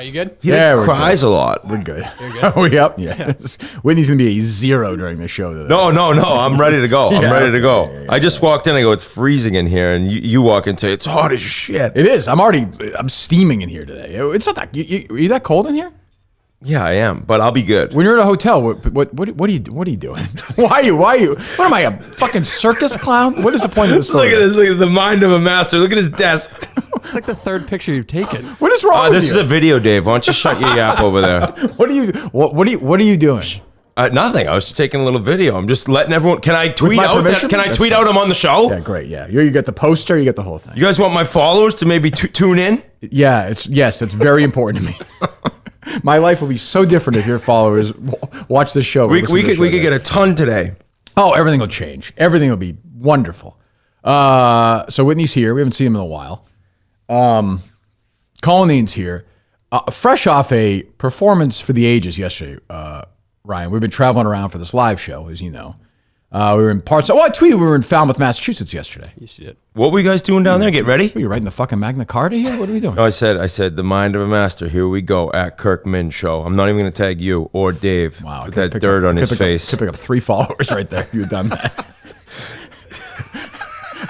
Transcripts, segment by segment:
You good? He cries a lot. We're good. You're good? Are we up? Yeah. Whitney's going to be a 0 during the show today. No. I'm ready to go. I'm ready to go. Yeah. I just walked in. I go, it's freezing in here. And you walk in and say, it's hot as shit. It is. I'm steaming in here today. It's not that. Are you that cold in here? Yeah, I am, but I'll be good. When you're at a hotel, what are you doing? Why are you? What am I, a fucking circus clown? What is the point of this? Look at this. Look at the mind of a master. Look at his desk. It's like the third picture you've taken. What is wrong with you? This is a video, Dave. Why don't you shut your yap over there? What are you doing? Nothing. I was just taking a little video. I'm just letting everyone. Can I tweet out? Can I tweet out I'm on the show? Yeah, great. Yeah, you get the poster. You get the whole thing. You guys want my followers to maybe tune in? Yeah, it's very important to me. My life will be so different if your followers watch the show. We could get a ton today. Oh, everything will change. Everything will be wonderful. So Whitney's here. We haven't seen him in a while. Colleen's here. Fresh off a performance for the ages yesterday, Ryan. We've been traveling around for this live show, as you know. We were in parts. I tweeted we were in Falmouth, Massachusetts yesterday. Yes, you did. What were you guys doing down there? Get ready. Are you writing the fucking Magna Carta here? What are we doing? No, I said the mind of a master. Here we go at Kirk Min show. I'm not even going to tag you or Dave. Wow, with that dirt on his face. Could pick up 3 followers right there if you'd done that.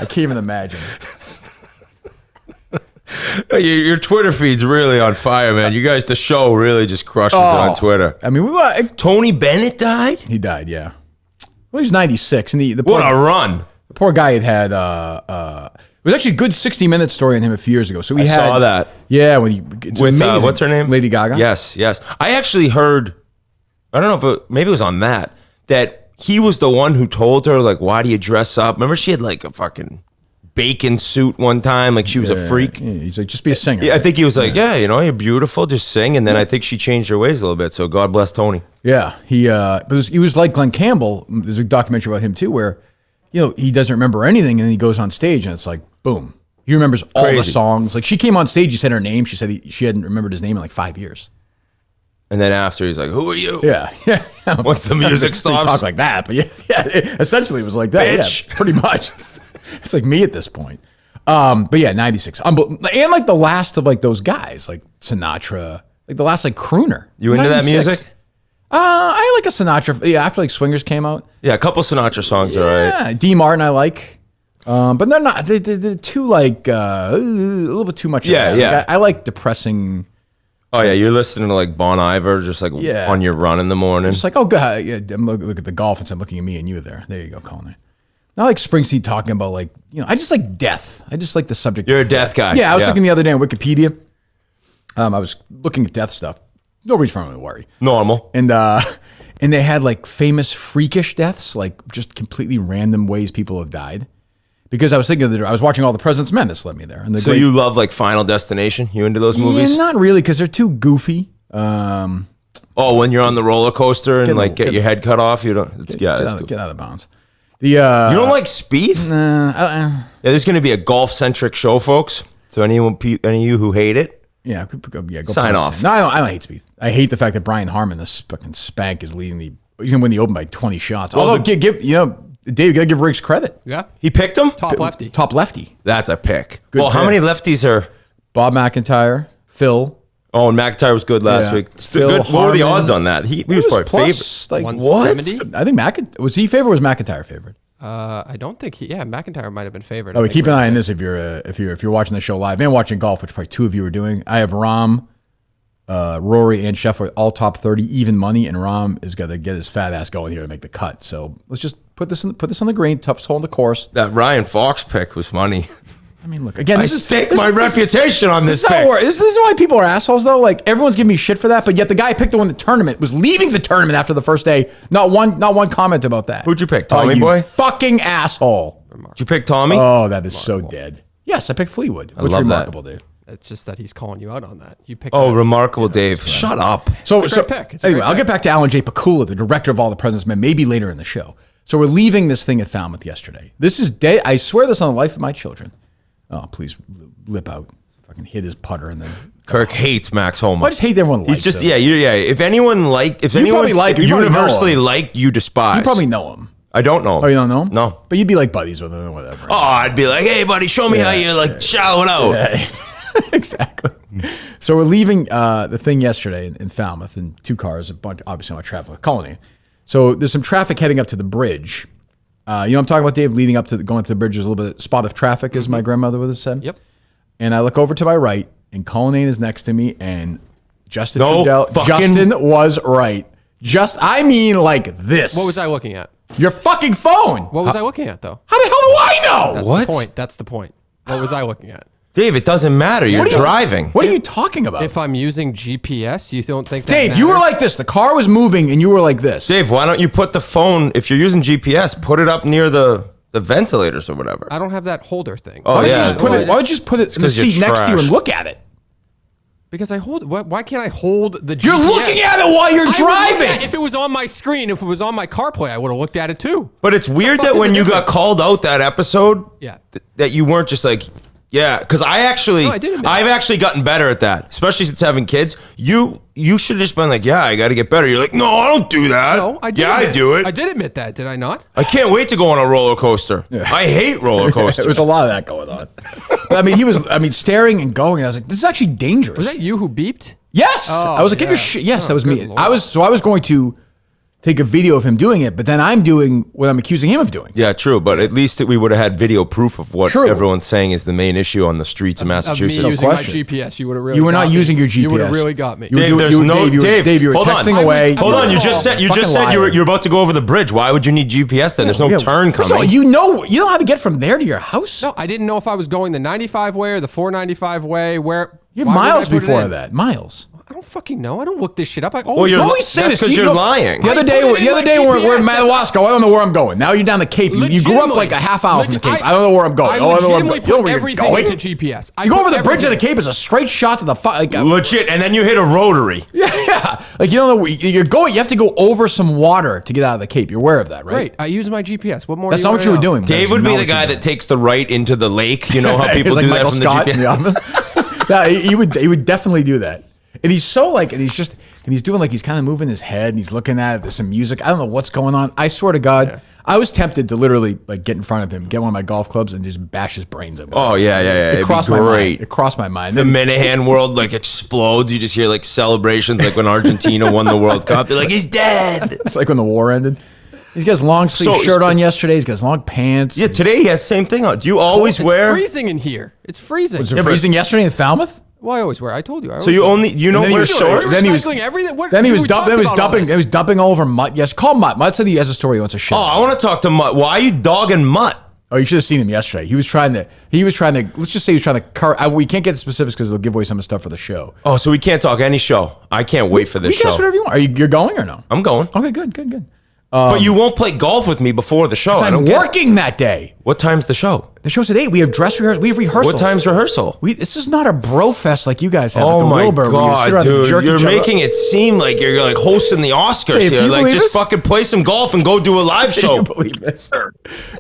I can't even imagine. Your Twitter feed's really on fire, man. You guys, the show really just crushes it on Twitter. I mean, Tony Bennett died? He died, yeah. Well, he was 96. And the what a run. The poor guy had it was actually a good 60-minute story on him a few years ago. So I saw that. Yeah. With what's her name? Lady Gaga? Yes. I actually heard, I don't know if maybe it was on that he was the one who told her, like, why do you dress up? Remember she had like a fucking bacon suit one time, like she was a freak. Yeah, he's like, just be a singer. Yeah, I think he was like, you're beautiful, just sing. And then I think she changed her ways a little bit. So God bless Tony. Yeah, he was like Glenn Campbell. There's a documentary about him too, where he doesn't remember anything, and then he goes on stage, and it's like boom, he remembers all the songs. Like she came on stage, he said her name. She said she hadn't remembered his name in like 5 years. And then after he's like, "Who are you?" Yeah. Once the music stops, talk like that. But essentially it was like that. Bitch. Yeah, pretty much. It's like me at this point. But yeah, 96. And like the last of like those guys, like Sinatra, like the last like crooner. You into 96. That music? I like a Sinatra. Yeah, after like Swingers came out. Yeah, a couple Sinatra songs are right. Yeah, D. Martin I like. But they're not. They're too like a little bit too much. Yeah. Like, I like depressing. Oh yeah, you're listening to like Bon Iver, just like on your run in the morning. Just like, oh god, yeah. I'm look at the golf and I'm looking at me and you there. There you go, Colin. I like Springsteen talking about like, I just like death. I just like the subject. You're a death guy. Yeah, I was looking the other day on Wikipedia. I was looking at death stuff. No reason for me to worry. Normal. And they had like famous freakish deaths, like just completely random ways people have died. Because I was thinking I was watching All the President's Men. This led me there. And you love like Final Destination? You into those movies? Yeah, not really, because they're too goofy. When you're on the roller coaster and get your head cut off, you don't. Get out of bounds. You don't like Speed? There's going to be a golf-centric show, folks. So any of you who hate it, go sign off. No, I don't hate Speed. I hate the fact that Brian Harmon, this fucking spank, is leading he's going to win the Open by 20 shots. Although, Dave, you got to give Riggs credit. Yeah. He picked him? Top lefty. Top lefty. That's a pick. Good pick. How many lefties are? Bob McIntyre, Phil. Oh, and McIntyre was good last week. Good. What were the odds on that? He was probably plus, favorite. Like 170? What? I think was he favored or was McIntyre favored? I don't think McIntyre might have been favored. Oh, keep an eye on this if you're watching the show live and watching golf, which probably 2 of you are doing. I have Rahm, Rory, and Scheffler all top 30 even money, and Rahm is going to get his fat ass going here to make the cut. So let's just put this on the green, toughest hole in the course. That Ryan Fox pick was money. I mean, look, again, I stake my reputation on this pick. This is why people are assholes, though. Like, everyone's giving me shit for that, but yet the guy I picked to win the tournament was leaving the tournament after the first day. Not one comment about that. Who'd you pick, Tommy boy? Fucking asshole. Did you pick Tommy? Oh, that is so dead. Yes, I picked Fleetwood. What's remarkable, Dave? It's just that he's calling you out on that. You picked. Remarkable, Dave. Shut up. So anyway, I'll get back to Alan J. Pakula, the director of All the President's Men, maybe later in the show. So we're leaving this thing at Falmouth yesterday. This is dead. I swear this on the life of my children. Oh, please lip out. Fucking hit his putter and then. Kirk hates Max Homa. I just hate everyone. He's just If anyone universally like, you despise. You probably know him. I don't know him. Oh, you don't know him? No. But you'd be like buddies with him or whatever. Oh, I'd be like, hey, buddy, show me how you shout out. Yeah. Exactly. So we're leaving the thing yesterday in Falmouth in 2 cars, a bunch, obviously not traffic, Colony. So there's some traffic heading up to the bridge. You know what I'm talking about, Dave? Leading up to going up to the bridge, there's a little bit of spot of traffic, as my grandmother would have said. Yep. And I look over to my right, and Colleen is next to me, and Justin No Trudell. fucking- Justin was right. I mean like this. What was I looking at? Your fucking phone. What was I looking at, though? How the hell do I know? That's What? the point. That's the point. What was I looking at? Dave, it doesn't matter. You're driving. What are you talking about? If I'm using GPS, you don't think that Dave, you were matters? like this. The car was moving, and you were like this. Dave, why don't you put the phone, if you're using GPS, put it up near the ventilators or whatever. I don't have that holder thing. Oh, why don't yeah. you just put it? Why don't you just put it in the 'cause you're seat next to you and trash. look at it? Because I hold. Why can't I hold the GPS? You're looking at it while you're I would look at driving. it. If it was on my screen, if it was on my CarPlay, I would have looked at it too. But it's weird fuck that is when the you got difference? called out that episode, Yeah. that you weren't just like, yeah, because No, I did admit I've that. actually gotten better at that, especially since having kids. You should have just been like, yeah, I got to get better. You're like, no, I don't do that. No, I did. Yeah, I admit- do it. I did admit that. Did I not? I can't wait to go on a roller coaster. I hate roller coasters. There was a lot of that going on. But I mean, he was, staring and going. I was like, this is actually dangerous. Was that you who beeped? Yes. I was like, get your yeah. shit. Yes, Oh, that was me. good Lord. I was going to take a video of him doing it, but then I'm doing what I'm accusing him of doing. Yeah, true, but at least we would have had video proof of what True. everyone's saying is the main issue on the streets of Of me Massachusetts. using my question. GPS, you would have really. You were got not me. using your You would have GPS. really got me. You were Dave, doing- there's you were- no Dave, you were hold on. texting away. Hold on, you just said Fucking liar. you're about to go over the bridge. Why would you need GPS then? There's no Yeah, turn first of all, coming. you know how to get from there to your house. No, I didn't know if I was going the 95 way or the 495 way. Where You why have would miles I put it before in? that. Miles. I don't fucking know. I don't look this shit up. I Well, always. you're You always say that's this. 'cause You you're know- lying. The other I day, put it in my we're in GPS. Madawaska. I don't know where I'm going. Now you're down the Cape. You grew up like a half hour from the Cape. I don't know where I'm going. I Oh, I don't know where I'm legitimately going. You know put where you're everything going? into GPS. I You go put over the bridge of the everything. Cape. It's a straight shot to the Legit, and then you hit a rotary. yeah. Like you don't know where you're going. You have to go over some water to get out of the Cape. You're aware of that, right? Great. I use my GPS. What more? That's do not you what you were wanna know? doing. Dave That's would be not the what you're guy doing. that takes the right into the lake. You know how people He's like do Michael that from Scott the in GPS. the office. No, he would definitely do that. And he's so like, and he's doing like he's kind of moving his head and he's looking at it. There's some music. I don't know what's going on. I swear to God, I was tempted to literally like get in front of him, get one of my golf clubs, and just bash his brains in. Oh yeah. It It'd crossed be my mind. great. It crossed my mind. The Then- Minahan world like explodes. You just hear like celebrations, like when Argentina won the World Cup. They're like, he's dead. It's like when the war ended. He's got his long sleeve So- shirt on yesterday. He's got his long pants. Yeah, today he has the same thing on. Do you always It's wear? freezing in here. It's freezing. Was it freezing yesterday in Falmouth? Well, I always wear. I told you. So you only you don't then he wear was shorts? Then he was- everything. What, Then he was we dumping. talked about all this. It was dumping all over Mutt. Yes, call Mutt. Mutt said he has a story he wants to share. Oh, I want to talk to Mutt. Why are you dogging Mutt? Oh, you should have seen him yesterday. He was trying to. Let's just say he was trying to. We can't get the specifics because they'll give away some of the stuff for the show. Oh, so we can't talk any show. I can't wait for We this can ask show. whatever you want. You're going or no? I'm going. Okay, good. But you won't play golf with me before the show. I I'm don't get it. working that day. What time's the show? The show's at 8. We have dress rehearsal. We have rehearsals. What time's rehearsal? This is not a bro fest like you guys have at Oh the my Wilbur. where you sit god, around and dude! jerk You're each other making up. it seem like you're like hosting the Oscars Dave, here. can you Like, believe just this? fucking play some golf and go do a live Can show. you believe this? Sir.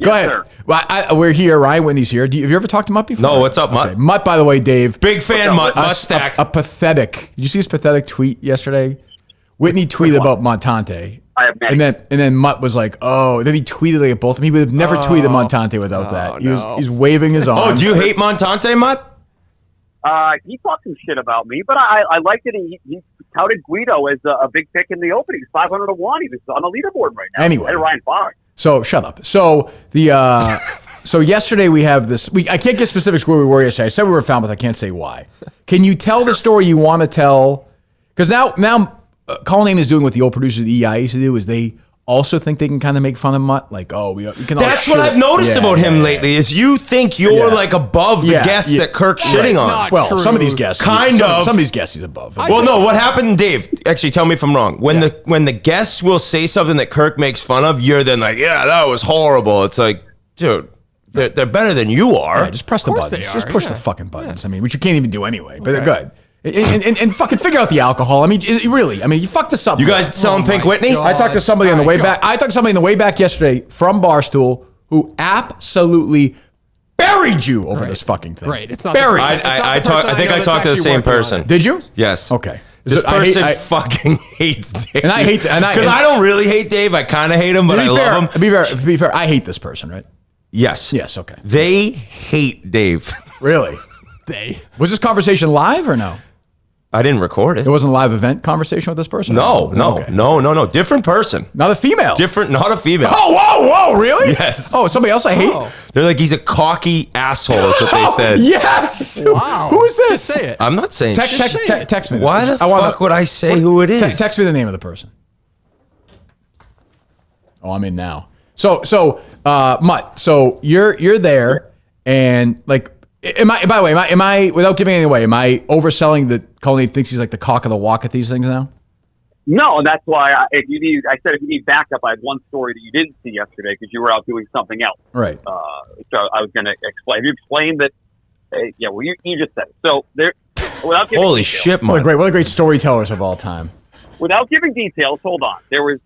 Go Yes, ahead. sir. Well, we're here. Ryan Whitney's here. Have you ever talked to Mutt before? No, what's up, Mutt? Mutt, by the way, Dave. Big fan, Mutt. Mutt a stack. pathetic. Did you see his pathetic tweet yesterday? Whitney tweeted about Montante. I have many. And then Mutt was like, oh, then he tweeted like at both of them. He would have never tweeted Montante without that. He's waving his arm. Oh, do you hate Montante, Mutt? He talked some shit about me, but I liked it. He touted Guido as a big pick in the opening. He's 500 to 1. He was on the leaderboard right now. Anyway. And Ryan Fox. So shut up. So so yesterday we have this. I can't get specifics where we were yesterday. I said we were in Falmouth. I can't say why. Can you tell the story you want to tell? Because now Colin is doing what the old producers of the EI used to do. Is they also think they can kind of make fun of Mutt. Like, oh, we can. That's what I've noticed about him lately. Is you think you're like above the guests that Kirk's shitting on. Not Well, true. some of these guests, Kind of. some of these guests he's above. Well, no. What happened, Dave? Actually, tell me if I'm wrong. When the guests will say something that Kirk makes fun of, you're then like, yeah, that was horrible. It's like, dude, they're better than you are. Yeah, just press the course buttons. they Just are, push yeah. the fucking buttons. I mean, which you can't even do anyway. But they're good. And fucking figure out the alcohol. I mean, really. I mean, you fucked this up. You guys selling Pink my Whitney? God. I talked to somebody on the way God. back. I talked to somebody on the way back yesterday from Barstool who absolutely buried you over this fucking thing. Right. It's not. buried. The, it's not I the person I think know I that's talked to the actually same working on person. it. Did you? Yes. Okay. This I hate- person fucking hates Dave. And I hate that. Because I don't really hate Dave. I kind of hate him, but I love him. To be fair, I hate this person, right? Yes. Yes. Okay. They hate Dave. Really? Was this conversation live or no? I didn't record it. It wasn't a live event conversation with this person? No. Okay. No. Different person. Not a female. Different, not a female. Oh, whoa, really? Yes. Oh, somebody else I hate? Oh. They're like, he's a cocky asshole, is what they said. Yes. Wow. Who is this? Just say it. I'm not saying shit. Text me. Why the fuck would I say who it is? Text me the name of the person. Oh, I'm in now. So, Mutt. So you're there, and like, by the way, am I without giving anything away? Am I overselling that Colleen thinks he's like the cock of the walk at these things now? No, and that's why I said if you need backup, I had one story that you didn't see yesterday because you were out doing something else. Right. So I was going to explain. You explained that. Well, you just said it. So there. Without giving Holy details, shit, What man. a great storytellers of all time. Without giving details, hold on. There was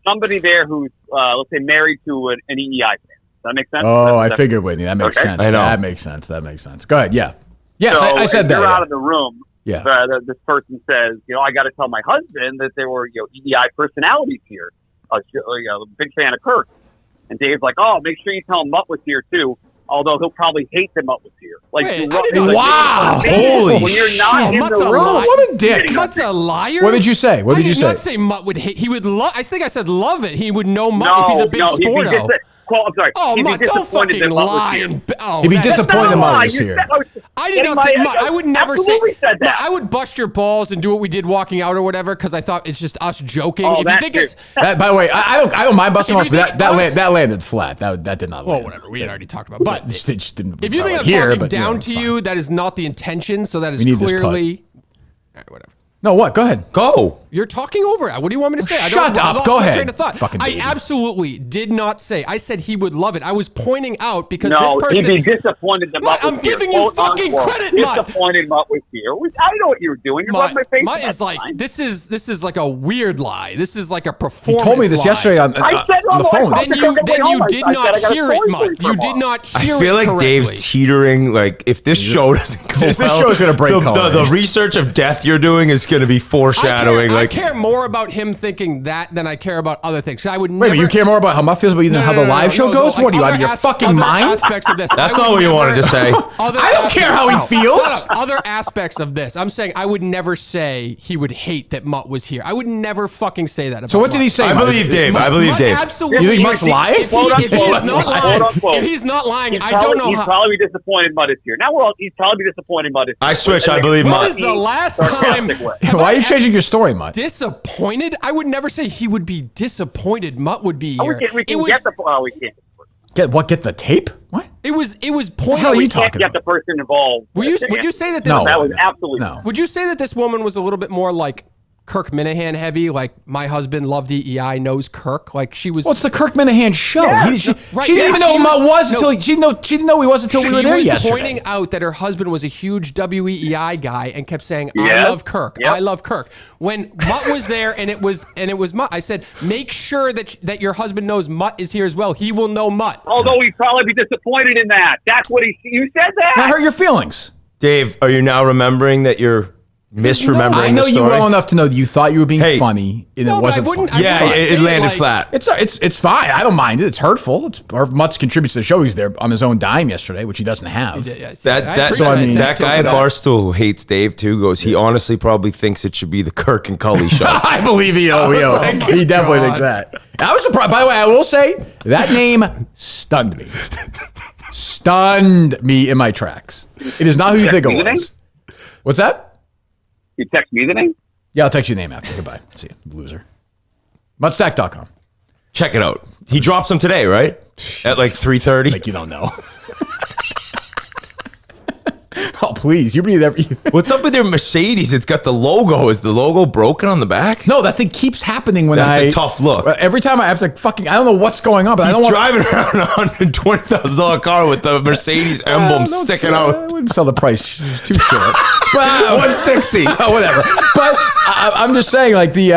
somebody there who's, let's say, married to an EEI fan. Does that make sense? Oh, I figured, Whitney. That makes sense. I know. That makes sense. Go ahead. Yeah. Yes, so I said that. You're Yeah. out of the room. Yeah. This person says, I got to tell my husband that there were, EEI personalities here. Big fan of Kirk. And Dave's like, oh, make sure you tell him Mutt was here too. Although he'll probably hate that Mutt was here. Like, Wait, I didn't know wow. Holy when you're not in Mutt's the a room. liar. What a dick. Mutt's a liar. What did you say? I did not say Mutt would hate. He would love. I think I said love it. He would know Mutt if he's a big sporto. I'm sorry. Oh, he'd be Mutt, don't disappointed fucking that Mutt was lie. here. He'd be That's disappointed not that a Mutt lie. was here. I did not say Mutt. I would never say. Said that. Mutt, I would bust your balls and do what we did walking out or whatever because I thought it's just us joking. Oh, If you think it's By the way, I don't mind busting If off, you but think that landed flat. That did not land. well, whatever we had already talked about. But It just didn't if you think I'm here, talking but, down it's to fine. you, that is not the intention. So that is We need this cut. clearly. All right, whatever. No, what? Go ahead. Go. You're talking over it. What do you want me to say? Shut I up. lost Go my ahead. Train of thought. Fucking I baby. absolutely did not say. I said he would love it. I was pointing out because No, this person. he'd be disappointed that Mutt was I'm here. giving you Quote, fucking unquote. credit, Mutt. Disappointed Mutt was here. I know what you were doing. You're rubbing my face. Mutt That's is like fine. this is like a weird lie. This is like a You performance. told me this lie. yesterday on I said, the phone. I Then talked to you Kirk did I said, I not got a hear story it, for Mutt. you You from did Mutt. not I hear feel it like Dave's correctly. teetering. Like, if this show doesn't go This well, show is gonna break Colin. the research of death you're doing is going to be foreshadowing. I care more about him thinking that than I care about other things. I would Wait a never. minute, you care more about how Mutt feels about you than how the live show goes? What are you, out of your fucking other mind? Aspects of this. That's I would not what you wanted to say. I don't care how he feels. Shut up. Other aspects of this. I'm saying I would never say he would hate that Mutt was here. I would never fucking say that about So what did he Mutt. say? I Mutt? believe Dave. I Mutt believe Dave. Absolutely. You think Mutt's lying? If he is not lying, Quote, unquote. if he's not lying, He'd I don't know he'd how. probably be disappointed Mutt is here. Now he's probably disappointed Mutt is here. I switch. I believe When Mutt. was the last time? Sarcastic way. have Why I are you changing your story, Mutt? Disappointed? I would never say he would be disappointed. Mutt would be Oh, here. we It can was. get the. Oh, we can't. Get the tape? What? It was hell are pointed. you We can't talking get about? the person involved. Would you say that this? No. That was absolutely. No. Would you say that this woman was a little bit more like Kirk Minahan heavy? Like my husband loved EEI, knows Kirk. Like she was. Well, it's the Kirk Minahan show. Yeah, She right, didn't yeah, even know she who Mutt was- was no. until she didn't know he was until we were She there was yesterday. pointing out that her husband was a huge WEEI guy and kept saying, "I Yep. love Kirk. Yep. I love Kirk." When Mutt was there and it was Mutt, I said, "Make sure that your husband knows Mutt is here as well. He will know Mutt." Although he'd probably be disappointed in that. That's what you said that. That hurt your feelings. Dave, are you now remembering that you're misremembering I know the you story? well enough to know that you thought you were being Hey. funny, and No, it but I wasn't wouldn't- funny. I Yeah, wouldn't it say, landed like- flat. It's fine. I don't mind it. It's hurtful. Mutt contributes to the show. He's there on his own dime yesterday, which he doesn't have. That So, guy at Barstool who hates Dave too goes. He honestly probably thinks it should be the Kirk and Cully show. I believe he he definitely thinks that. I was surprised. By the way, I will say that name stunned me. Stunned me in my tracks. It is not who you think me it the was. What's that? You text me the name? Yeah, I'll text you the name after. Goodbye. See you, loser. Muttstack.com. Check it out. He drops them today, right? At like 3:30. Like you don't know. Oh, please. You breathe every. What's up with your Mercedes? It's got the logo. Is the logo broken on the back? No, that thing keeps happening when That's a tough look. Every time I have to fucking. I don't know what's going on, but I He's don't want driving around a $120,000 car with the Mercedes emblem sticking I out. wouldn't sell the price too short. But 160. whatever. But I'm just saying, like the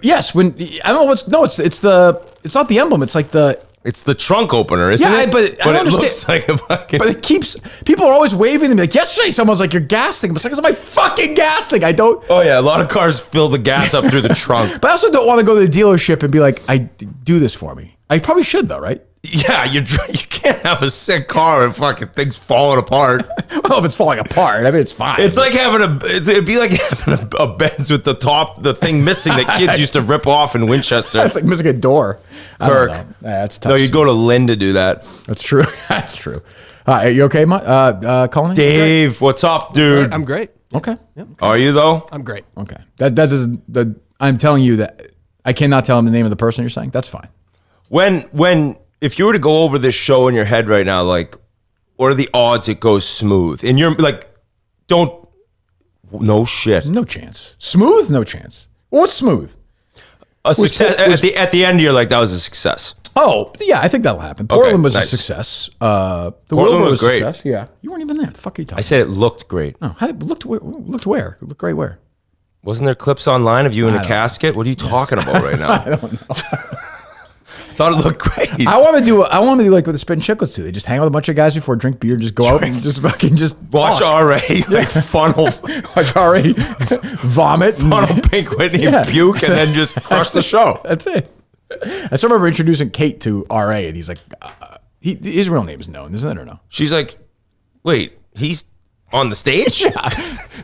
yes, when I don't know what's no, it's not the emblem. It's like the. It's the trunk opener, isn't Yeah, it? but I don't it understand- looks like a fucking. But it keeps people are always waving them. Like yesterday, someone's like, "Your gas thing." It's like, "It's my fucking gas thing." I don't. Oh yeah, a lot of cars fill the gas up through the trunk. But I also don't want to go to the dealership and be like, "I do this for me." I probably should though, right? Yeah, you can't have a sick car and fucking things falling apart. Well, if it's falling apart, I mean, it's fine. It's like it'd be like having a Benz with the thing missing that kids used to rip off in Winchester. It's like missing a door. Kirk. That's tough. No, you'd go to Lynn to do that. That's true. That's true. Are you okay, Colin? Dave, what's up, dude? I'm great. Okay. Are you though? I'm great. Okay. That doesn't. I'm telling you that I cannot tell him the name of the person you're saying. That's fine. If you were to go over this show in your head right now, like, what are the odds it goes smooth? And you're like, no shit. No chance. Smooth? No chance. What's smooth? A success. At the end, you're like, that was a success. Oh, yeah, I think that'll happen. Portland was nice. a success. The Portland Wilbur was was a great. success. Yeah. You weren't even there. What the fuck are you talking I said it looked great. about? Oh, looked where? It looked great where? Wasn't there clips online of you in a casket? What are you talking about right now? I don't know. Thought it looked great. I want to do like what the Spin Chicklets do. They just hang out with a bunch of guys before drink beer, just go out and just Watch talk. RA like funnel Watch RA vomit. funnel Pink Whitney Yeah. puke and then just crush the show. That's it. I still remember introducing Kate to RA, and he's like, his real name is known, isn't it, or no? She's like, wait, he's on the stage?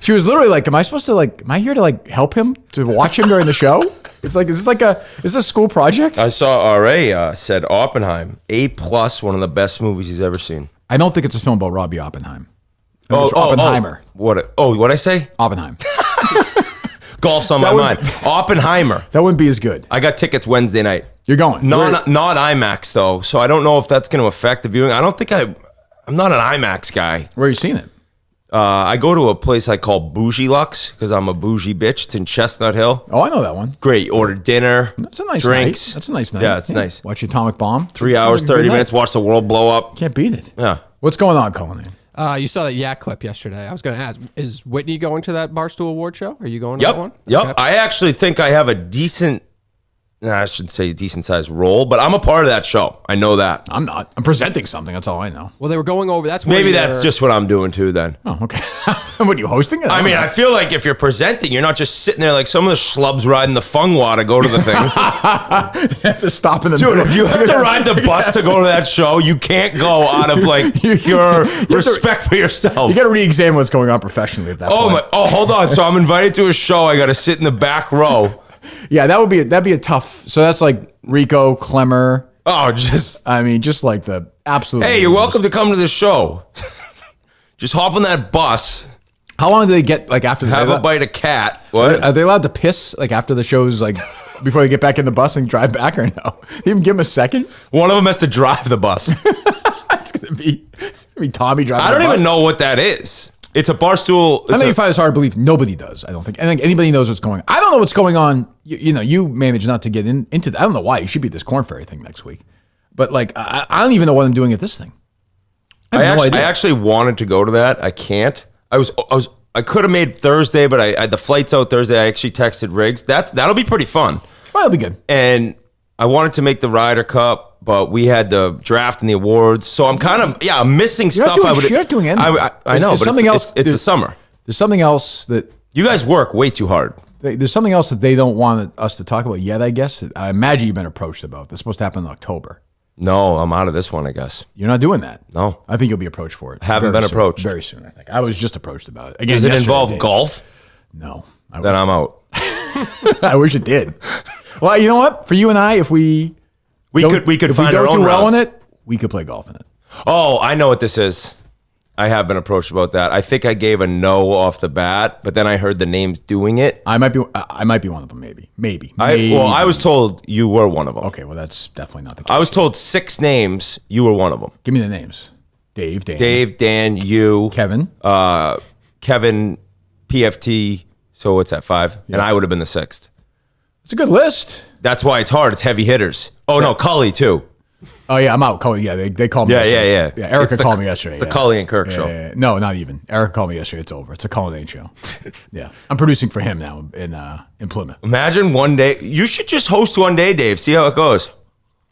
She was literally like, am I here to help him to watch him during the show? It's like, is this a school project? I saw RA said Oppenheimer, A+, one of the best movies he's ever seen. I don't think it's a film about Robbie Oppenheimer. Oppenheimer. What'd I say? Oppenheimer. Golf's on my mind. Oppenheimer. That wouldn't be as good. I got tickets Wednesday night. You're going. Not IMAX though, so I don't know if that's going to affect the viewing. I don't think I'm not an IMAX guy. Where are you seeing it? I go to a place I call Bougie Lux because I'm a bougie bitch. It's in Chestnut Hill. Oh, I know that one. Great. You order dinner. That's a nice drinks. night. That's a nice night. Yeah, it's nice. Watch the Atomic Bomb. 3 hours, Sounds like a 30 good minutes. night. Watch the world blow up. Can't beat it. Yeah. What's going on, Colin? You saw that Yak clip yesterday. I was going to ask, is Whitney going to that Barstool Award show? Are you going to that one? Yep. Okay. I actually think I have a decent, I shouldn't say decent sized role, but I'm a part of that show. I know that. I'm not. I'm presenting something. That's all I know. Well, they were going over. Maybe that's just what I'm doing too then. Oh, okay. What, are you hosting it? I mean, I feel like if you're presenting, you're not just sitting there like some of the schlubs riding the Fungwa to go to the thing. You have to stop in the Dude, middle. if you have to ride the bus to go to that show, you can't go out of like pure respect for yourself. You got to re-examine what's going on professionally at that point. Hold on. So I'm invited to a show. I got to sit in the back row. Yeah, that'd be a tough. So that's like Rico, Clemmer. Oh, just like the absolute. hey, you're welcome to come to the show. Just hop on that bus. How long do they get after? Have a bite of cat. What? Are they allowed to piss after the shows before they get back in the bus and drive back or no? You even give them a second? One of them has to drive the bus. It's gonna be Tommy driving. I don't the bus. even know what that is. It's a Barstool. I think you find this hard to believe. Nobody does. I don't think. I think anybody knows what's going on. I don't know what's going on. You manage not to get into that. I don't know why. You should be at this Corn Ferry thing next week. But I don't even know what I'm doing at this thing. I have no idea. I actually wanted to go to that. I can't. I could have made Thursday, but I the flight's out Thursday. I actually texted Riggs. That'll be pretty fun. Well, that'll be good. And I wanted to make the Ryder Cup, but we had the draft and the awards, so I'm kind of I'm missing stuff. You're not doing anything. I know, There's but something else. It's the summer. There's something else that You guys work way too hard. there's something else that they don't want us to talk about yet. I guess. I imagine you've been approached about. That's supposed to happen in October. No, I'm out of this one, I guess. You're not doing that. No. I think you'll be approached for it. Haven't very been soon. approached. Very soon, I think. I was just approached about it. Again, Does it yesterday, involve Dave. golf? No. Then I'm out. I wish it did. Well, you know what? For you and I, if we could if find we our don't own do well rounds. in it, we could play golf in it. Oh, I know what this is. I have been approached about that. I think I gave a no off the bat, but then I heard the names doing it. I might be one of them. Maybe. I was told you were one of them. Okay, well, that's definitely not the case. I was told 6 names. You were one of them. Give me the names. Dave, Dan, you, Kevin. Kevin, PFT. So what's that, 5? And I would have been the 6th. It's a good list. That's why it's hard. It's heavy hitters. Oh, no, Cully, too. Oh, yeah, I'm out. Yeah, they called me yesterday. Yeah, Erica called me yesterday. It's the Cully and Kirk show. Yeah. No, not even. Erica called me yesterday. It's over. It's a Colin Dane show. Yeah. I'm producing for him now in Plymouth. Imagine one day. You should just host one day, Dave. See how it goes.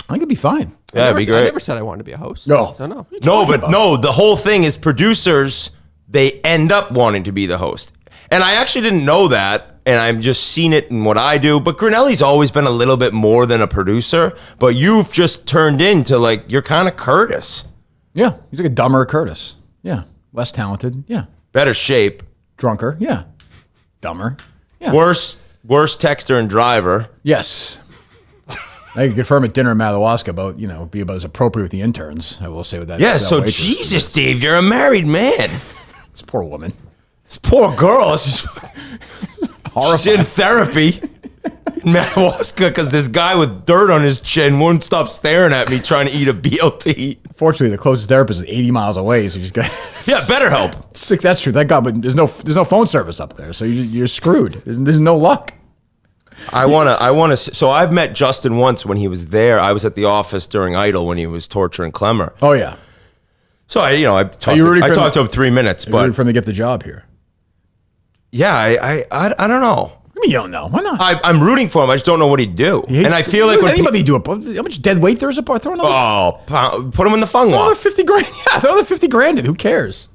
I think it'd be fine. Yeah, it'd be great. I never said I wanted to be a host. No. So no. No, the whole thing is producers, they end up wanting to be the host. And I actually didn't know that and I'm just seen it in what I do. But Grinelli's always been a little bit more than a producer. But you've just turned into like you're kind of Curtis. Yeah, he's like a dumber Curtis. Yeah, less talented. Yeah, Better shape. drunker. Yeah, dumber. Yeah. Worse texter and driver. Yes. I can confirm at dinner in Madawaska about, be about as appropriate with the interns. I will say with that. Yeah, that so waitress. Jesus, Dave, you're a married man. This poor woman. This poor girl. She's in therapy in Madawaska because this guy with dirt on his chin won't stop staring at me trying to eat a BLT. Fortunately, the closest therapist is 80 miles away, so you just got Yeah, BetterHelp. 6. That's true. Thank God, but there's no phone service up there, so you're screwed. There's no luck. I wanna. So I've met Justin once when he was there. I was at the office during Idol when he was torturing Clemmer. Oh yeah. So I talked to him 3 minutes, But but for him to get the job here. yeah, I don't know. I mean, you don't know. Why not? I'm rooting for him. I just don't know what he'd do. And I feel like when when anybody do it, how much dead weight there is apart? Throw another. put him in the fun Throw another walk. 50 grand. Yeah, throw another 50 grand in. Who cares?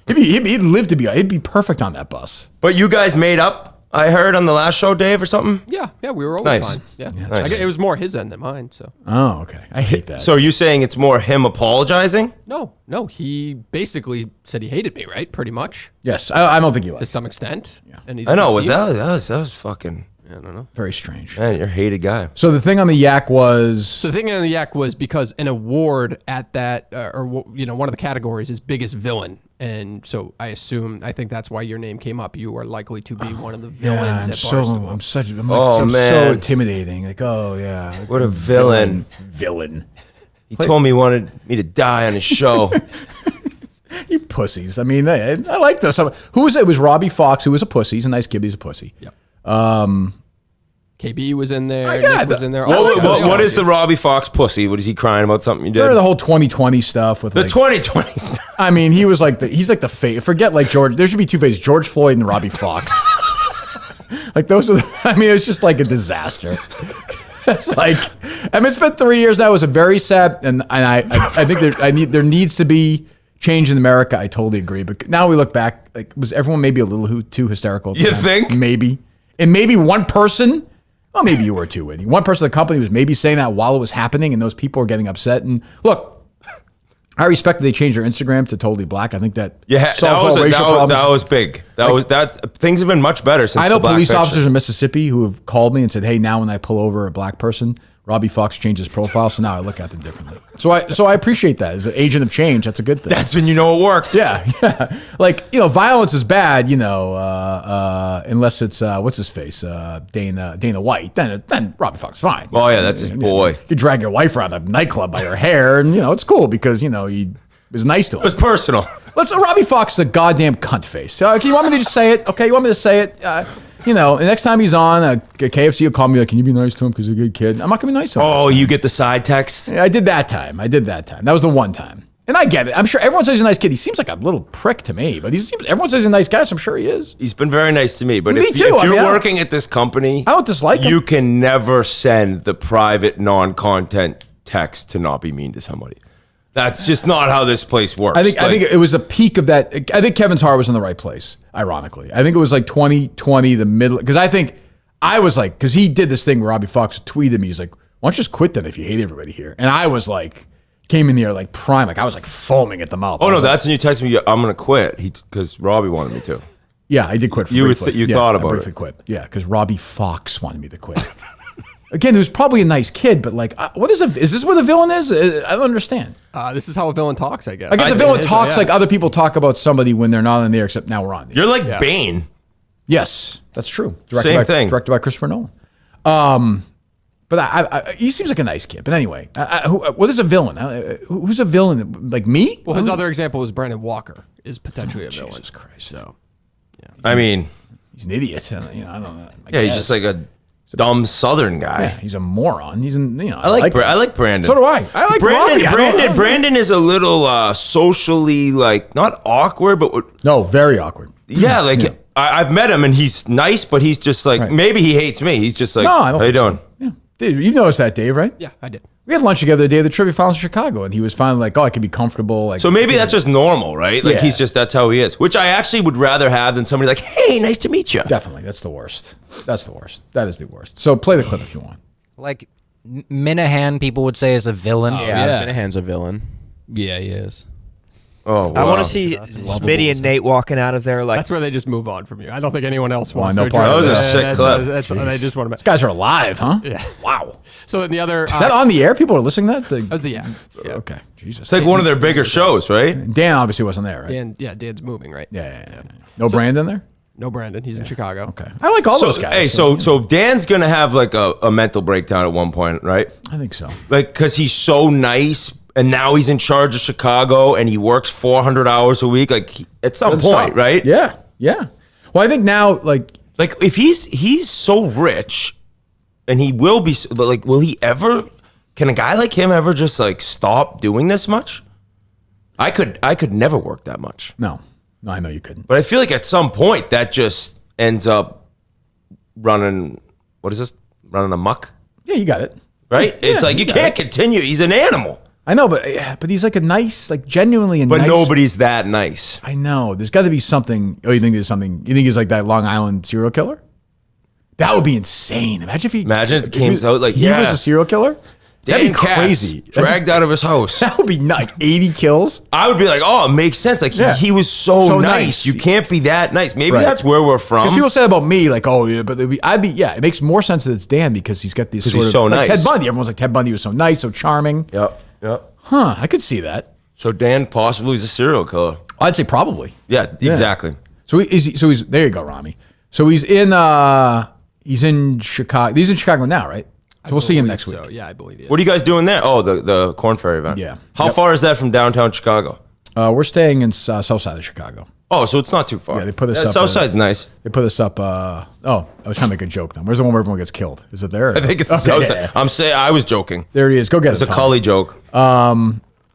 He'd live to be. He'd be perfect on that bus. But you guys made up. I heard on the last show, Dave, or something. Yeah, we were always Nice. fine. Yeah, Nice. it was more his end than mine. So Oh, okay. I hate that. So are you saying it's more him apologizing? no, he basically said he hated me, right? Pretty much Yes, I don't think he to was. some extent. Yeah, and he I know. didn't Was see it. that was fucking. I don't know. Very strange. Man, you're a hated guy. So the thing on the yak was So the thing in the yak was because an award at that, one of the categories is biggest villain, and so I think that's why your name came up. You are likely to be one of the villains at Barstool. I'm man. so intimidating. Like, oh yeah, like, What a villain. villain. He told me he wanted me to die on his show. You pussies. I mean, I like this. Who was it? It was Robbie Fox, who was a pussy. He's a nice kid. He's a pussy. Yep. KB was in there. yeah, Nick was in there. What is the Robbie Fox pussy? What is he crying about? Something you did? Remember the whole 2020 stuff with The like, 2020 stuff. I mean, he's like the face. Forget like George. There should be two faces: George Floyd and Robbie Fox. Like those are. I mean, it's just like a disaster. It's like, I mean, it's been 3 years now. It was a very sad, and I think there needs to be change in America. I totally agree. But now we look back, like, was everyone maybe a little too hysterical? At the You time? think? Maybe, and maybe one person. Well, maybe you were too, Whitney. One person at the company was maybe saying that while it was happening, and those people were getting upset. And look, I respect that they changed their Instagram to totally black. I think that solves all racial problems. That was big. Things have been much better since I know the black police picture. officers in Mississippi who have called me and said, "Hey, now when I pull over a black person, Robbie Fox changed his profile, so now I look at them differently." So I appreciate that. As an agent of change, that's a good thing. That's when you know it worked. Yeah. Like, violence is bad, unless it's what's his face, Dana White. Then Robbie Fox is fine. Oh yeah, that's his boy. You drag your wife around a nightclub by her hair, and it's cool because he was nice to him. It was personal. Robbie Fox is a goddamn cunt face. Okay, you want me to just say it? Okay, you want me to say it? The next time he's on, KFC will call me like, "Can you be nice to him because he's a good kid?" I'm not gonna be nice to him. Oh, you get the side text? I did that time. That was the one time. And I get it. I'm sure everyone says he's a nice kid. He seems like a little prick to me, but everyone says he's a nice guy, so I'm sure he is. He's been very nice to me. But Me if too. I you're mean, working at this company, I don't dislike him. you can never send the private non-content text to not be mean to somebody. That's just not how this place works. I think it was a peak of that. I think Kevin's heart was in the right place, ironically. I think it was like 2020, the middle. Because I think I was like, because he did this thing where Robbie Fox tweeted me. He's like, "Why don't you just quit then if you hate everybody here?" And I was like, came in here like prime. Like I was like foaming at the mouth. Oh, no, that's when you text me, "I'm going to quit," because Robbie wanted me to. Yeah, I did quit for You briefly. thought I about briefly it. quit. Yeah, because Robbie Fox wanted me to quit. Again, he was probably a nice kid, but like, is this where the villain is? I don't understand. This is how a villain talks, I guess. I guess I a think villain it is, talks yeah. like other people talk about somebody when they're not on the air, except now we're on the air. You're like Bane. Yes, that's true. Same thing. Directed by Christopher Nolan. But he seems like a nice kid. But anyway, what is a villain? Who's a villain? Like me? Well, his other example was Brandon Walker is potentially a villain. Jesus Christ. So, I mean, He's an idiot. I don't know. he's just like a dumb Southern guy. Yeah, he's a moron. He's I like Brandon. So do I. I like Robbie. Brandon is a little socially not awkward, but No, very awkward. yeah, I've met him and he's nice, but he's just like Right. maybe he hates me. He's just like, No, I don't how you think so. doing? Yeah. Dude, you noticed that, Dave, right? yeah, I did. We had lunch together the day of the trivia finals in Chicago, and he was finally like, "Oh, I can be comfortable." Like, So maybe that's just normal, right? Like Yeah. that's how he is. Which I actually would rather have than somebody like, "Hey, nice to meet you." definitely that's the worst. That's the worst. That is the worst. So play the clip if you want. Like Minahan, people would say is a villain. Yeah, Minahan's a villain. Yeah, he is. Oh, wow. I want to see Smitty and Nate walking out of there like That's where they just move on from you. I don't think anyone else wants no their part of jersey. that. That was a sick clip. They just want to. These guys are alive, huh? Yeah. Wow. So then the other. Is that on the air? People are listening to that? That was the yeah. Okay. Jesus. It's like one of their bigger shows, right? Dan obviously wasn't there, right? Dan, Dan's moving, right? Yeah. No Brandon there? No Brandon. He's in Chicago. Okay. I like all those guys. Hey, so Dan's gonna have like a mental breakdown at one point, right? I think so. Like, because he's so nice, and now he's in charge of Chicago, and he works 400 hours a week. Like, at some point, right? Yeah. Well, I think now, like, Like, if he's so rich, and he will be, like, will he ever? Can a guy like him ever just like stop doing this much? I could never work that much. no, I know you couldn't. But I feel like at some point that just ends up running. What is this? Running amok, Yeah, you got it. right? It's like you got can't continue. He's an animal, I know, but he's like a nice, like genuinely a but nice. nobody's that nice. I know. There's got to be something. Oh, you think there's something? You think he's like that Long Island serial killer? That would be insane. Imagine if it came out like he was a serial killer. That'd Dan be Katz crazy. dragged out of his house. That would be like 80 kills. I would be like, oh, it makes sense. Like Yeah. he was so So nice. nice. You can't be that nice. Maybe Right. that's where we're from. Because people say about me, like, oh, yeah, but it makes more sense that it's Dan because he's got these sort he's of so like nice. Ted Bundy. Everyone's like Ted Bundy was so nice, so charming. Yep. Huh? I could see that. So Dan possibly is a serial killer. I'd say probably. Yeah, exactly. So he's there. You go, Rami. So he's in Chicago. He's in Chicago now, right? So we'll see him next week. So yeah, I believe he is. What are you guys doing there? Oh, the Corn Ferry event. Yeah. How far is that from downtown Chicago? We're staying in south side of Chicago. Oh, so it's not too far. Yeah, they put us up, Southside's nice. They put us up. I was trying to make a joke then. Where's the one where everyone gets killed? Is it there? I think it's the Okay, Southside. yeah. I'm saying I was joking. There he is. Go get It's it. a Tom. Cully joke.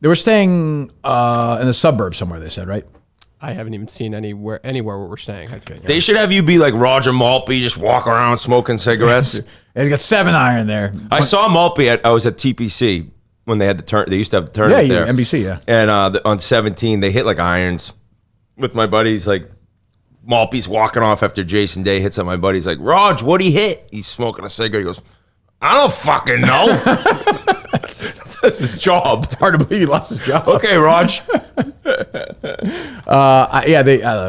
They were staying in the suburbs somewhere. They said, right? I haven't even seen anywhere where we're staying. They should have you be like Roger Maltby, just walk around smoking cigarettes. And he's got 7 iron there. I saw Maltby I was at TPC when they had the turn. They used to have the Yeah, tournament there. NBC. Yeah. And on 17, they hit like irons with my buddies. Like Maltby's walking off after Jason Day hits at my buddy's like, Raj, what'd he hit? He's smoking a cigarette. He goes, I don't fucking know. That's his job. It's hard to believe he lost his job. Okay, Raj.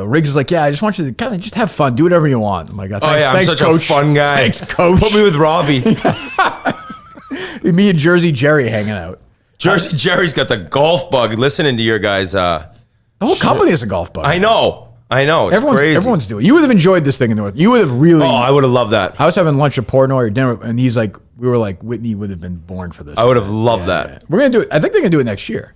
Riggs is like, yeah, I just want you to kind of just have fun, do whatever you want. I'm like, thanks, Oh, yeah, I'm thanks, such coach. a fun guy. Thanks, coach. Put me with Robbie. Me and Jersey Jerry hanging out. Jersey Jerry's got the golf bug. Listening to your guys. The whole company is a golf bug. I know. It's crazy. Everyone's doing it. You would have enjoyed this thing in the North. You would have really. Oh, I would have loved that. I was having lunch at Portnoy or dinner, and he's like, we were like, Whitney would have been born for this. I would have loved that. We're going to do it. I think they're going to do it next year.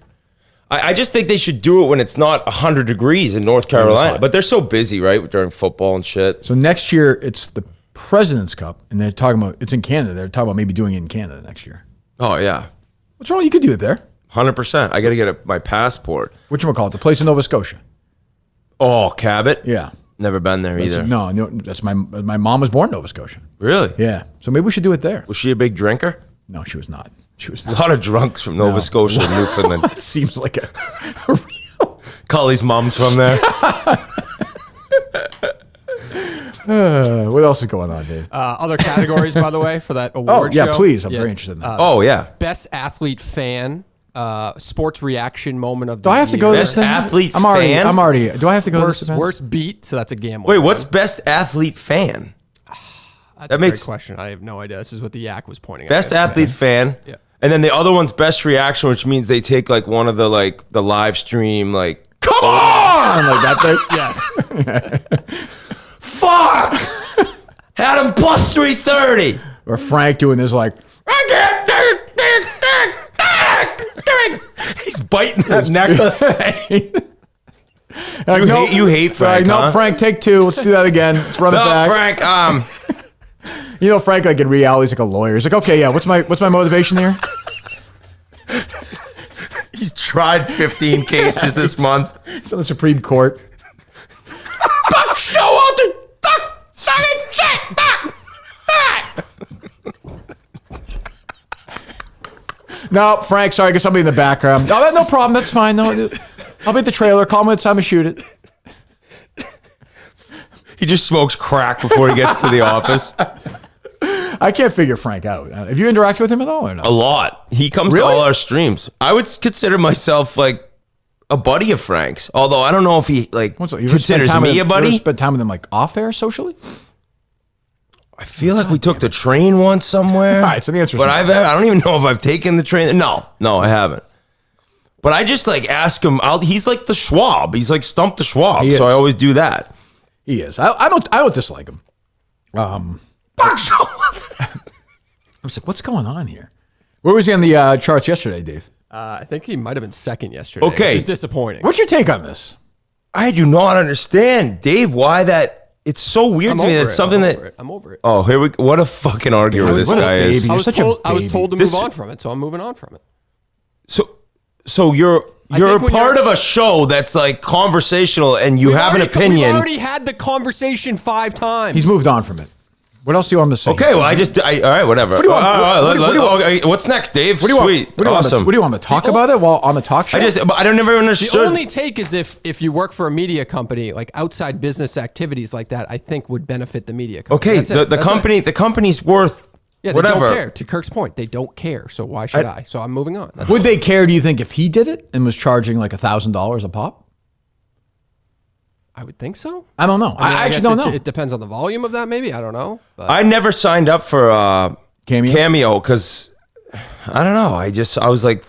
I just think they should do it when it's not 100 degrees in North Carolina. hot. But they're so busy, right, during football and shit. So next year, it's the President's Cup, and they're talking about, it's in Canada. They're talking about maybe doing it in Canada next year. Oh, yeah. What's wrong? You could do it there. 100%. I got to get my passport. Whatchamacallit, the place in Nova Scotia. Oh, Cabot? Yeah. Never been there either. No, that's my mom was born in Nova Scotia. Really? Yeah. So maybe we should do it there. Was she a big drinker? No, she was not. She was A not. lot of drunks from Nova Scotia and Newfoundland. Seems like a real. Cully's mom's from there. What else is going on, Dave? Other categories, by the way, for that award show. Yeah, please. I'm very interested in that. Oh, yeah. Best athlete fan, sports reaction moment of the Do I have to year. go to Best this thing? athlete I'm already. fan? Do I have to go to this Worst, event? worst beat, so that's a gamble. Wait, what's best athlete fan? That's a makes- great question. I have no idea. This is what the yak was pointing Best at. athlete fan. Yeah. And then the other one's best reaction, which means they take like one of the live stream Come on! Like that thing? Yes. fuck! Had him plus 330. Or Frank doing this like, He's biting his necklace. like, You hate Frank, No, huh? Frank, take 2. Let's do that again. Let's run it No, back. Frank. You know, Frank, like in reality, he's like a lawyer. He's like, okay, yeah, what's my motivation here? He's tried 15 cases this month. He's on the Supreme Court. No, Frank, sorry, I guess I'll be in the background. Oh, no problem. That's fine. No, I'll be at the trailer. Call me when it's time to shoot it. He just smokes crack before he gets to the office. I can't figure Frank out. Have you interacted with him at all or no? A lot. He comes to all our streams. I would consider myself like a buddy of Frank's. Although I don't know if he considers me a buddy. You ever spend time with him like off air socially? I feel like we took the train once somewhere. All right, so the answer is but no. I don't even know if I've taken the train. No, I haven't. But I just like ask him. He's like the Schwab. He's like Stump the Schwab. So I always do that. He is. I don't dislike him. I was like, what's going on here? Where was he on the charts yesterday, Dave? I think he might have been second yesterday. Okay. Which is disappointing. What's your take on this? I do not understand, Dave, why that. It's so weird to me that it's something that. I'm over it. Oh, here we go. What a fucking arguer this guy is. You're such a baby. I was told to move on from it, so I'm moving on from it. So you're think when part you're- of a show that's like conversational and you have an We've opinion. already had the conversation 5 times. He's moved on from it. What else do you want him to say? Okay, well, all right, whatever. What do you want? What's next, Dave? What do you Sweet. want? What do you want to talk about it while on the talk show? I don't never understood. The only take is if you work for a media company, like outside business activities like that, I think would benefit the media company. Okay, the company's worth whatever. They don't care. To Kirk's point, they don't care. So why should I? So I'm moving on. Would they care, do you think, if he did it and was charging like $1,000 a pop? I would think so. I don't know. I actually don't know. It depends on the volume of that, maybe. I don't know. But I never signed up for Cameo? because I don't know. I was like,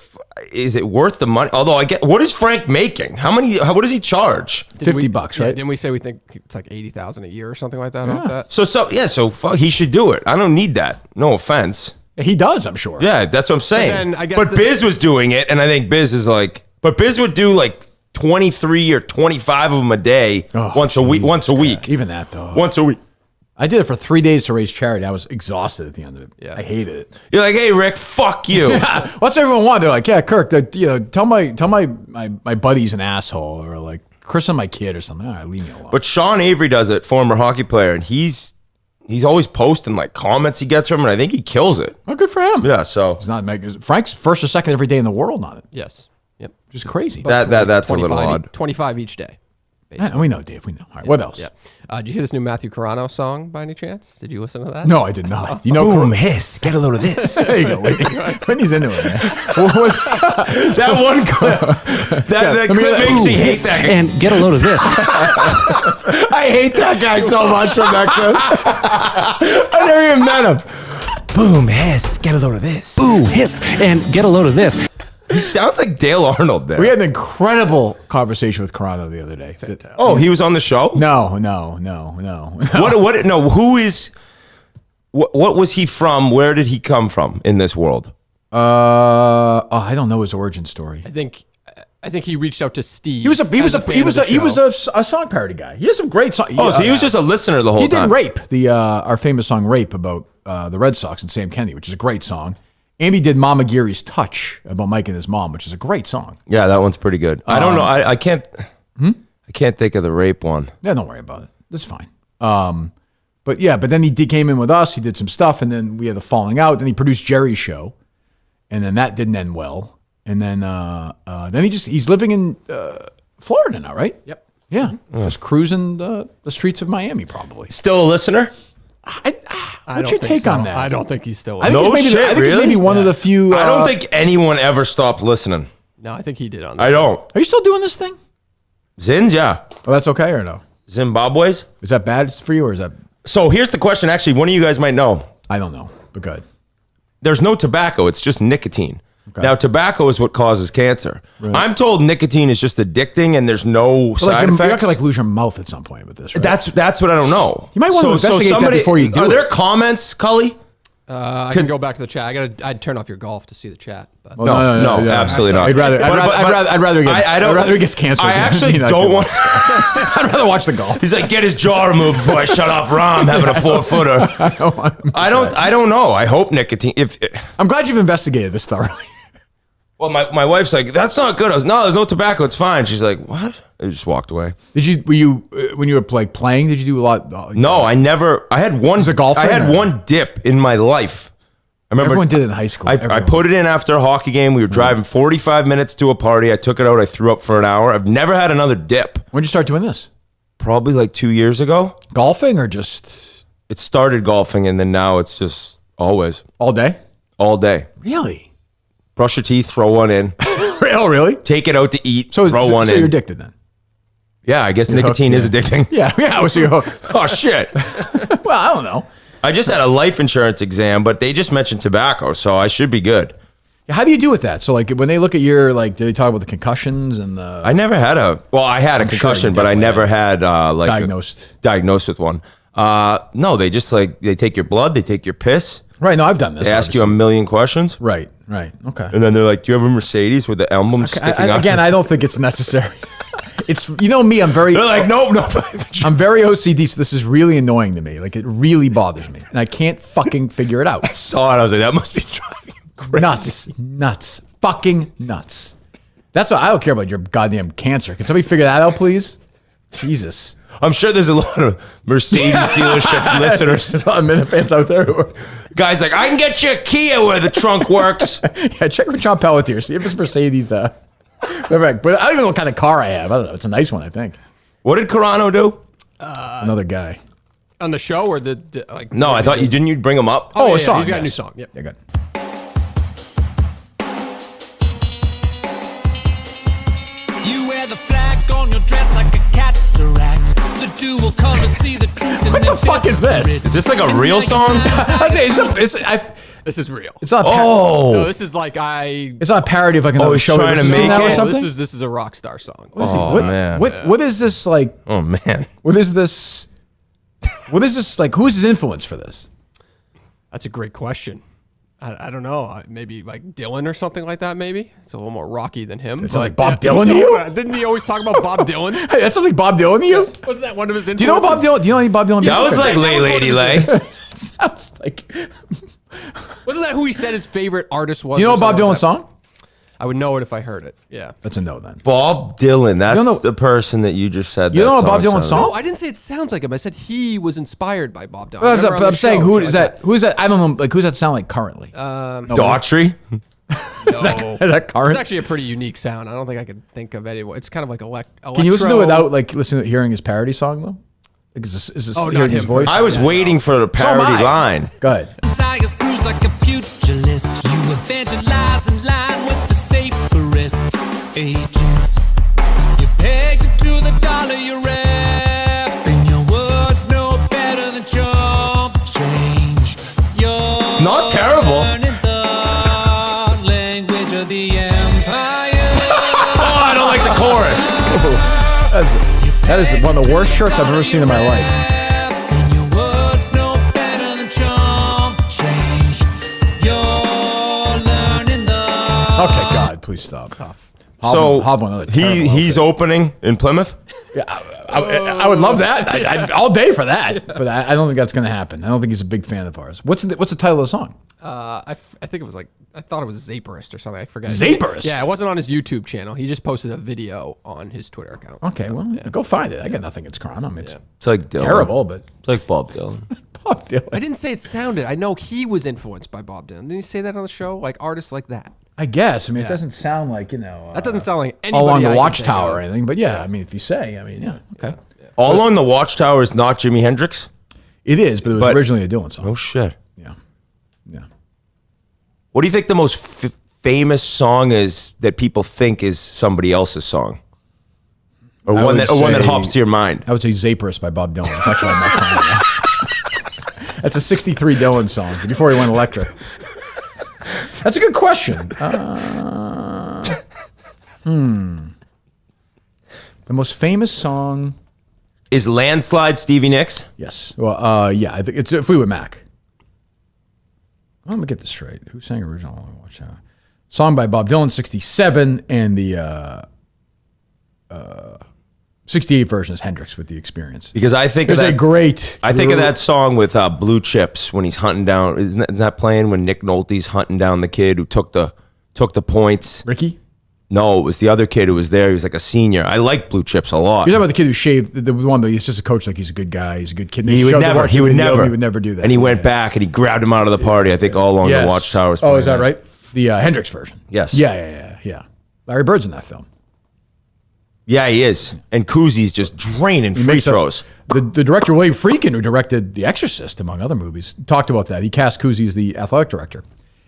is it worth the money? Although what is Frank making? What does he charge? $50, right? Didn't we say we think it's like $80,000 a year or something like that? Off that? So he should do it. I don't need that. No offense. He does, I'm sure. Yeah, that's what I'm saying. then I guess But Biz was doing it, and I think Biz is like, but Biz would do like 23 or 25 of them a day, once a week. Even that, though. Once a week. I did it for 3 days to raise charity. I was exhausted at the end of it. Yeah. I hated it. You're like, hey, Rick, fuck you. What's everyone want? They're like, yeah, Kirk, tell my buddy's an asshole, or like, christen my kid or something. All right, leave me alone. But Sean Avery does it, former hockey player, and he's always posting like comments he gets from it, and I think he kills it. Oh, good for him. Yeah, so It's not Frank's first or second every day in the world on it. Yes. Yep. Just crazy. that's a little odd. 25 each day. Yeah, we know, Dave. We know. All right, what else? Yeah. Did you hear this new Matthew Carano song by any chance? Did you listen to that? No, I did not. You know, Boom, hiss, get a load of this. there you go. Whitney. Whitney's into it, man. That one clip. That clip makes me hate that guy. And get a load of this. I hate that guy so much from that clip. I never even met him. Boom, hiss, get a load of this. Ooh, hiss, and get a load of this. He sounds like Dale Arnold there. We had an incredible conversation with Carano the other day. Oh, he was on the show? No. What? No, who is... What was he from? Where did he come from in this world? I don't know his origin story. I think he reached out to Steve. He was a song parody guy. He has some great songs. Oh, so he was just a listener the whole time. He did "Rape," our famous song "Rape" about the Red Sox and Sam Kennedy, which is a great song. Amy did Mama Geary's "Touch" about Mike and his mom, which is a great song. Yeah, that one's pretty good. I don't know. I can't. I can't think of the rape one. Yeah, don't worry about it. That's fine. But then he came in with us. He did some stuff, and then we had the falling out. Then he produced Jerry's show, and then that didn't end well. And then he's living in Florida now, right? Yep. Yeah, just cruising the streets of Miami, probably. Still a listener? What's your take on that? I don't think he's still. I think he's maybe one of the few. I don't think anyone ever stopped listening. No, I think he did on that. I don't. Are you still doing this thing? Zins, yeah. Oh, that's okay or no? Zimbabwe's. Is that bad for you or is that? So here's the question. Actually, one of you guys might know. I don't know, but good. There's no tobacco. It's just nicotine. Okay. Now, tobacco is what causes cancer. Really? I'm told nicotine is just addicting and there's no side effects. You're not going to lose your mouth at some point with this, right? That's what I don't know. You might want to investigate that before you do it. Are there comments, Cully? I can go back to the chat. I'd turn off your golf to see the chat. But. No, absolutely not. I'd rather he gets cancer. I actually don't want. I'd rather watch the golf. He's like, get his jaw removed before I shut off Rom having a 4-footer. I don't know. I hope nicotine. I'm glad you've investigated this thoroughly. Well, my wife's like, that's not good. I was, no, there's no tobacco. It's fine. She's like, what? I just walked away. Were you when you were like playing? Did you do a lot? No, I never. I had one. Was it golf? I had one dip in my life. I remember Everyone did it in high school. I put it in after a hockey game. We were driving 45 minutes to a party. I took it out. I threw up for an hour. I've never had another dip. When'd you start doing this? Probably like 2 years ago. Golfing or just It started golfing, and then now it's just always all day? all day. Really? Brush your teeth, throw one in. Oh, really? Take it out to eat, So throw one so in. you're addicted then? Yeah, I guess nicotine hooked, is addicting. Yeah. So you're hooked. Oh, shit. Well, I don't know. I just had a life insurance exam, but they just mentioned tobacco, so I should be good. How do you do with that? So, like, when they look at your, like, do they talk about the concussions and the I never had I had a concussion, you but I definitely never had like diagnosed with one. No, they just they take your blood, they take your piss, Right. No, I've done this. they ask you a million questions, Right. Okay. and then they're like, "Do you have a Mercedes with the emblem sticking out?" Again, I don't think it's necessary. It's me. I'm very. They're like, "Nope, no." I'm very OCD, so this is really annoying to me. Like, it really bothers me, and I can't fucking figure it out. I saw it. I was like, "That must be driving you crazy." Nuts, fucking nuts. That's what I don't care about your goddamn cancer. Can somebody figure that out, please? Jesus. I'm sure there's a lot of Mercedes dealership listeners. There's a lot of Minifans out there who are, Guys, like, I can get you a Kia where the trunk works. yeah, check with John Pelletier. See if it's Mercedes. But I don't even know what kind of car I have. I don't know. It's a nice one, I think. What did Carano do? Another guy. On the show or No, I thought you'd bring him up. Oh, yeah, a song. He's got a new yes. song. Yep. Yeah, good. You wear the flag on your dress like a cataract. The dual colors see the truth. What the fuck is this? Is this like a real song? This is real. It's not. No, this is like It's not a parody of like another he's show. trying to This is make now or it? something? This is a rock star song. Oh, man. What is this like? Oh, man. What is this? What is this like? Who's his influence for this? That's a great question. I don't know. Maybe like Dylan or something like that. Maybe it's a little more rocky than him. It sounds like Bob Dylan to you? Didn't he always talk about Bob Dylan? Hey, that sounds like Bob Dylan to you? Wasn't that one of his influences? Do you know Bob Dylan? Do you know any Bob Dylan? That was like Lay Lady Lay. Sounds like. Wasn't that who he said his favorite artist was? Do you know or a Bob something Dylan like that? song? I would know it if I heard it. Yeah. That's a no then. Bob Dylan. That's You don't know- the person that you just said. You that don't know a Bob song Dylan sounded- song? No, I didn't say it sounds like him. I said he was inspired by Bob Dylan. But Remember on I'm the saying, show, who shit is like that? Who is that? I don't know. Like, who's that sound like currently? Daughtry. No. Is that current? It's actually a pretty unique sound. I don't think I could think of anyone. It's kind of like electro. Can you listen to it without like hearing his parody song though? Like, is this Oh, not hearing his him voice? I was waiting for the parody I. line. Go ahead. Tigers bruised like a pugilist. You evangelize in line with the sapierists, agent. You pegged it to the dollar you rap, and your words no better than chump change. You're not terrible. learning the language of the empire. Oh, I don't like the chorus. That is one of the worst shirts I've ever seen in my life. And your words no better than chump change. You're learning the Okay, God, please stop. So He's he's opening in Plymouth. I would love that. I'd all day for that. But I don't think that's going to happen. I don't think he's a big fan of ours. What's the title of the song? I think it was like I thought it was Zaperist or something. I forgot. Zaperist? Yeah, it wasn't on his YouTube channel. He just posted a video on his Twitter account. Okay, well, go find it. I got nothing against Carano. It's It's like Dylan. terrible, but It's like Bob Dylan. Bob Dylan. I didn't say it sounded. I know he was influenced by Bob Dylan. Didn't he say that on the show? Like artists like that. I guess. I mean, it Yeah. doesn't sound like That doesn't sound like anybody along I the can Watchtower think or of. anything. But yeah, I mean, if you say, I mean, yeah, okay. All Along the Watchtower is not Jimi Hendrix. It is, but it was But- originally a Dylan song. Oh shit. Yeah. What do you think the most famous song is that people think is somebody else's song, or I one would that say- hops to your mind? I would say Zaperist by Bob Dylan. It's actually not Carano. That's a 63 Dylan song before he went electric. That's a good question. The most famous song. Is Landslide Stevie Nicks? Yes. Well, yeah, I think it's Fleetwood Mac. Let me get this straight. Who sang original? Watch out. Song by Bob Dylan, 67, and the 68 version is Hendrix with The Experience. Because I think There's of a that, great. I think of that song with Blue Chips when he's hunting down. Isn't that playing when Nick Nolte's hunting down the kid who took the points? Ricky? No, it was the other kid who was there. He was like a senior. I like Blue Chips a lot. You're talking about the kid who shaved, the one that he's just a coach, like he's a good guy, he's a good kid. He would never do that. And he went back and he grabbed him out of the party, I think, all along the Watchtower. Oh, is that right? The Hendrix version. Yes. Yeah. Larry Bird's in that film. Yeah, he is. And Koozy's just draining free throws. The director, William Friedkin, who directed The Exorcist, among other movies, talked about that. He cast Koozy as the athletic director.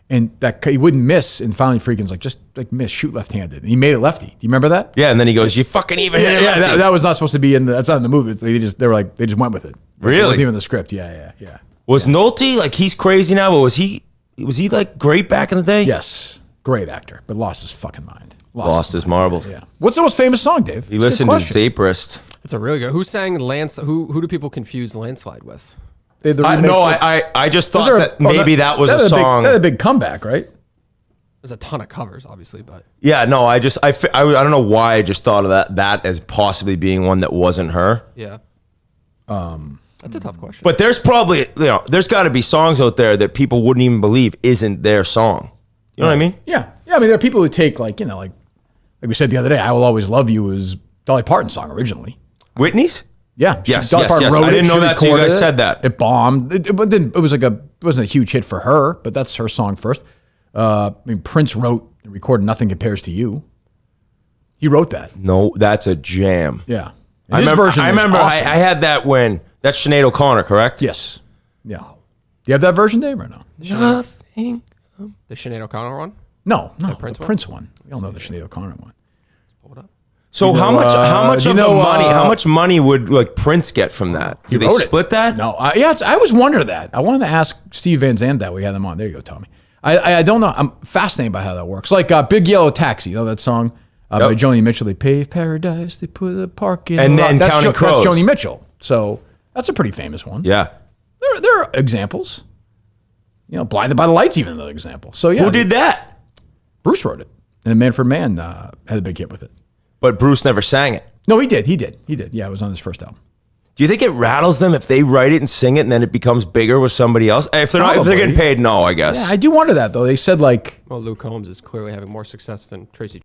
And that he wouldn't miss, and finally Friedkin's like, just like miss, shoot left-handed. And he made it lefty. Do you remember that? Yeah, and then he goes, "You fucking even hit it lefty." That was not supposed to be that's not in the movie. They just went with it. Really? It wasn't even in the script. Yeah. Was Nolte, like, he's crazy now, but was he like great back in the day? Yes, great actor, but lost his fucking mind. Lost his marbles. Yeah. What's the most famous song, Dave? He listened to Zaprist. It's a really good. Who sang Who do people confuse Landslide with? I just thought that maybe that was a song. That had a big comeback, right? There's a ton of covers, obviously, but Yeah, no, I don't know why I just thought of that as possibly being one that wasn't her. yeah. That's a tough question. But there's probably, there's got to be songs out there that people wouldn't even believe isn't their song. You know what I mean? Yeah. I mean, there are people who take like we said the other day, "I Will Always Love You" was Dolly Parton's song originally. Whitney's? Yeah. Yes. Dolly Parton wrote I didn't know that till you guys said that. It bombed. It wasn't a huge hit for her, but that's her song first. I mean, Prince wrote and recorded "Nothing Compares to You." He wrote that. No, that's a jam. Yeah. I remember awesome. I had that when, that's Sinead O'Connor, correct? Yes. Yeah. Do you have that version, Dave, or no? Nothing. The Sinead O'Connor one? No, the Prince one. We all know the Sinead O'Connor one. Hold up. So how much money would like Prince get from that? Did they split that? No. I was wondering that. I wanted to ask Steve Van Zandt that. We had them on. There you go, Tommy. I don't know. I'm fascinated by how that works. Like Big Yellow Taxi, you know that song by Joni Mitchell? They paved paradise, they put a park in. And then that's Counting Crows. That's Joni Mitchell. So that's a pretty famous one. Yeah. There are examples. Blinded by the Light's even another example. So yeah. Who did that? Bruce wrote it. And Manfred Mann had a big hit with it. But Bruce never sang it. No, he did. Yeah, it was on his first album. Do you think it rattles them if they write it and sing it and then it becomes bigger with somebody else? If they're getting paid, no, I guess. Yeah, I do wonder that though. They said like, well, Luke Combs is clearly having more success than Tracy.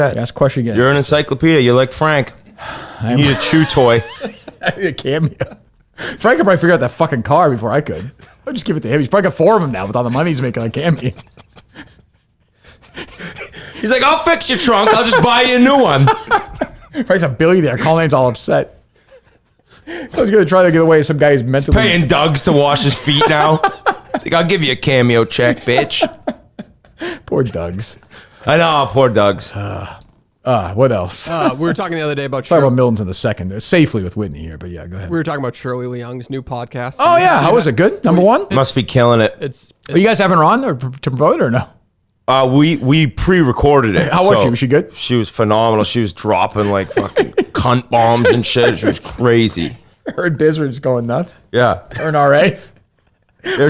ask question again. You're an encyclopedia. You're like Frank. You need a chew toy. A cameo. Frank could probably figure out that fucking car before I could. I'll just give it to him. He's probably got 4 of them now with all the money he's making on cameo. He's like, I'll fix your trunk. I'll just buy you a new one. Frank's a billionaire. Colin's all upset. I was going to try to get away with some guy who's mentally... He's paying Doug's to wash his feet now. He's like, I'll give you a cameo check, bitch. Poor Doug's. I know, poor Doug's. What else? We were talking the other day about talk about Miltons in the second. Safely with Whitney here, but yeah, go ahead. We were talking about Shirley Leung's new podcast. Oh yeah, how was it? Good? Number one? Must be killing it. It's Are you guys having her on or to promote it or no? We pre-recorded it. How was she? Was she good? She was phenomenal. She was dropping like fucking cunt bombs and shit. She was crazy. Her and Biz were just going nuts. Yeah. Her and RA. Her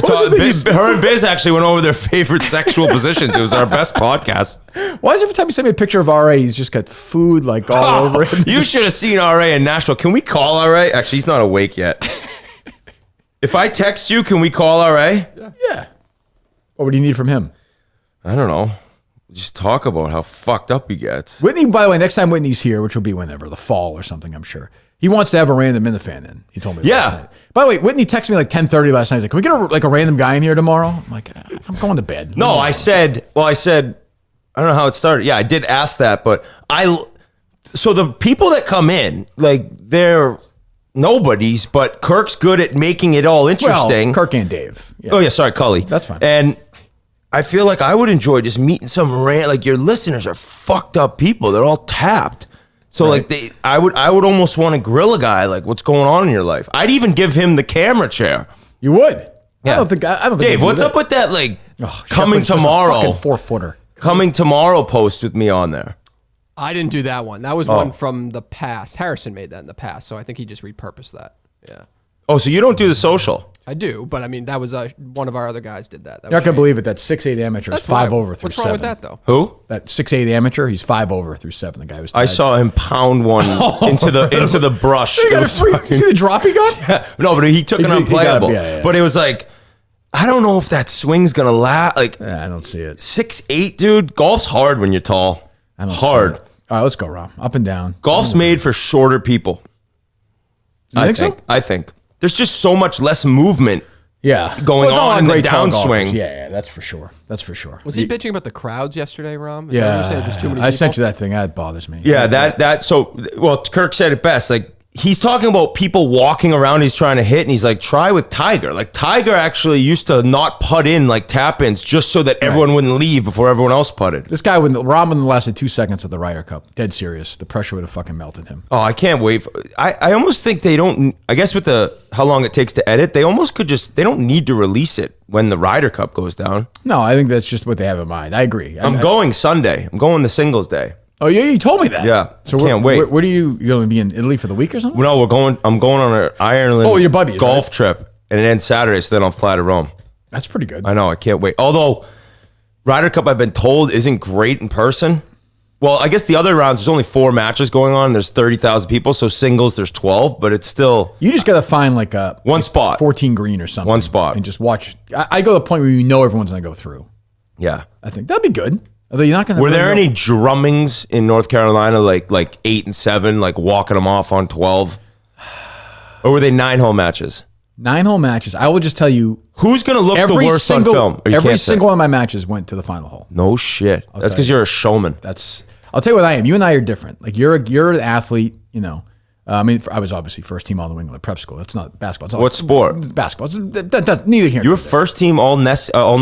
and Biz actually went over their favorite sexual positions. It was our best podcast. Why is every time you send me a picture of RA, he's just got food like all over him? You should have seen RA in Nashville. Can we call RA? Actually, he's not awake yet. If I text you, can we call RA? Yeah. What would you need from him? I don't know. just talk about how fucked up he gets. Whitney, by the way, next time Whitney's here, which will be whenever, the fall or something, I'm sure. He wants to have a random Minifan in. He told me last night. By the way, Whitney texted me like 10:30 last night. He's like, can we get a random guy in here tomorrow? I'm like, I'm going to bed. No, I said, I don't know how it started. Yeah, I did ask that, but so the people that come in, like, they're nobodies, but Kirk's good at making it all interesting. Well, Kirk and Dave. Yeah. Oh, yeah, sorry, Cully. That's fine. And I feel like I would enjoy just meeting some like your listeners are fucked up people. They're all tapped. So Right. like I would almost want to grill a guy like, what's going on in your life? I'd even give him the camera chair. You would? Yeah. I don't think Dave, what's up with that? Like coming tomorrow, fucking 4-footer. coming tomorrow post with me on there. I didn't do that one. That was one from the past. Harrison made that in the past, so I think he just repurposed that. Yeah. Oh, so you don't do the social? I do, but I mean, that was one of our other guys did that. You're not going to believe it. That 6'8" amateur is 5 over through 7. What's wrong with that, though? Who? That 6'8" amateur, he's 5 over through 7. The guy was I tied. saw him pound one into the brush. You got It a was free, fucking- see the drop he got? No, but he took He an got him, unplayable. yeah. But it was like, I don't know if that swing's gonna last. Like I don't see it. 6'8", dude. Golf's hard when you're tall. I don't Hard. see it. All right, let's go, Rom. Up and down. Golf's made for shorter people. You think so? I think there's just so much less movement. Yeah. Going it's not on in the great tall downswing. golfers. Yeah, that's for sure. That's for sure. Was he bitching about the crowds yesterday, Rom? Is that what you said? There's too many I sent people? you that thing. That bothers me. Yeah, so Kirk said it best. Like he's talking about people walking around he's trying to hit, and he's like, try with Tiger. Like Tiger actually used to not putt in like tap ins just so that everyone wouldn't leave before everyone else putted. This guy, when Rom wouldn't lasted 2 seconds of the Ryder Cup, dead serious. The pressure would have fucking melted him. Oh, I can't wait. I almost think they don't, I guess with how long it takes to edit, they almost could they don't need to release it when the Ryder Cup goes down. No, I think that's just what they have in mind. I agree. I'm going Sunday. I'm going the singles day. Oh, yeah, you told me that. Yeah, So can't wait. Where do you going to be in Italy for the week or something? No, I'm going on an Ireland your buddies, golf right? trip, and it ends Saturday, so then I'll fly to Rome. That's pretty good. I know, I can't wait. Although Ryder Cup, I've been told, isn't great in person. Well, I guess the other rounds, there's only 4 matches going on. There's 30,000 people, so singles, there's 12, but it's still You just got to find like a one spot, 14 green or something. One spot. And just watch. I go to the point where you know everyone's going to go through. Yeah. I think that'd be good. Although you're not going to. Were there any drummings in North Carolina, like 8 and 7, like walking them off on 12? Or were they 9-hole matches? 9-hole matches. I will just tell you. Who's going to look the worst on film? Or you Every can't say? single one of my matches went to the final hole. No shit. That's tell because you. you're a showman. I'll tell you what I am. You and I are different. Like you're an athlete, you know. I mean, I was obviously first team all New England prep school. That's not basketball. It's all, What sport? Basketball. That's neither here. You nor were first team all New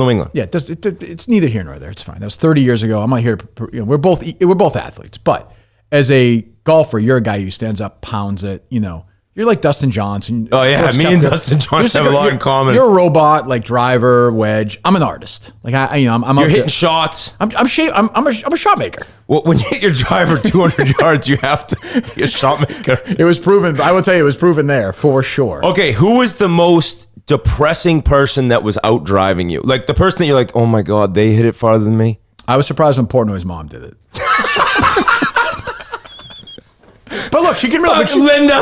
England. Yeah, it's neither here nor there. It's fine. That was 30 years ago. I'm not here to. We're both athletes, but as a golfer, you're a guy who stands up, pounds it. You know, you're like Dustin Johnson. Oh yeah, Brooks me and Koepka. Dustin Johnson have a lot in common. You're a robot, like driver, wedge. I'm an artist. Like I'm out You're there. hitting shots. I'm a shot maker. Well, when you hit your driver 200 yards, you have to be a shot maker. It was proven. I will tell you, it was proven there for sure. Okay, who was the most depressing person that was out driving you? Like the person that you're like, oh my God, they hit it farther than me? I was surprised when Portnoy's mom did it. But look, she can really. Linda!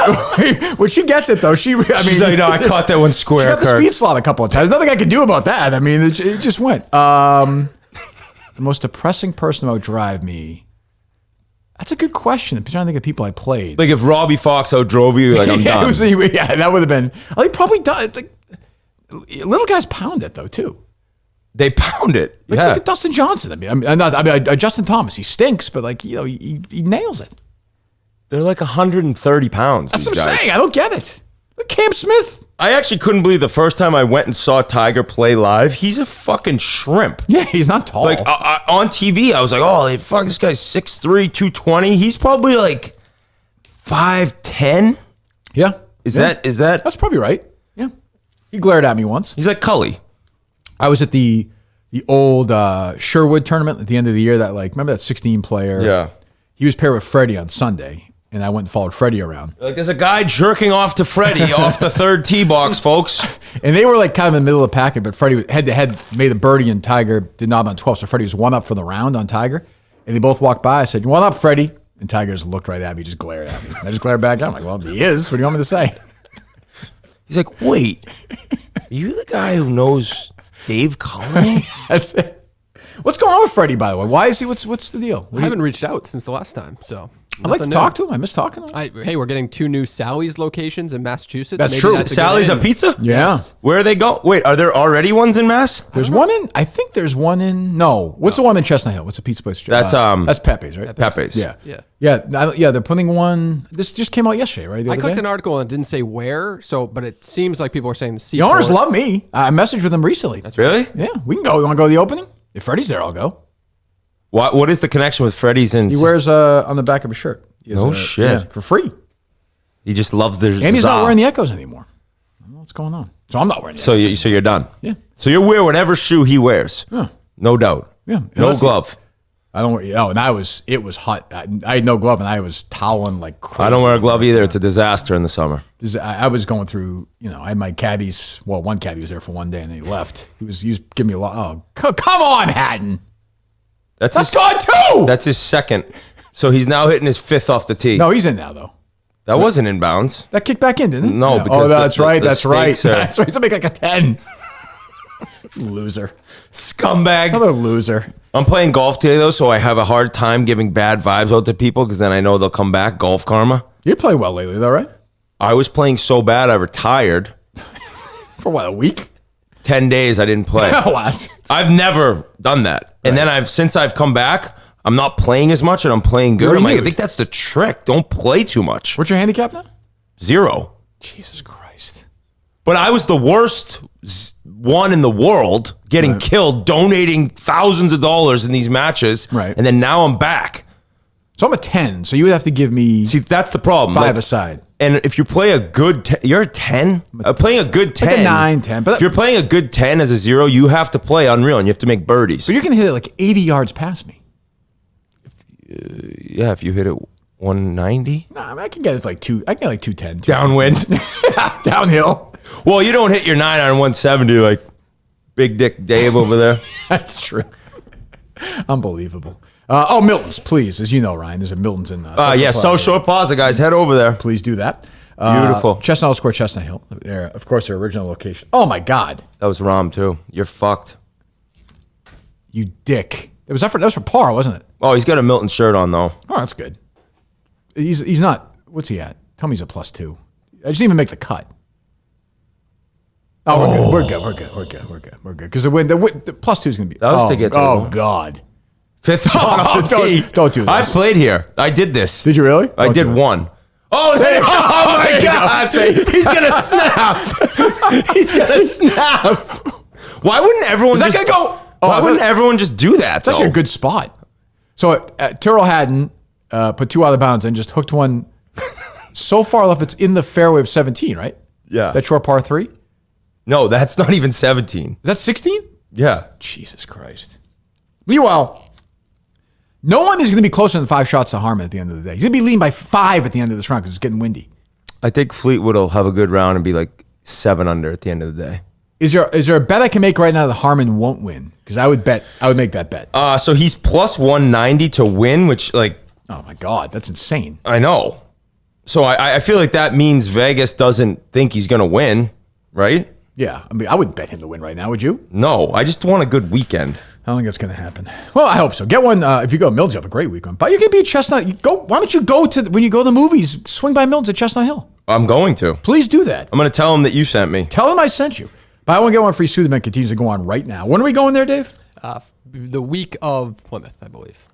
When she gets it, though, she's She's like, no, I caught that one She square, got the Kirk. speed slot a couple of times. Nothing I could do about that. I mean, it just went. The most depressing person that would drive me. That's a good question. I'm trying to think of people I played. Like if Robbie Fox outdrove you, like I'm yeah, done. that would have been. He probably does. Like, little guys pound it though too. They pound it. Like, Yeah. look at Dustin Johnson. Justin Thomas. He stinks, but like he nails it. They're like 130 pounds. That's these what I'm guys. saying. I don't get it. Look, Cam Smith. I actually couldn't believe the first time I went and saw Tiger play live. He's a fucking shrimp. Yeah, he's not tall. Like on TV, I was like, oh, fuck, this guy's 6'3", 220. He's probably like 5'10". yeah. Is that? That's probably right. Yeah. He glared at me once. He's like Cully. I was at the old Sherwood tournament at the end of the year. That remember that 16 player? Yeah. He was paired with Freddie on Sunday, and I went and followed Freddie around. Like there's a guy jerking off to Freddie off the third tee box, folks. And they were like kind of in the middle of the packet, but Freddie head to head made a birdie, and Tiger did not on 12. So Freddie was 1 up for the round on Tiger, and they both walked by. I said, "You 1 up, Freddie?" And Tiger just looked right at me, just glared at me. And I just glared back. I'm like, "Well, he is. What do you want me to say?" He's like, wait, are you the guy who knows Dave Cullen? That's it. What's going on with Freddie, by the way? Why is he? What's the deal? I haven't reached out since the last time, so I'd like to talk to him. I miss talking to him. Hey, we're getting 2 new Sally's locations in Massachusetts. That's Maybe true. a good Sally's a in. pizza? Yeah. Yes. Where are they going? Wait, are there already ones in Mass? There's one in. I think there's one in. No. What's the one in Chestnut Hill? What's the pizza place? That's Pepe's, right? Pepe's. Yeah. Yeah. Yeah. They're putting one. This just came out yesterday, right? The I other clicked day? an article and it didn't say where, but it seems like people are saying the The Seaport. owners love me. I messaged with them recently. Really? Yeah, we can go. You want to go to the opening? If Freddie's there, I'll go. What is the connection with Freddie's and He wears on the back of his shirt. He has No shit. Yeah, for free. he just loves the And he's not wearing the Echoes anymore. I don't know what's going on. So I'm not wearing the Echoes. So you're done. Yeah. So you wear whatever shoe he wears. Yeah. No doubt. Yeah. No Unless glove. I don't wear. Oh, and it was hot. I had no glove, and I was toweling like crazy. I don't wear a glove either. It's a disaster in the summer. I was going through. I had my caddies. Well, one caddy was there for one day, and then he left. He was giving me a lot. Oh, come on, Hatton. That's gone too. That's his second. So he's now hitting his 5th off the tee. No, he's in now though. That wasn't inbounds. That kicked back in, didn't it? No, Yeah. because that's right. the That's right. stakes are- That's right. Somebody like a 10. Loser. Scumbag. Another loser. I'm playing golf today though, so I have a hard time giving bad vibes out to people because then I know they'll come back. Golf karma. You play well lately, though, right? I was playing so bad I retired. For what, a week? 10 days I didn't play. Oh, that's- I've never done that. And then since I've come back, I'm not playing as much and I'm playing good. You're I'm like, I renewed. think that's the trick. Don't play too much. What's your handicap now? 0. Jesus Christ. But I was the worst one in the world, getting killed, donating thousands of dollars in these matches. Right. And then now I'm back. So I'm a 10, so you would have to give me See, that's the problem. 5 Like, aside. and if you play a good, you're a 10. Playing a good 10, Like a 9, 10. But if you're playing a good 10 as a 0, you have to play unreal and you have to make birdies. you're going to hit it like 80 yards past me. Yeah, if you hit it 190 Nah, I mean, I can get it like 2. I can get like 210. downwind. Downhill. Well, you don't hit your 9 on 170 like Big Dick Dave over there. That's true. Unbelievable. Miltons, please. As you know, Ryan, there's a Miltons in South Shore Plaza, guys. Head over there. Please do that. Beautiful. Chestnut Hill Square, Chestnut Hill. There, of course, their original location. Oh my God, That was Rom too. You're fucked. you dick! That was for par, wasn't it? Oh, he's got a Milton shirt on though. Oh, that's good. He's not. What's he at? Tell me he's a +2. I just didn't even make the cut. Oh, we're good. Because the +2 is gonna be. That was to get to Oh the- God. 5th shot off the tee. Don't do I this. played here. I did this. Did you really? I Don't did do it. one. Oh, there, oh my God! He's gonna snap. He's gonna snap. Why wouldn't everyone? Is that just, gonna go? Why wouldn't everyone just do that? It's actually a good spot. So Tyrrell Haddon put 2 out of bounds and just hooked one so far left it's in the fairway of 17, right? Yeah. That short par 3? Is No, that's not even 17. that 16? Yeah. Jesus Christ. Meanwhile, no one is going to be closer than 5 shots to Harmon at the end of the day. He's going to be leading by 5 at the end of this round because it's getting windy. I think Fleetwood will have a good round and be like 7 under at the end of the day. Is there a bet I can make right now that Harmon won't win? Because I would make that bet. So he's plus 190 to win, which like Oh my God, that's insane. I know. So I feel like that means Vegas doesn't think he's gonna win, right? Yeah, I mean, I wouldn't bet him to win right now, would you? No, I just want a good weekend. I don't think that's going to happen. Well, I hope so. Get one if you go. Mills, you have a great weekend. But you can be at Chestnut. Why don't you go to when you go to the movies? Swing by Mills at Chestnut Hill. I'm going to. Please do that. I'm gonna tell him that you sent me. Tell them I sent you. Buy one get one free. Sue event continues to go on right now. When are we going there, Dave? The week of Plymouth, I believe.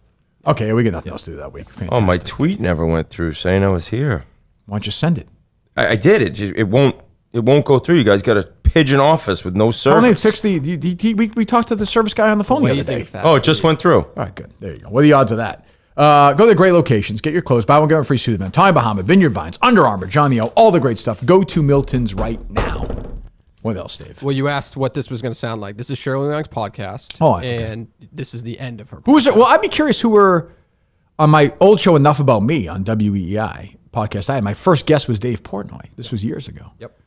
Okay, we got nothing else to do that week. Fantastic. Oh, my tweet never went through saying I was here. Why don't you send it? I did it. It won't go through. You guys got a pigeon office with no How service. they fix we talked to the service guy on the phone the other Blazing day. fast. Oh, it just went through. All right, good. There you go. What are the odds of that? Go to the great locations. Get your clothes. Buy one, get one free suit event. Tommy Bahama, Vineyard Vines, Under Armour, Johnny O, all the great stuff. Go to Milton's right now. What else, Dave? Well, you asked what this was going to sound like. This is Shirley Young's podcast. Oh, okay. And this is the end of her. Who was it? Well, I'd be curious who were on my old show, Enough About Me on WEEI podcast. My first guest was Dave Portnoy. This was years ago. Yep.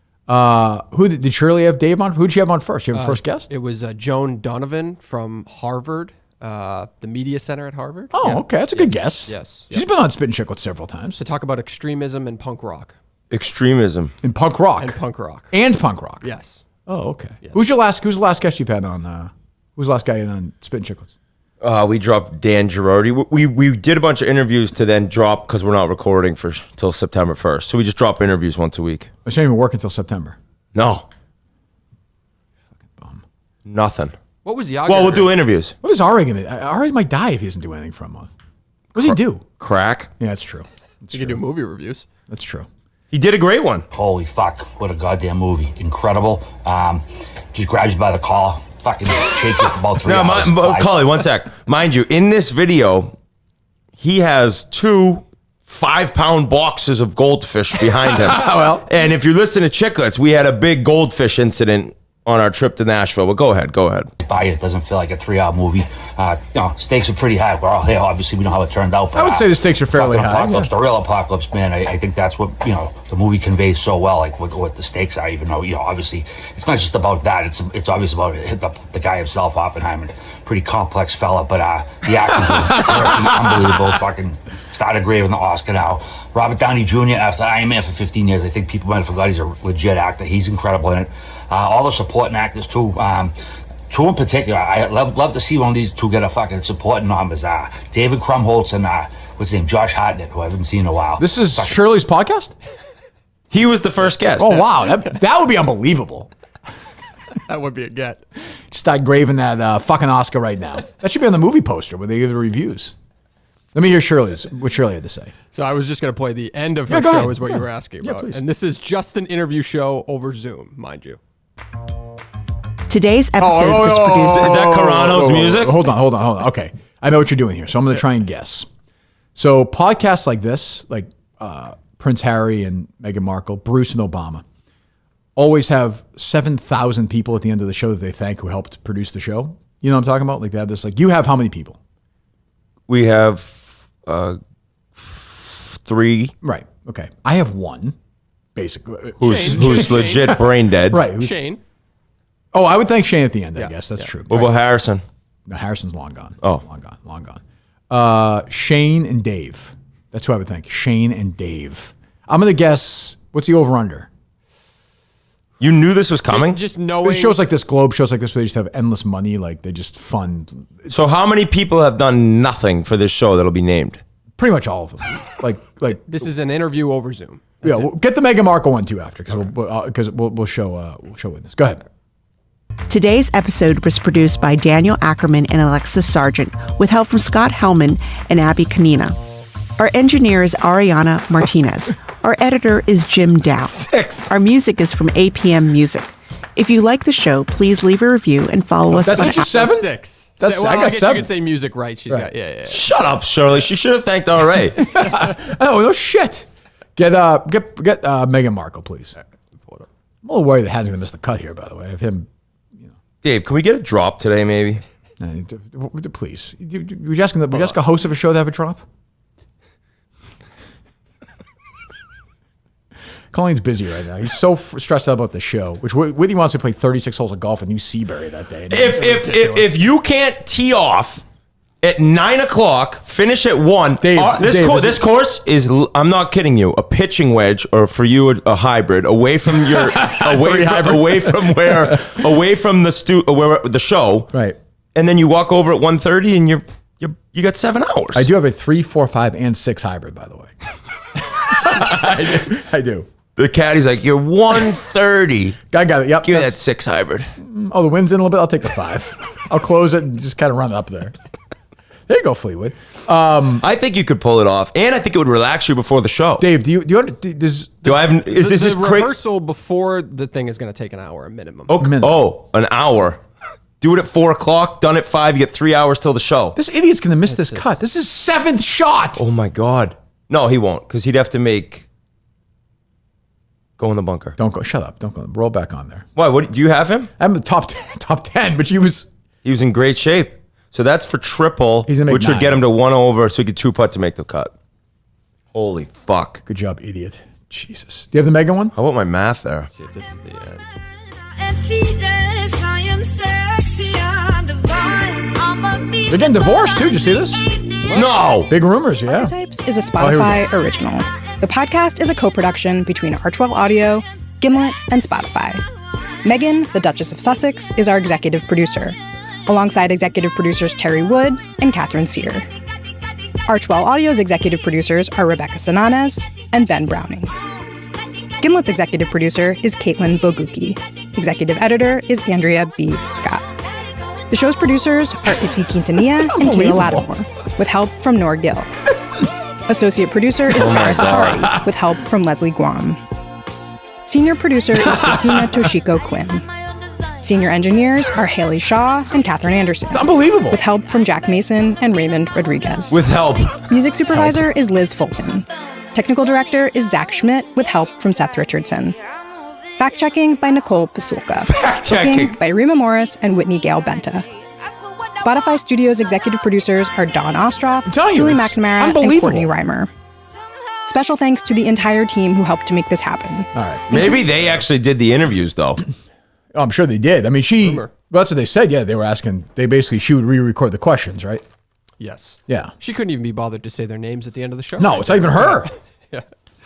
Who did Shirley have Dave on? Who did she have on first? You have a first guest? It was Joan Donovan from Harvard, the media center at Harvard. Oh, Yeah. okay. That's a good guess. Yes. She's been on Spit and Chicklets several times. To talk about extremism and punk rock. Extremism. In punk rock. And punk rock. And punk rock. Yes. Oh, okay. Who's the last guest you've had on who's the last guy on Spit and Chicklets? We dropped Dan Girardi. We did a bunch of interviews to then drop because we're not recording till September 1st. So we just drop interviews once a week. I shouldn't even work until September. No. Fucking bum. Nothing. What was Yager? Well, we'll do interviews. What is Ari going to... Ari might die if he doesn't do anything for a month. What does he do? Crack. Yeah, that's true. You can do movie reviews. That's true. He did a great one. Holy fuck, what a goddamn movie. Incredible. Just grabs you by the collar, fucking shakes you for about 3 hours. Cully, one sec. Mind you, in this video, he has 2 5-pound boxes of goldfish behind him. Well. And if you listen to Chicklets, we had a big goldfish incident on our trip to Nashville. But go ahead. It doesn't feel like a 3-hour movie. Stakes are pretty high. We're all here. Obviously, we know how it turned out. But, I would say the stakes are fairly high. Apocalypse, the real apocalypse, man. I think that's what the movie conveys so well. Like what the stakes are. Even though obviously it's not just about that. It's obviously about the guy himself, Oppenheimer. Pretty complex fella, but the acting was unbelievable. Fucking started great with the Oscar now. Robert Downey Jr. after Iron Man for 15 years. I think people might have forgot he's a legit actor. He's incredible in it. All the supporting actors too. 2 in particular, I love to see one of these 2 get a fucking supporting numbers. David Krumholtz and what's his name, Josh Hartnett, who I haven't seen in a while. This is Shirley's podcast? He was the first guest. Oh, wow. That would be unbelievable. That would be a get. Start graving that fucking Oscar right now. That should be on the movie poster where they give the reviews. Let me hear what Shirley had to say. So I was just going to play the end of her go show ahead. is what you were asking about. Please. And this is just an interview show over Zoom, mind you. Today's episode was produced. Is that Carano's music? Hold on. Okay. I know what you're doing here, so I'm going to try and guess. So podcasts like this, like Prince Harry and Meghan Markle, Bruce and Obama, always have 7,000 people at the end of the show that they thank who helped produce the show. You know what I'm talking about? Like they have this, like you have how many people? We have 3. Right. Okay. I have 1, basically. Who's legit brain dead. Right. Shane. Oh, I would thank Shane at the end, I guess. That's true. What about Harrison? No, Harrison's long gone. Oh. Long gone. Shane and Dave. That's who I would think. Shane and Dave. I'm going to guess, what's the over-under? You knew this was coming? Just knowing. There's shows like this, Globe shows like this, where they just have endless money. Like they just fund. So how many people have done nothing for this show that'll be named? Pretty much all of them. Like This is an interview over Zoom. That's we'll get the Meghan Markle one too after because we'll show witness. Go ahead. Today's episode was produced by Daniel Ackerman and Alexis Sargent with help from Scott Hellman and Abby Kanina. Our engineer is Ariana Martinez. Our editor is Jim Dow. 6. Our music is from APM Music. If you like the show, please leave a review and follow us. That's on just 7? 6. That's Well, I got guess 7. You could say music right. She's got yeah. Shut up, Shirley. She should have thanked RA. Oh no shit. Get Meghan Markle, please. I'm a little worried that Had's gonna miss the cut here. By the way, of him. Dave, can we get a drop today, maybe? Please. Would you ask a host of a show to have a drop? Colleen's busy right now. He's so stressed out about the show, which Whitney wants to play 36 holes of golf in New Seabury that day. If you can't tee off at 9 o'clock, finish at 1. Dave, This course is, I'm not kidding you, a pitching wedge, or for you a hybrid, away from your away from the show. Right. And then you walk over at 1:30 and you got 7 hours. I do have a 3, 4, 5, and 6 hybrid, by the way. I do. The caddy's like, you're 1:30. I got it. Yep. Give me that 6 hybrid. Oh, the wind's in a little bit. I'll take the 5. I'll close it and just kind of run up there. There you go, Fleetwood. I think you could pull it off, and I think it would relax you before the show. Dave, do I have? Is this the rehearsal before the thing is going to take an hour, a minimum. Okay. Oh, an hour. Do it at 4 o'clock. Done at 5. You get 3 hours till the show. This idiot's going to miss this cut. This is 7th shot. Oh my God. No, he won't, because he'd have to go in the bunker. Don't go. Shut up. Don't go. Roll back on there. Why? What do you have him? I'm the top 10, but he was in great shape. So that's for triple, He's gonna make which would 9. get him to 1 over, so he could 2-putt to make the cut. Holy fuck. Good job, idiot. Jesus. Do you have the Megan one? How about my math there? Shit, this is the end. They're getting divorced too. Did you see this? No. Big rumors, yeah. Archetypes is a Spotify original. The podcast is a co-production between R12 Audio, Gimlet, and Spotify. Megan, the Duchess of Sussex, is our executive producer. alongside executive producers Terry Wood and Catherine Sear. Archwell Audio's executive producers are Rebecca Sananes and Ben Browning. Gimlet's executive producer is Caitlin Boguki. Executive editor is Andrea B. Scott. The show's producers are Itzi Quintanilla and Kayla Lattimore, with help from Noor Gill. Associate producer is Farah Safari, with help from Leslie Guam. Senior producer is Christina Toshiko Quinn. Senior engineers are Haley Shaw and Catherine Anderson. Unbelievable. With help from Jack Mason and Raymond Rodriguez. With help. Music supervisor is Liz Fulton. Technical director is Zach Schmidt, with help from Seth Richardson. Fact-checking by Nicole Pasulka. Fact-checking by Rima Morris and Whitney Gale Benta. Spotify Studios executive producers are Dawn Ostroff, Julie McNamara, and Courtney Reimer. Special thanks to the entire team who helped to make this happen. All right. Maybe they actually did the interviews, though. Oh, I'm sure they did. I mean, well, that's what they said. Yeah, they were asking. She would re-record the questions, right? Yes. Yeah. She couldn't even be bothered to say their names at the end of the show. No, it's not even her. Yeah.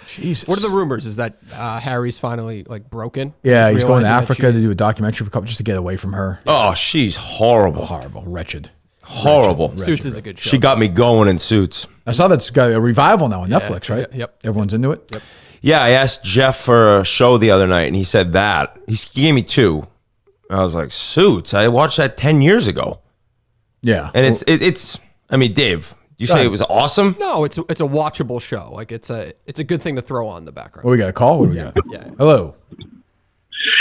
Jesus. What are the rumors? Is that Harry's finally broken? Yeah, he's going to Africa to do a documentary for a couple just to get away from her. Oh, she's horrible. Horrible. Wretched. Horrible. Suits is a good show. She got me going in Suits. I saw that's got a revival now on Netflix, right? Yep. Everyone's into it? Yep. Yeah, I asked Jeff for a show the other night, and he said that. He gave me 2. I was like, Suits? I watched that 10 years ago. Yeah. And it's. I mean, Dave, you say it was awesome? No, it's a watchable show. It's a good thing to throw on in the background. What, we got a call? What do we got? Yeah. Hello.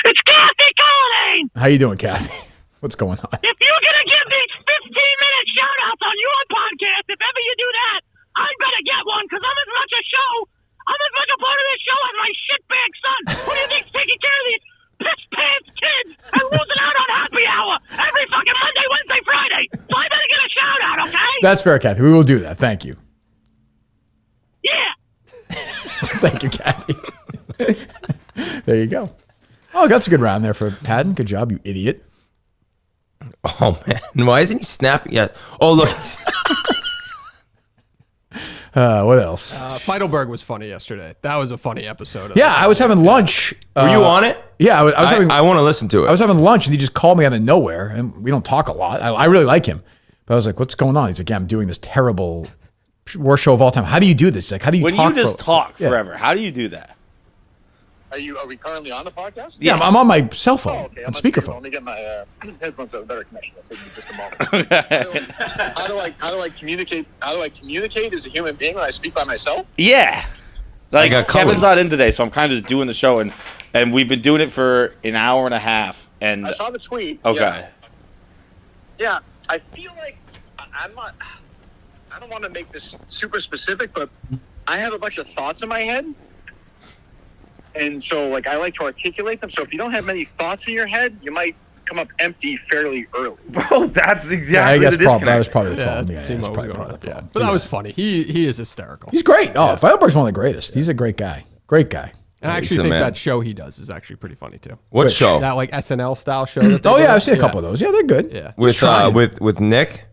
It's Kathy calling! How you doing, Kathy? What's going on? If you're gonna give me 15-minute shout-outs on your podcast, if ever you do that, I better get one, because I'm as much a part of this show as my shitbag son. Who do you think's taking care of these piss-pants kids and losing out on happy hour every fucking Monday, Wednesday, Friday? So I better get a shout-out, okay? That's fair, Kathy. We will do that. Thank you. Yeah. Thank you, Kathy. There you go. Oh, that's a good round there for Haddon. Good job, you idiot. Oh, man. Why isn't he snapping yet? Oh, look. What else? Feidelberg was funny yesterday. That was a funny episode. Yeah, I was having lunch. Were you on it? Yeah, I want to listen to it. I was having lunch, and he just called me out of nowhere, and we don't talk a lot. I really like him. But I was like, what's going on? He's like, yeah, I'm doing this terrible worst show of all time. How do you do this? Like, how do you when talk? You just talk forever. How do you do that? Are we currently on the podcast? Yeah, I'm on my cell phone, on speakerphone. Let me get my headphones to a better connection. I'll take you just a moment. How do I communicate? How do I communicate as a human being when I speak by myself? Yeah, like Kevin's not in today, so I'm kind of just doing the show, and we've been doing it for an hour and a half. And I saw the tweet. Okay. Yeah, I feel like I'm not. I don't want to make this super specific, but I have a bunch of thoughts in my head. And so, I like to articulate them. So if you don't have many thoughts in your head, you might come up empty fairly early. Bro, that's exactly the disconnect. That was probably the problem. That's probably part of the problem. But that was funny. He is hysterical. He's great. Oh, Feidelberg's one of the greatest. He's a great guy. Great guy. And I actually think that show he does is actually pretty funny too. What show? That SNL style show. That they I've seen a couple of those. Yeah, they're good. Yeah. With Nick?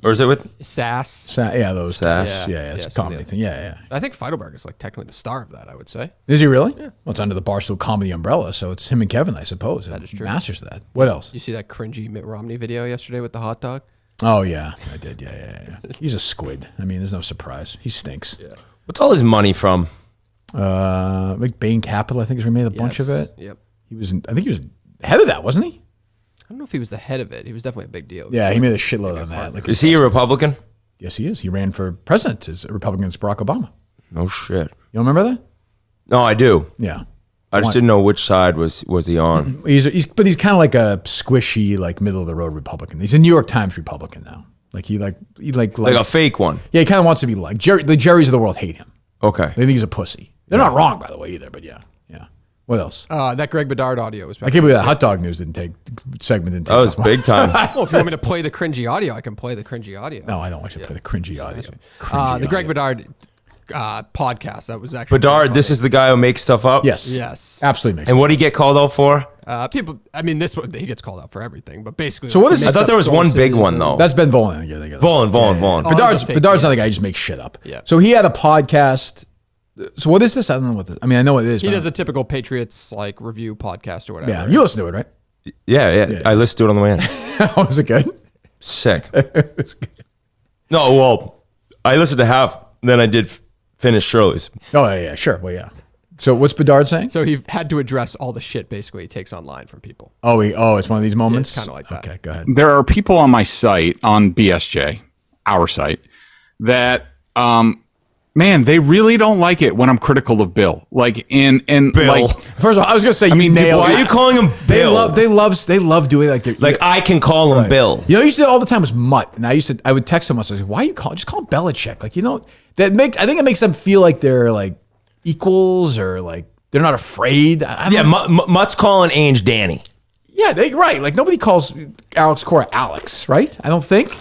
Or is it with Sass? Yeah, those Sass. Yeah, it's a comedy thing. Yeah. I think Feidelberg is technically the star of that, I would say. Is he really? Yeah. Well, it's under the Barstool comedy umbrella, so it's him and Kevin, I suppose. That is true. Masters that. What else? You see that cringy Mitt Romney video yesterday with the hot dog? Oh, yeah, I did. Yeah. He's a squid. I mean, there's no surprise. He stinks. Yeah. What's all his money from? Bain Capital, I think, is where he made a bunch of it. Yep. I think he was head of that, wasn't he? I don't know if he was the head of it. He was definitely a big deal. Yeah, he made a shitload on that. Is he a Republican? Yes, he is. He ran for president as a Republican against Barack Obama. No shit. You don't remember that? No, I do. Yeah. I just didn't know which side was he on. He's kind of like a squishy, middle of the road Republican. He's a New York Times Republican now. He likes, like a fake one. Yeah, he kind of wants to be like Jerry. The Jerrys of the world hate him. Okay. They think he's a pussy. They're not wrong, by the way, either. But yeah. What else? That Greg Bedard audio was. I can't believe that hot dog news segment didn't take. That was big time. Well, if you want me to play the cringy audio, I can play the cringy audio. No, I don't want you to play the cringy audio. The Greg Bedard podcast. That was actually Bedard. This is the guy who makes stuff up. Yes, absolutely makes. And what did he get called out for? People. I mean, he gets called out for everything, but basically. So what is? I thought there was one big one though. That's Ben Volen. Volen. Bedard's not the guy who just makes shit up. Yeah. So he had a podcast. So what is this? I don't know what this. I mean, I know what it is. He does a typical Patriots review podcast or whatever. Yeah, you listen to it, right? Yeah. I listened to it on the way in. Was it good? Sick. No, well, I listened to half, then I did finish Shirley's. Oh, yeah, sure. Well, yeah. So what's Bedard saying? So he had to address all the shit basically he takes online from people. Oh, it's one of these moments? Yeah, it's kind of like that. Okay, go ahead. There are people on my site, on BSJ, our site, that, man, they really don't like it when I'm critical of Bill. Like, Bill. First of all, I was going to say, why are you calling him Bill? They love doing it. Like I can call him Bill. You know, I used to do it all the time was Mutt. And I would text him once. I was like, why are you just call him Belichick? Like, I think it makes them feel like they're like equals or like they're not afraid. Mutt's calling Ainge Danny. Yeah, right. Like nobody calls Alex Cora Alex, right? I don't think. I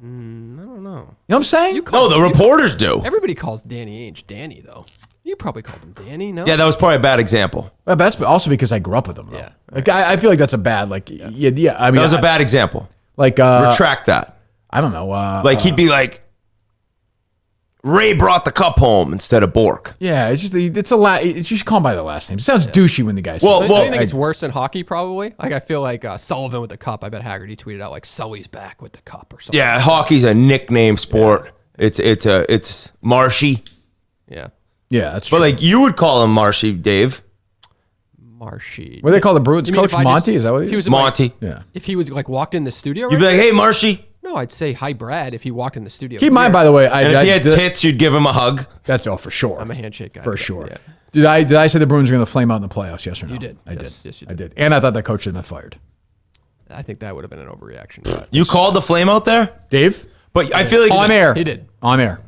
don't know. You know what I'm saying? No, the reporters do. Everybody calls Danny Ainge Danny, though. You probably called him Danny, no? Yeah, that was probably a bad example. Well, that's also because I grew up with him. Though. Yeah. Like I feel like that's a bad, like, yeah. I mean, that was a bad example. Like, retract that. I don't know. Like he'd be like, Ray brought the cup home instead of Bork. Yeah, it's just you should call him by the last name. It sounds douchey when the guy says. Well, I think it's worse than hockey probably. Like I feel like Sullivan with the cup. I bet Haggerty tweeted out like Sully's back with the cup or something. Yeah, hockey's a nickname sport. Yeah. It's Marshy. Yeah. Yeah, that's true. But like you would call him Marshy, Dave. Marshy. What do they call the Bruins coach? Monty? Is that what he is? Monty. Yeah. If he was like walked in the studio, you'd be like, "Hey, Marshy." No, I'd say hi, Brad. If he walked in the studio. Keep in mind, by the way, if he had tits, you'd give him a hug. That's all for sure. I'm a handshake guy. For sure. Yeah. Did I say the Bruins were going to flame out in the playoffs? Yes or no? You did. I did. Yes, you did. I did. And I thought that coach should have been fired. I think that would have been an overreaction. But you called the flame out there, Dave? But I feel like on air. He did. On air.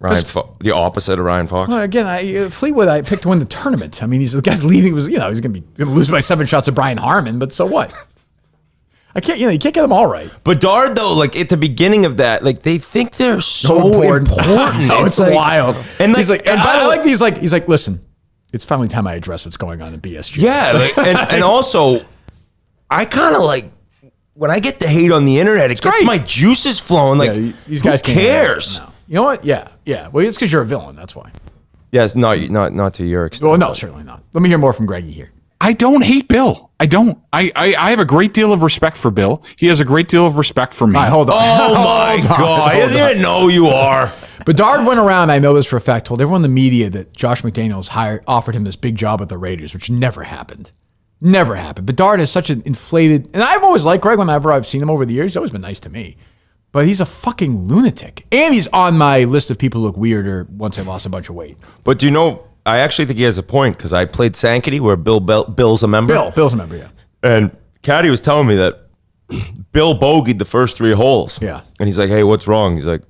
The opposite of Ryan Fox. Well, again, Fleetwood, I picked to win the tournament. I mean, the guy's leading. He's going to lose by 7 shots to Brian Harmon, but so what? You can't get them all right. Bedard, though, like at the beginning of that, like they think they're so important. No, it's like, wild. And he's like, he's like, listen, it's finally time I address what's going on in BSG. Yeah, and also, I kind of like when I get the hate on the internet, it gets my juices flowing. Like these guys who cares? No. You know what? Yeah. Well, it's because you're a villain. That's why. Yes, not to your extent. Well, no, certainly not. Let me hear more from Greggy here. I don't hate Bill. I don't. I have a great deal of respect for Bill. He has a great deal of respect for me. All right, hold on. Oh my God! He doesn't even know who you are. Bedard went around. I know this for a fact. Told everyone in the media that Josh McDaniels offered him this big job with the Raiders, which never happened. Never happened. Bedard is such an inflated, and I've always liked Greg whenever I've seen him over the years. He's always been nice to me. But he's a fucking lunatic. And he's on my list of people who look weirder once I lost a bunch of weight. But do you know, I actually think he has a point because I played Sankety where Bill's a member. Bill's a member, yeah. And Caddy was telling me that Bill bogeyed the first 3 holes. Yeah. And he's like, hey, what's wrong? He's like,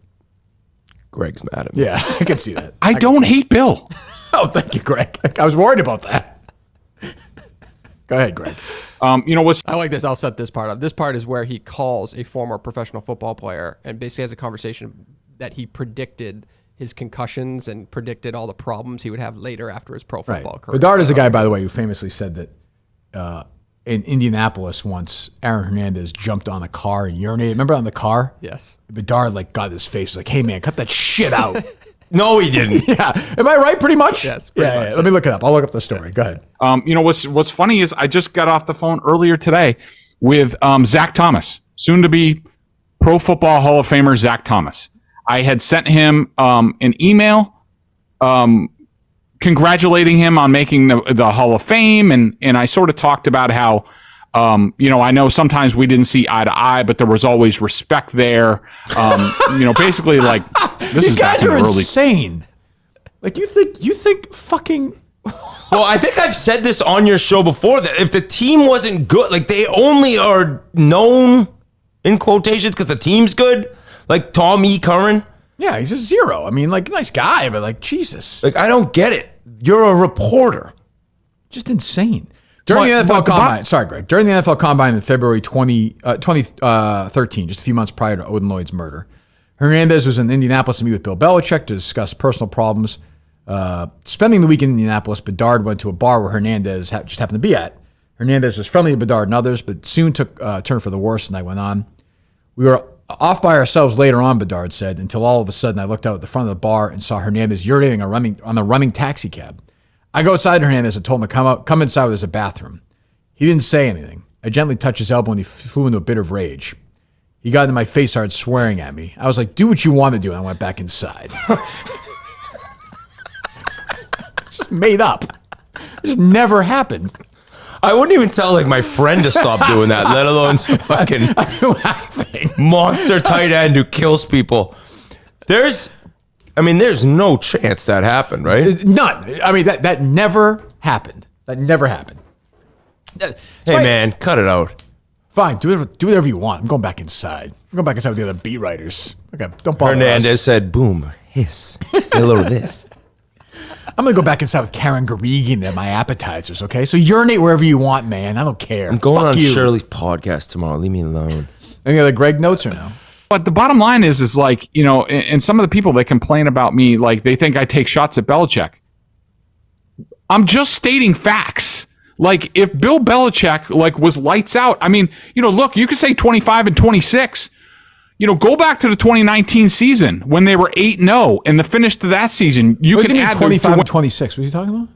Greg's mad at me. Yeah, I can see that. I don't hate Bill. Oh, thank you, Greg. I was worried about that. Go ahead, Greg. I like this. I'll set this part up. This part is where he calls a former professional football player and basically has a conversation that he predicted his concussions and predicted all the problems he would have later after his pro football career. Bedard is a guy, by the way, who famously said that in Indianapolis once, Aaron Hernandez jumped on a car and urinated. Remember on the car? Yes. Bedard got his face like, hey man, cut that shit out. No, he didn't. Yeah. Am I right? Pretty much? Yes. Yeah. Let me look it up. I'll look up the story. Go ahead. What's funny is I just got off the phone earlier today with Zach Thomas, soon to be Pro Football Hall of Famer Zach Thomas. I had sent him an email congratulating him on making the Hall of Fame, and I sort of talked about how I know sometimes we didn't see eye to eye, but there was always respect there. Basically like this These is guys back in are the early. insane. Like you think fucking. Well, I think I've said this on your show before that if the team wasn't good, like they only are known in quotations because the team's good. Like Tom E. Curran. Yeah, he's a 0. I mean, like nice guy, but like Jesus. Like I don't get it. You're a reporter. Just insane. During the NFL Combine, sorry, Greg. During the NFL Combine in February 2013, just a few months prior to Odin Lloyd's murder, Hernandez was in Indianapolis to meet with Bill Belichick to discuss personal problems. Spending the week in Indianapolis, Bedard went to a bar where Hernandez just happened to be at. Hernandez was friendly to Bedard and others, but soon took a turn for the worse, and I went on. We were off by ourselves later on, Bedard said, until all of a sudden I looked out at the front of the bar and saw Hernandez urinating on a running taxi cab. I go outside Hernandez and told him to come inside where there's a bathroom. He didn't say anything. I gently touched his elbow and he flew into a bit of rage. He got into my face, started swearing at me. I was like, do what you want to do. And I went back inside. Just made up. It just never happened. I wouldn't even tell like my friend to stop doing that, let alone some fucking monster tight end who kills people. There's no chance that happened, right? None. I mean, that never happened. That never happened. Hey, man, cut it out. Fine, do whatever you want. I'm going back inside. I'm going back inside with the other beat writers. Okay, don't bother Hernandez us. said, boom, hiss. Hello, this. I'm going to go back inside with Karen Garrigan and my appetizers, okay? So urinate wherever you want, man. I don't care. I'm going Fuck on you. Shirley's podcast tomorrow. Leave me alone. Any other Greg notes or no? But the bottom line is like, you know, and some of the people that complain about me, like they think I take shots at Belichick. I'm just stating facts. Like if Bill Belichick like was lights out, I mean, you know, look, you could say 25 and 26. You know, go back to the 2019 season when they were 8-0 and the finish to that season. You can add 25 and 26. What was he talking about?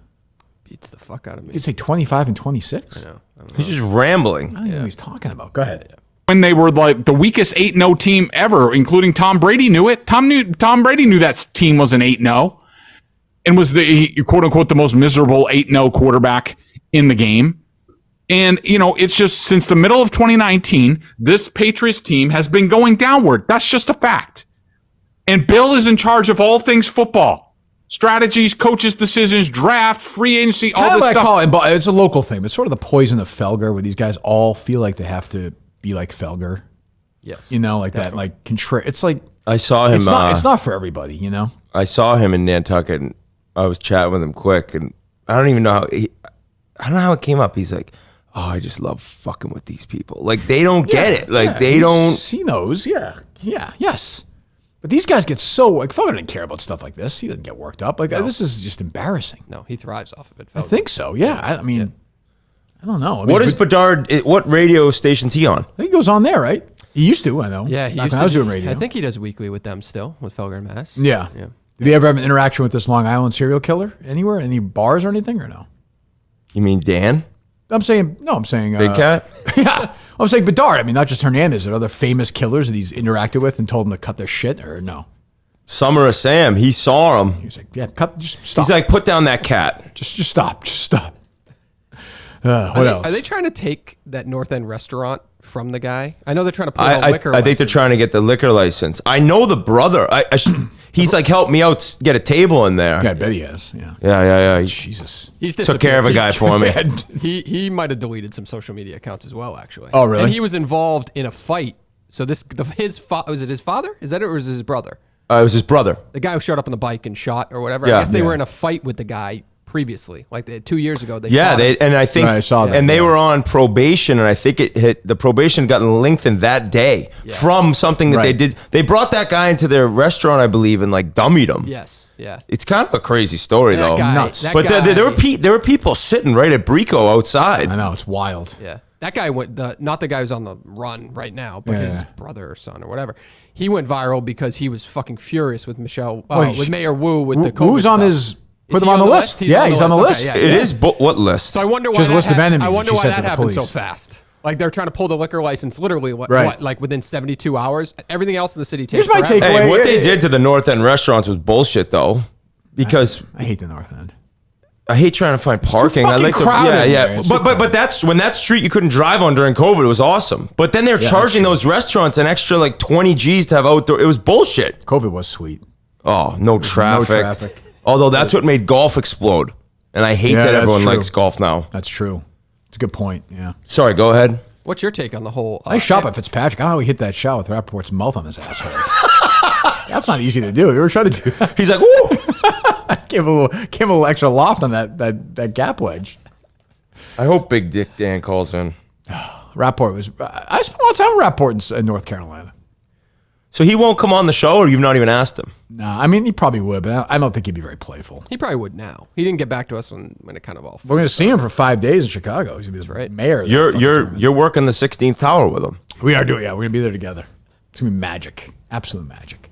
Beats the fuck out of me. You could say 25 and 26. I know. He's just rambling. I don't know what he's talking about. Go ahead. When they were like the weakest 8-0 team ever, including Tom Brady knew it. Tom Brady knew that team was an 8-0 and was the quote unquote the most miserable 8-0 quarterback in the game. And, you know, it's just since the middle of 2019, this Patriots team has been going downward. That's just a fact. And Bill is in charge of all things football. Strategies, coaches' decisions, draft, free agency, all this stuff. It's a local thing. It's sort of the poison of Felger where these guys all feel like they have to be like Felger. Yes. You know, like definitely. That, like, it's like... I saw him... It's not for everybody, you know? I saw him in Nantucket, and I was chatting with him quick, and I don't even know how... I don't know how it came up. He's like... Oh, I just love fucking with these people. Like, they don't get it. Like, they don't... He knows, yes. But these guys get so... Like, Felger didn't care about stuff like this. He doesn't get worked up. Like, this is just embarrassing. No, he thrives off of it. I think so, yeah. I mean, I don't know. I mean, what is Bedard... What radio station's he on? I think he goes on there, right? He used to, I know. Yeah, he Back used when to. I was doing radio. I think he does weekly with them still, with Felger and Mass. Yeah. Did he ever have an interaction with this Long Island serial killer anywhere? Any bars or anything, or no? You mean Dan? I'm saying Big Cat? Yeah. I'm saying Bedard. I mean, not just Hernandez. Are there other famous killers that he's interacted with and told them to cut their shit, or no? Summer of Sam. He saw him. He's like, yeah, just stop. He's like, put down that cat. Just stop. What else? Are they trying to take that North End restaurant from the guy? I know they're trying to pull a liquor I think they're trying to get the liquor license. I know the brother. He's like helped me out get a table in there. Yeah, I bet he has. Yeah. Yeah. Jesus. He's took care of a guy for me. He might have deleted some social media accounts as well, actually. Oh, really? And he was involved in a fight. So was it his father? Is that it, or was it his brother? It was his brother. The guy who showed up on the bike and shot or whatever. Yeah. I guess they were in a fight with the guy previously, like 2 years ago. I think I saw that. And they were on probation, and I think the probation got lengthened that day from something that they did. They brought that guy into their restaurant, I believe, and like dummied him. Yes, yeah. It's kind of a crazy story though. Nuts. But there were people sitting right at Brico outside. I know, it's wild. Yeah. That guy went, not the guy who's on the run right now, but his brother or son or whatever. He went viral because he was fucking furious with with Mayor Wu with the COVID Who's on stuff. his... Put him on the list. Yeah, he's on the list. Okay, It is, but what list? So I wonder why Just a list of enemies. I wonder she why said that to the happened so police. fast. Like they're trying to pull the liquor license literally what like within 72 hours. Everything else in the city takes Here's my forever. takeaway. Hey, what they did to the North End restaurants was bullshit though. Because I hate the North End. I hate trying to find parking. fucking crowded there. But that's when that street you couldn't drive on during COVID. It was awesome. But then they're charging those restaurants an extra like 20 G's to have outdoor. It was bullshit. COVID was sweet. Oh, no traffic. No traffic. Although that's what made golf explode. And I hate that everyone likes golf now. That's true. It's a good point. Yeah. Sorry, go ahead. What's your take on the whole? Nice shot by Fitzpatrick. I don't know how he hit that shot with Rappaport's mouth on his asshole. That's not easy to do. You were trying to do that. He's like, woo! Give him a little extra loft on that gap wedge. I hope Big Dick Dan calls in. Rapport was. I spent a lot of time with Rapport in North Carolina. So he won't come on the show, or you've not even asked him? Nah, I mean, he probably would, but I don't think he'd be very playful. He probably would now. He didn't get back to us when it kind of all. We're going to see him for 5 days in Chicago. He's going to be the mayor. You're working the 16th tower with him. We are doing. Yeah, we're going to be there together. It's going to be magic. Absolute magic.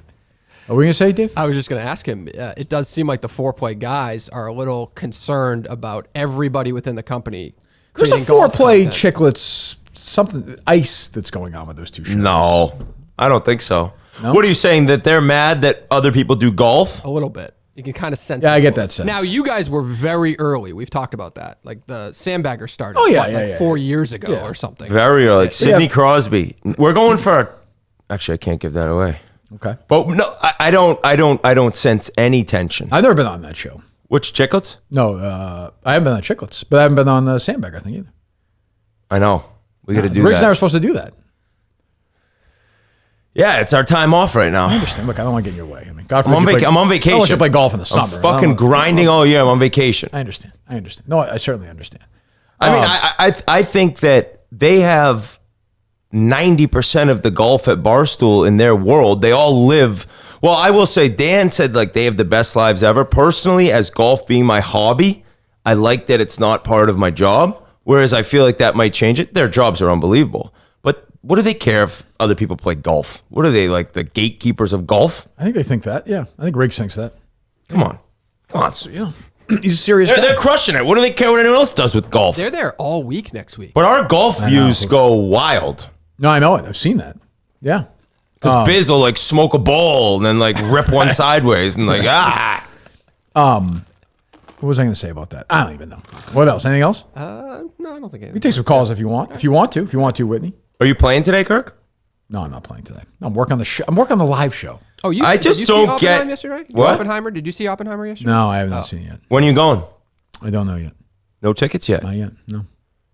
What were you going to say, Dave? I was just going to ask him. It does seem like the foreplay guys are a little concerned about everybody within the company There's a creating golf foreplay content. chicklets, something ice that's going on with those two shows. No, I don't think so. No? What are you saying, that they're mad that other people do golf? A little bit. You can kind of sense. Yeah, it I a get little. that sense. Now you guys were very early. We've talked about that. Like the sandbagger started. Oh, yeah, what, yeah, like yeah. 4 years ago Yeah. or something. Very early. Like Sidney Yeah. Crosby. We're going for. Actually, I can't give that away. Okay. But no, I don't sense any tension. I've never been on that show. Which chicklets? No, I haven't been on Chicklets, but I haven't been on Sandbagger, I think, either. I know. We got to do Riggs and I that. were supposed to do that. Yeah, it's our time off right now. I understand. Look, I don't want to get in your way. I mean, God I'm forbid on, I'm on I vacation. don't want you to play golf in the summer. I'm fucking grinding all year. I'm on vacation. I understand. No, I certainly understand. I mean, I think that they have 90% of the golf at Barstool in their world. They all live. Well, I will say, Dan said like they have the best lives ever. Personally, as golf being my hobby, I like that it's not part of my job. Whereas I feel like that might change it. Their jobs are unbelievable. But what do they care if other people play golf? What are they, like the gatekeepers of golf? I think they think that. Yeah, I think Riggs thinks that. Come on. Yeah. He's a serious guy. They're crushing it. What do they care what anyone else does with golf? They're there all week next week. But our golf views go wild. No, I know it. I've seen that. Yeah. Because Biz will like smoke a bowl and then like rip one sideways and like, What was I going to say about that? I don't even know. What else? Anything else? No, I don't think. We take some calls if you want. If you want to, Whitney. Are you playing today, Kirk? No, I'm not playing today. I'm working on the show. I'm working on the live show. Oh, I just did you don't see Oppenheimer get- yesterday? What? Oppenheimer? Did you see Oppenheimer yesterday? No, I have not seen it yet. When are you going? I don't know yet. No tickets yet. Not yet. No.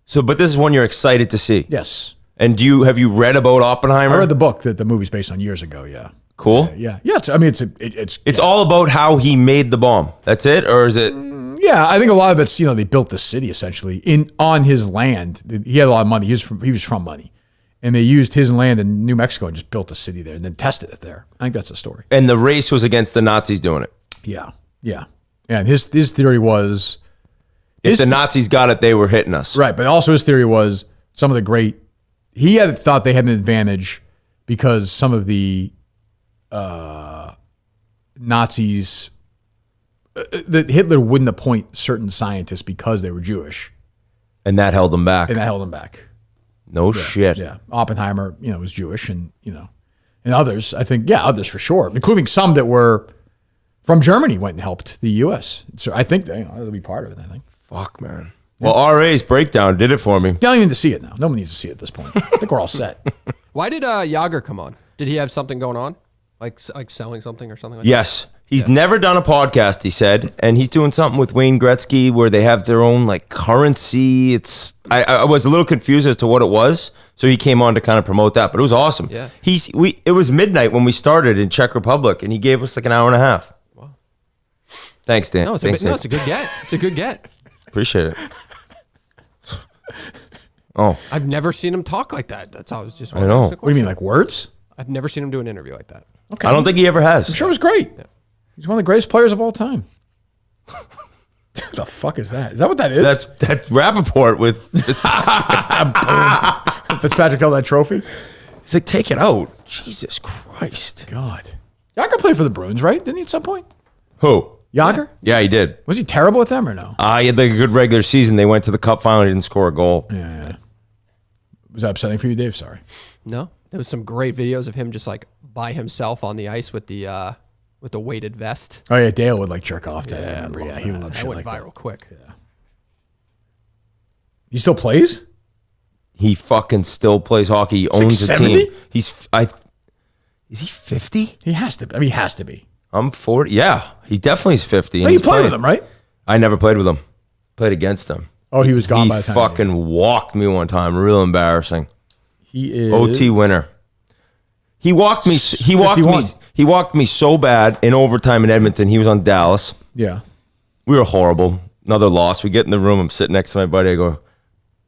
So, but this is one you're excited to see. Yes. And have you read about Oppenheimer? I read the book that the movie's based on years ago. Yeah. Cool. Yeah. It's all about how he made the bomb. That's it, or is it? Yeah, I think a lot of it's they built the city essentially on his land. He had a lot of money. He was from money, and they used his land in New Mexico and just built a city there and then tested it there. I think that's the story. And the race was against the Nazis doing it. Yeah. And his theory was If the Nazis got it, they were hitting us. right, but also his theory was some of the great. He had thought they had an advantage because some of the Nazis. That Hitler wouldn't appoint certain scientists because they were Jewish. And that held them back. No shit. Yeah. Oppenheimer, was Jewish and others, I think, others for sure, including some that were from Germany went and helped the U.S. So I think they'll be part of it, I think. Fuck, man. Well, RA's breakdown did it for me. You don't even need to see it now. No one needs to see it at this point. I think we're all set. Why did Yager come on? Did he have something going on? Like selling something or something like Yes. He's never done a podcast, he said, and he's doing something with Wayne Gretzky where they have their own like currency. I was a little confused as to what it was, so he came on to kind of promote that, but it was awesome. Yeah. It was midnight when we started in Czech Republic, and he gave us like an hour and a half. Wow. Thanks, Dan. that? No, Thanks, Dan. it's a good get. It's a good get. Appreciate it. Oh, I've never seen him talk like that. That's how I was just. I know. What do you mean, like words? I've never seen him do an interview like that. Okay. I don't think he ever has. I'm sure it was great. Yeah. He's one of the greatest players of all time. What the fuck is that? Is that what that is? That's Rappaport with Fitzpatrick held that trophy. He's like, take it out. Jesus Christ. God. Yager played for the Bruins, right? Didn't he at some point? Who? Yager? Yeah, he did. Was he terrible with them or no? He had like a good regular season. They went to the Cup final. He didn't score a goal. Yeah. Was that upsetting for you, Dave? Sorry. No, there was some great videos of him just like by himself on the ice with the weighted vest. Oh yeah, Dale would like jerk off to that. I remember. Yeah, he loved that shit went like viral that. quick. Yeah. He still plays? He fucking still plays hockey. He owns a team. Is he 50? He has to. I mean, he has to be. I'm 40. Yeah, he definitely is 50. Oh, you played with him, right? I never played with him. Played against him. Oh, he was gone by the time. He fucking walked me one time. Real embarrassing. He is OT winner. He walked me. He walked 51. me. He walked me so bad in overtime in Edmonton. He was on Dallas. Yeah. We were horrible. Another loss. We get in the room. I'm sitting next to my buddy. I go,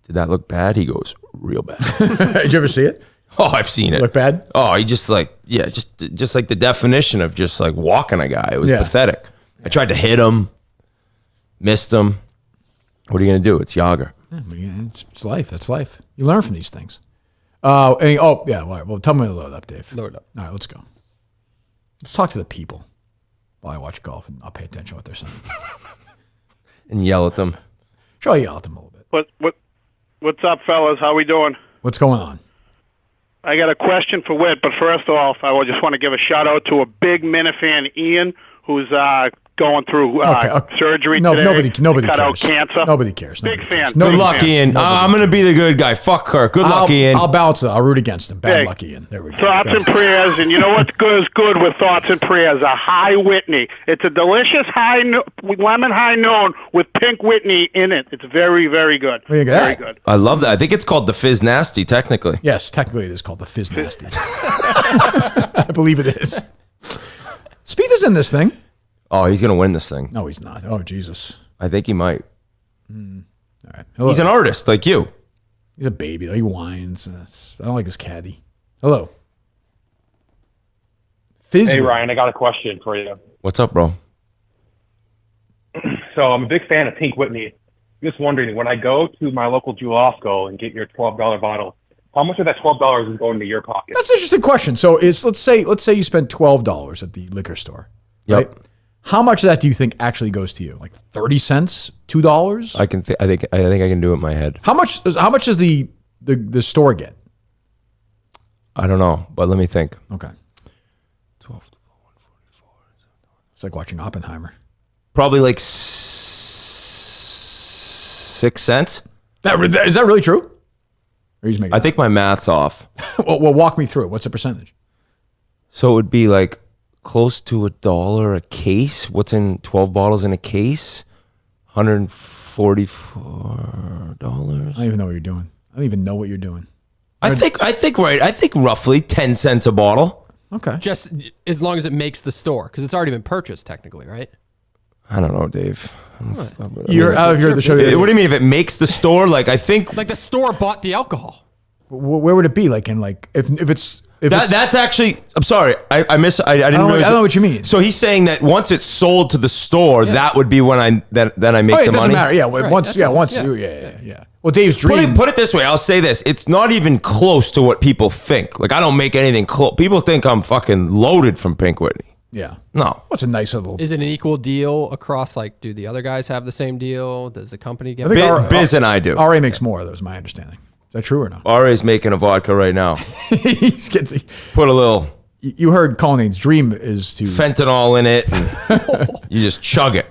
"Did that look bad?" He goes, "Real bad." Did you ever see it? Oh, I've seen it. Look bad? Oh, he just like, yeah, just like the definition of just like walking a guy. It was pathetic. I tried to hit him, missed him. What are you gonna do? It's Yager. Yeah, it's life. That's life. You learn from these things. Well, tell me to load up, Dave. Load up. All right, let's go. Let's talk to the people while I watch golf, and I'll pay attention to what they're saying. And yell at them. Sure, I'll yell at them a little bit. What's up, fellas? How we doing? What's going on? I got a question for Whit, but first off, I just want to give a shout-out to a big Minifan, Ian, who's going through surgery today. Nobody cut out cares. cancer. Nobody cares. Big fan. Good luck, Ian. I'm going to be the good guy. Fuck Kirk. Good luck, Ian. I'll bounce it. I'll root against him. Bad Hey, luck, Ian. There we go. Thoughts and prayers, and you know what's good with thoughts and prayers? A high Whitney. It's a delicious lemon high noon with pink Whitney in it. It's very, very good. Very good. I love that. I think it's called the Fizz Nasty, technically. Yes, technically it is called the Fizz Nasty. I believe it is. Speed is in this thing. Oh, he's going to win this thing. No, he's not. Oh, Jesus. I think he might. All right. Hello. He's an artist like you. He's a baby. Though. He whines. I don't like this caddy. Hello. Fizz. Hey, Ryan, I got a question for you. What's up, bro? So I'm a big fan of Pink Whitney. Just wondering, when I go to my local Jewel-Osco and get your $12 bottle, how much of that $12 is going to your pocket? That's an interesting question. So let's say you spend $12 at the liquor store. Yep. Right? How much of that do you think actually goes to you? Like 30 cents, $2? I think I can do it in my head. How much does the store get? I don't know, but let me think. Okay. 12 to 144. It's like watching Oppenheimer. Probably like 6 cents. Is that really true? Or he's making I think my math's off. well, walk me through it. What's the percentage? So it would be like close to $1 a case. What's in 12 bottles in a case? $144. I don't even know what you're doing. I don't even know what you're doing. I think roughly 10 cents a bottle. Okay. Just as long as it makes the store, because it's already been purchased technically, right? I don't know, Dave. You're out of here at the show. What do you mean if it makes the store? Like I think like the store bought the alcohol. Where would it be? Like in if it's that's actually. I'm sorry. I didn't realize. I don't know what you mean. So he's saying that once it's sold to the store, that would be when I make the money. It doesn't matter. Yeah. Once. Yeah. Well, Dave's dream. Put it this way. I'll say this. It's not even close to what people think. Like I don't make anything close. People think I'm fucking loaded from Pink Whitney. Yeah. No. What's a nice little. Is it an equal deal across? Like, do the other guys have the same deal? Does the company get? Biz and I do. RA makes more. That was my understanding. Is that true or not? RA's making a vodka right now. Put a little. You heard Colleen's dream is to fentanyl in it. And you just chug it.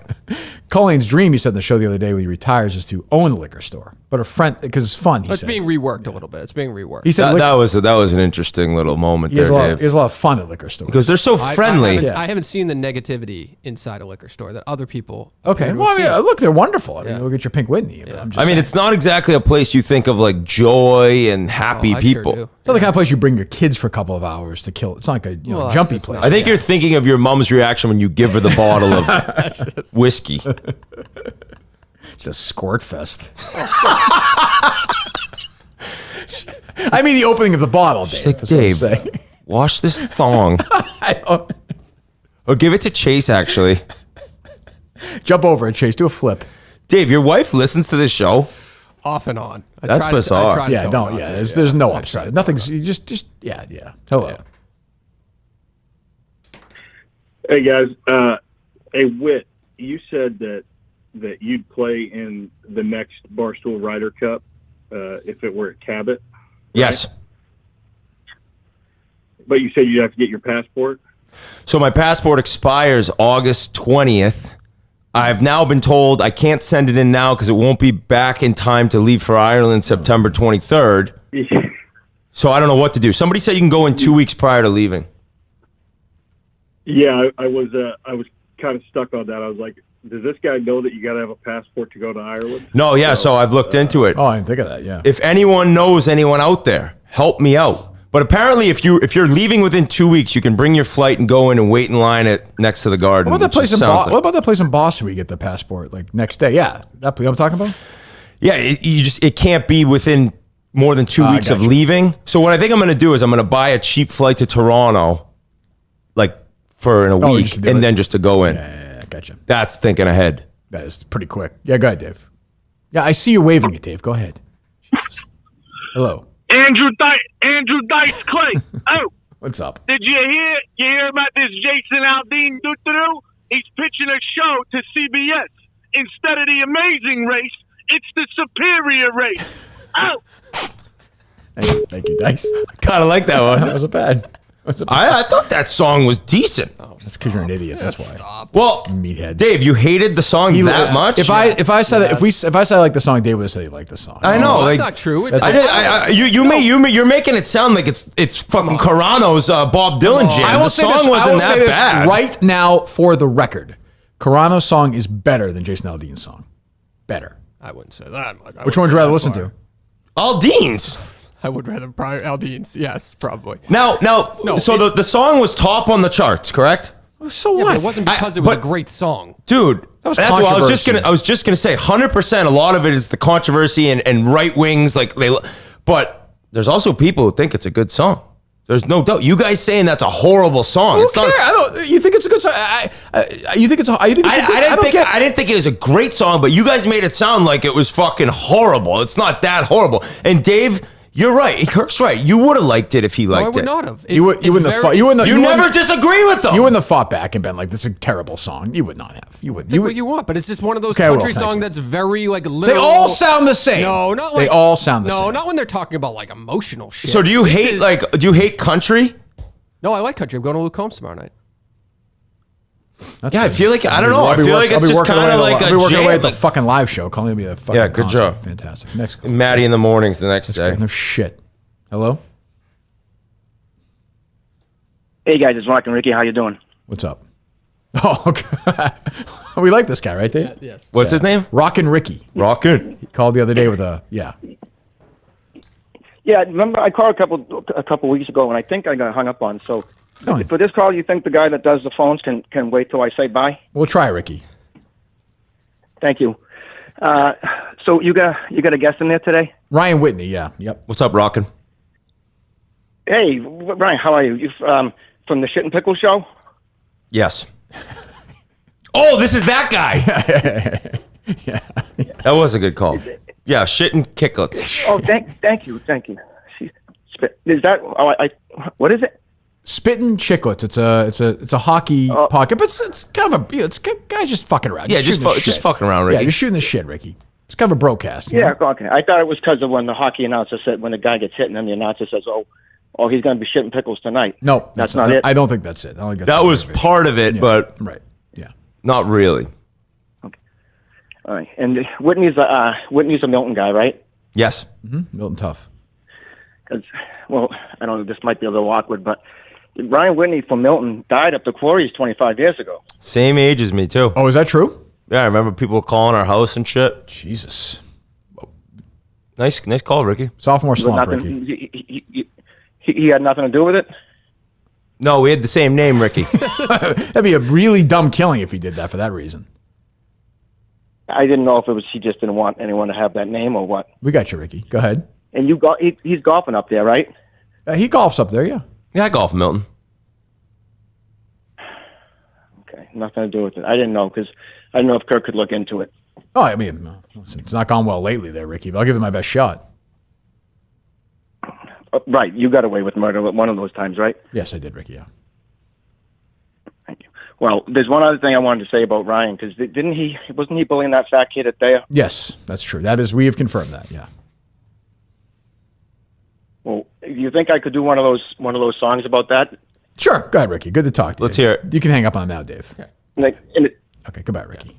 Colleen's dream, he said in the show the other day when he retires, is to own a liquor store. But a friend, because it's fun. It's being reworked a little bit. It's being reworked. He said that was an interesting little moment there, Dave. He has a lot of fun at liquor stores because they're so friendly. I haven't seen the negativity inside a liquor store that other people. Okay, well, I mean, look, they're wonderful. I mean, look at your Pink Whitney. Yeah. I mean, it's not exactly a place you think of like joy and happy people. It's not the kind of place you bring your kids for a couple of hours to kill. It's not like a jumpy place. I think you're thinking of your mom's reaction when you give her the bottle of whiskey. It's a squirt fest. I mean, the opening of the bottle, Dave. Like, Dave, wash this thong. Or give it to Chase, actually. Jump over it, Chase. Do a flip. Dave, your wife listens to this show? Off and on. That's bizarre. There's no upside. Nothing's, you just. Hello. Hey, guys. Hey, Whit, you said that you'd play in the next Barstool Ryder Cup if it were at Cabot. Right? Yes. But you said you'd have to get your passport? So my passport expires August 20th. I've now been told I can't send it in now because it won't be back in time to leave for Ireland September 23rd. So I don't know what to do. Somebody said you can go in 2 weeks prior to leaving. Yeah, I was kind of stuck on that. I was like, does this guy know that you got to have a passport to go to Ireland? No, yeah, so I've looked into it. Oh, I didn't think of that, yeah. If anyone knows anyone out there, help me out. But apparently if you're leaving within 2 weeks, you can bring your flight and go in and wait in line next to the garden. What about that place in Boston where you get the passport like next day? Yeah, that place I'm talking about? Yeah, it can't be within more than 2 weeks of leaving. So what I think I'm going to do is I'm going to buy a cheap flight to Toronto like for in a week and then just to go in. Yeah, gotcha. That's thinking ahead. That is pretty quick. Yeah, go ahead, Dave. Yeah, I see you waving it, Dave. Go ahead. Jesus. Hello. Andrew Dice Clay. Oh, what's up? Did you hear about this Jason Aldean doo-doo? He's pitching a show to CBS. Instead of the Amazing Race, it's the Superior Race. Oh. Thank you, Dice. Kind of like that one. That wasn't bad. I thought that song was decent. That's because you're an idiot. That's why. Well, meathead. Dave, you hated the song that much? If I said that, if I said I like the song, Dave would have said he liked the song. I know, that's not true. It's you're making it sound like it's fucking Carano's Bob Dylan jam. I will The say song this, wasn't I will that say this bad. right now for the record. Carano's song is better than Jason Aldean's song. Better. I wouldn't say that. Which one would you rather listen to? Aldean's. I would rather probably Aldean's. Yes, probably. No. So the song was top on the charts, correct? So Yeah, what? but it wasn't because it was a great song. Dude, was that's what I was just controversy. gonna say. 100%. A lot of it is the controversy and right wings, but there's also people who think it's a good song. There's no doubt. You guys saying that's a horrible song. Who cares? You think it's a good song? You think it's a good I didn't think it was a great song, but you guys made it sound like it was fucking horrible. It's not that horrible. And Dave, you're right. Kirk's right. You would have liked it if he liked it. I would not have. You wouldn't have fought. You never disagree with them. You wouldn't have fought back and been like, "This is a terrible song." You would not have. You would. Think what you want, but it's just one of those Okay, well, country thank songs you. that's very like literal. They all sound the same. No, not They like all sound the same. No, not when they're talking about like emotional shit. So do you hate country? No, I like country. I'm going to Luke Combs tomorrow night. I feel like I don't know. I feel like it's just kind of like I'll be working away at the jam. fuck live show. Calling me a fucking Yeah, good concert. job. Fantastic. Next call. Maddie in the mornings the next day. No shit. Hello. Hey guys, it's Rock and Ricky. How you doing? What's up? Oh, okay. We like this guy, right, Dave? Yes. What's his name? Rockin' Ricky. Rockin'. He called the other day with a yeah. Yeah, remember I called a couple weeks ago, and I think I got hung up on. So for this call, you think the guy that does the phones can wait till I say bye? We'll try, Ricky. Thank you. So you got a guest in there today? Ryan Whitney. Yeah. Yep. What's up, Rockin'? Hey, Ryan, how are you? You from the Shit and Pickle Show? Yes. Oh, this is that guy. That was a good call. Yeah, shit and kicklets. Oh, thank you. Is that? Oh, what is it? Spittin' Chicklets. It's a hockey pocket, but it's kind of a guys just fucking around. Yeah, just fucking around, Ricky. Yeah, you're shooting the shit, Ricky. It's kind of a broadcast. Yeah, okay. I thought it was because of when the hockey announcer said when the guy gets hit, and then the announcer says, "Oh, he's going to be shitting pickles tonight." No, that's not it. I don't think that's it. I don't think That was part of it, but right. Yeah. Not really. All right, and Whitney's a Milton guy, right? Yes. Mm-hmm. Milton Tough. Well, I don't know. This might be a little awkward, but Ryan Whitney from Milton died up the quarries 25 years ago. Same age as me, too. Oh, is that true? Yeah, I remember people calling our house and shit. Jesus. Nice call, Ricky. Sophomore slump, Nothing, Ricky. He had nothing to do with it? No, we had the same name, Ricky. That'd be a really dumb killing if he did that for that reason. I didn't know if it was he just didn't want anyone to have that name or what. We got you, Ricky. Go ahead. And he's golfing up there, right? He golfs up there, yeah. Yeah, I golf Milton. Okay, nothing to do with it. I didn't know because I didn't know if Kirk could look into it. Oh, I mean, listen, it's not gone well lately there, Ricky, but I'll give it my best shot. Right, you got away with murder one of those times, right? Yes, I did, Ricky, yeah. Well, there's one other thing I wanted to say about Ryan, because wasn't he bullying that fat kid at Thayer? Yes, that's true. We have confirmed that, yeah. Well, do you think I could do one of those songs about that? Sure, go ahead, Ricky. Good to talk to you. Let's hear it. You can hang up on him now, Dave. Okay, goodbye, Ricky.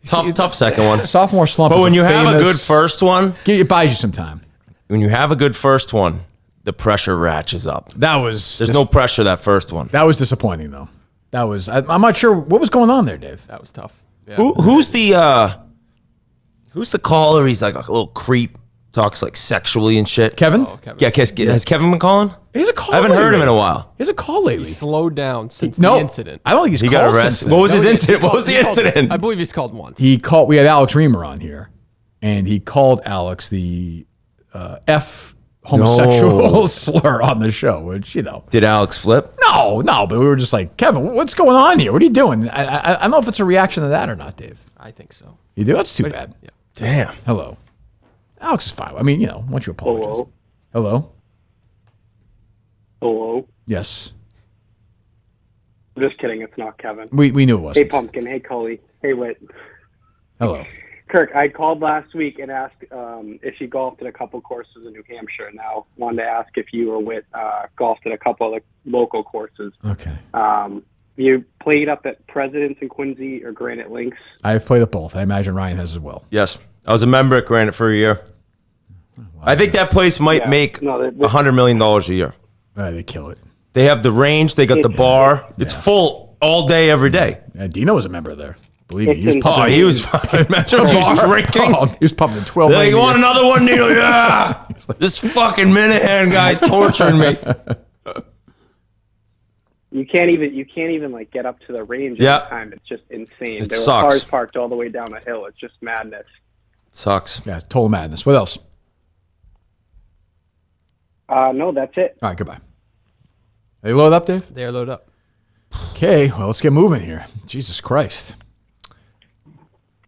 Tough second one. Sophomore slump. But is when you have a famous- good first one, it buys you some time. When you have a good first one, the pressure ratchets up. There's no pressure that first one. That was disappointing, though. That was. I'm not sure what was going on there, Dave. That was tough. Yeah. Who's the caller? He's like a little creep. Talks like sexually and shit. Kevin? Oh, Kevin. Yeah, has Kevin been calling? He's a call. I haven't heard him in a while. He's a call lately. He slowed down since the incident. I don't think he's He called got arrested. since then. What was his incident? What was the incident? I believe he's called once. He called. We had Alex Reamer on here, and he called Alex the F homosexual slur on the show, which, Did Alex flip? No, but we were just like, Kevin, what's going on here? What are you doing? I don't know if it's a reaction to that or not, Dave. I think so. You do? That's too bad. Yeah. Damn. Hello. Alex is fine. I mean, why don't you apologize? Hello? Hello? Yes. Just kidding. It's not Kevin. We knew it wasn't. Hey, Pumpkin. Hey, Cully. Hey, Whit. Hello. Kirk, I called last week and asked if you golfed at a couple courses in New Hampshire. Now, wanted to ask if you or Whit golfed at a couple of the local courses. Okay. You played up at Presidents in Quincy or Granite Links? I've played at both. I imagine Ryan has as well. Yes. I was a member at Granite for a year. I think that place might make $100 million a year. They kill it. They have the range. They got the bar. It's full all day, every day. Yeah, Dino was a member there. Believe me, he was pumping. Oh, he was fucking. Imagine he was drinking. Oh, he was pumping 12. Like, you want another one, Dino? Yeah. This fucking Minahan guy's torturing me. You can't even like get up to the range Yeah. at the time. It's just insane. It There sucks. were cars parked all the way down the hill. It's just madness. Sucks. Yeah, total madness. What else? No, that's it. All right, goodbye. Are you loaded up, Dave? They're loaded up. Okay, well, let's get moving here. Jesus Christ.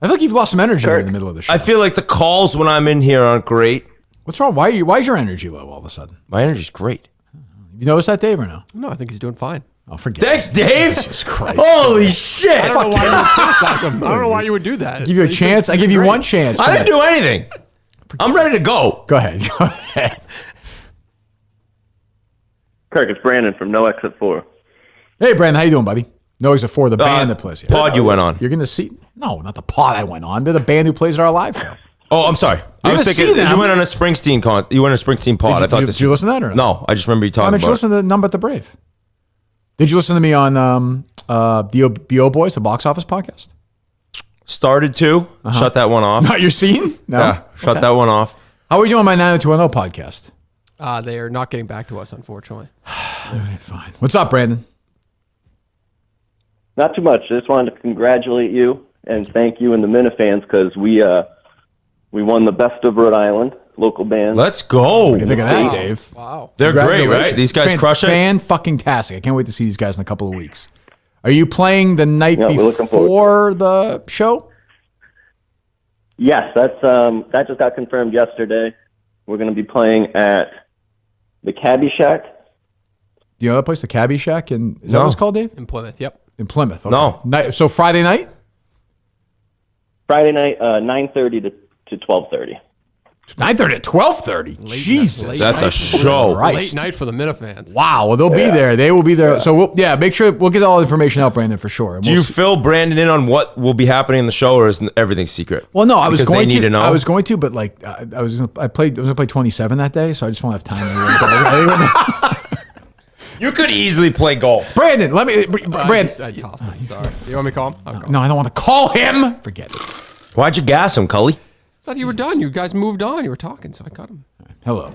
I feel like you've lost some energy here in the middle of the show. I feel like the calls when I'm in here aren't great. What's wrong? Why is your energy low all of a sudden? My energy's great. You notice that, Dave, or no? No, I think he's doing fine. Oh, forget Thanks, Dave. Jesus Christ. Holy shit. I don't know why you would criticize him. I don't know why you would do that. Give you a chance. I give you one chance. I didn't do anything. I'm ready to go. Go ahead. Go ahead. Kirk, it's Brandon from No Exit 4. Hey, Brandon, how you doing, buddy? No Exit 4, the band that plays here. Pod you went on. You're going to see... No, not the pod I went on. They're the band who plays at our live show. Oh, I'm sorry. I was thinking you went on a Springsteen you went on a Springsteen pod. Did you listen to that or not? No, I just remember you talking Why about did you listen to None But the Brave? Did you listen to me on the BO Boys, the box office podcast? Started to. Shut that one off. Not your scene? No. Yeah, shut that one off. How are you doing on my 90210 podcast? They are not getting back to us, unfortunately. All right, fine. What's up, Brandon? Not too much. Just wanted to congratulate you and thank you and the Minifans because we won the Best of Rhode Island local band. Let's go. What do you think of that, Dave? Wow. They're great, right? These guys crush it. Fan-fucking-tastic. I can't wait to see these guys in a couple of weeks. Are you playing the night we're looking before the show? Yes, that just got confirmed yesterday. We're going to be playing at the Cabbie Shack. Do you know that place, the Cabbie Shack? Is that what it's called, Dave? In Plymouth, yep. In Plymouth. Okay. No. So Friday night? Friday night, 9:30 to 12:30. 9:30 to 12:30. Jesus, that's a show. Late night for the Minifans. Wow. Well, they'll be there. They will be there. Yeah. So make sure we'll get all the information out, Brandon, for sure. Do you fill Brandon in on what will be happening in the show, or is everything secret? Well, no, I was Because going they need to know. I was going to, but like I was going to play 27 that day, so I just won't have time. You could easily play golf. Brandon, Brandon. I tossed him. Sorry. You want me to call him? I'll call him. No, I don't want to call him. Forget it. Why'd you gas him, Cully? I thought you were done. You guys moved on. You were talking, so I cut him. Hello.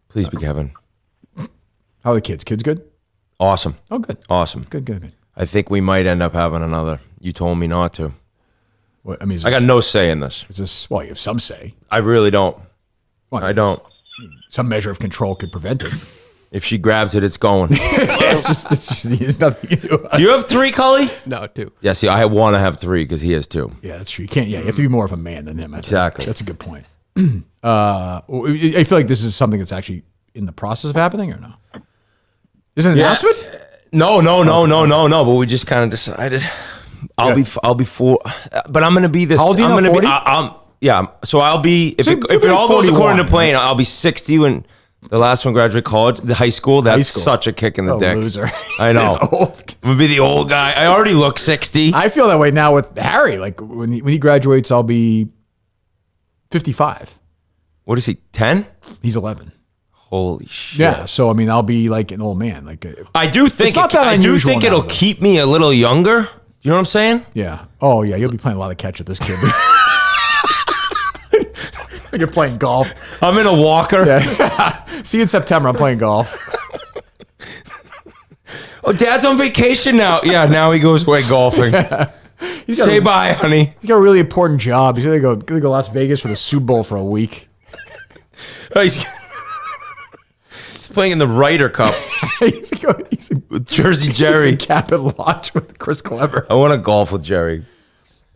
Please be Kevin. How are the kids? Kids good? Awesome. Oh, good. Awesome. Good. I think we might end up having another. You told me not to. What, I mean, I got no say in this. Is this? Well, you have some say. I really don't. What? I don't. Some measure of control could prevent it. If she grabs it, it's going. There's nothing you can do. Do you have 3, Cully? No, 2. Yeah, see, I want to have 3 because he has 2. Yeah, that's true. You can't. Yeah, you have to be more of a man than him. I think. Exactly. That's a good point. I feel like this is something that's actually in the process of happening, or no? Is it an announcement? No. But we just kind of decided. I'll be 4, but I'm gonna be this. How old are you I'm now, gonna 40? be. Yeah. So I'll be if it all goes according to plan, I'll be 60 when the last one graduate college, the high school. That's such a kick in the dick. Loser. I know. He's old. I'm gonna be the old guy. I already look 60. I feel that way now with Harry. Like when he graduates, I'll be 55. What is he? 10? He's 11. Holy shit. Yeah. So I mean, I'll be like an old man. Like I do think it's not that I do unusual think now, it'll though. keep me a little younger. You know what I'm saying? Yeah. Oh yeah. You'll be playing a lot of catch with this kid. You're playing golf. I'm in a walker. Yeah. See you in September. I'm playing golf. Oh, Dad's on vacation now. Yeah, now he goes away golfing. Say bye, honey. He's got a really important job. He's gonna go to Las Vegas for the Super Bowl for a week. Oh, he's playing in the Ryder Cup he's with Jersey Jerry. He's in Cabot Lodge with Chris Clever. I want to golf with Jerry.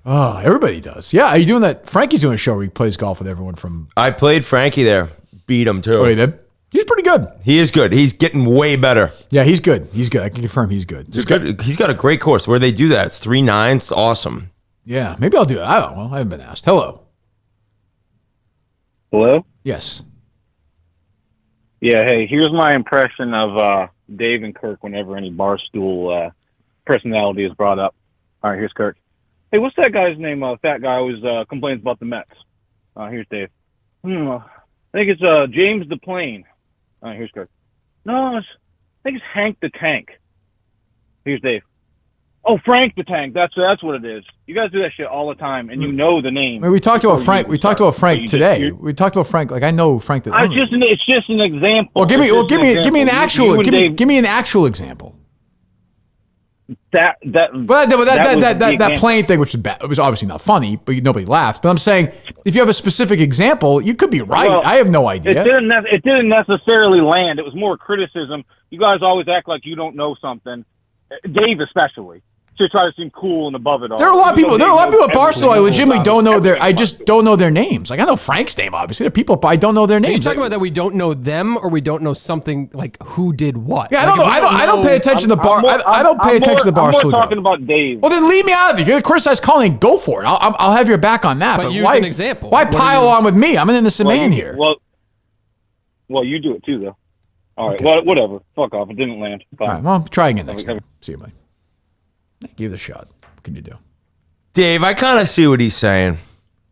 Oh, everybody does. Yeah, are you doing that? Frankie's doing a show where he plays golf with everyone from. I played Frankie there. Beat him too. Oh, you did? He's pretty good. He is good. He's getting way better. Yeah, he's good. He's good. I can confirm he's good. He's good. He's got a great course where they do that. It's 3-9. It's awesome. Yeah, maybe I'll do it. I don't know. I haven't been asked. Hello. Hello? Yes. Yeah, hey, here's my impression of Dave and Kirk whenever any Barstool personality is brought up. All right, here's Kirk. Hey, what's that guy's name? Fat guy always complains about the Mets. Here's Dave. I think it's James the Plane. Here's Kirk. No, I think it's Hank the Tank. Here's Dave. Oh, Frank the Tank. That's what it is. You guys do that shit all the time, and you know the name. I mean, we talked about Frank. We talked about Frank today. We talked about Frank. Like I know Frank. It's just an example. Well, give me an actual. Give me an actual example. That plane thing, which was bad. It was obviously not funny, but nobody laughed. But I'm saying, if you have a specific example, you could be right. Well, I have no idea. It didn't necessarily land. It was more criticism. You guys always act like you don't know something. Dave especially. To try to seem cool and above it all. There are a lot of people. There are a lot of people at Barstool. I legitimately don't know their. I just don't know their names. Like I know Frank's name, obviously. There are people, but I don't know their names. Are you talking about that we don't know them, or we don't know something like who did what? Yeah, I don't know. I don't pay attention to the bar. I don't pay attention to the Barstool. I'm more talking about Dave. Well, then leave me out of it. If you're gonna criticize Colin, go for it. I'll have your back on that. But use why, an example. Why pile on with me? I'm an innocent man here. Well, you do it too, though. All right. Well, whatever. Fuck off. It didn't land. Fine. All right. Well, try again next time. See you, buddy. Give it a shot. What can you do? Dave, I kind of see what he's saying.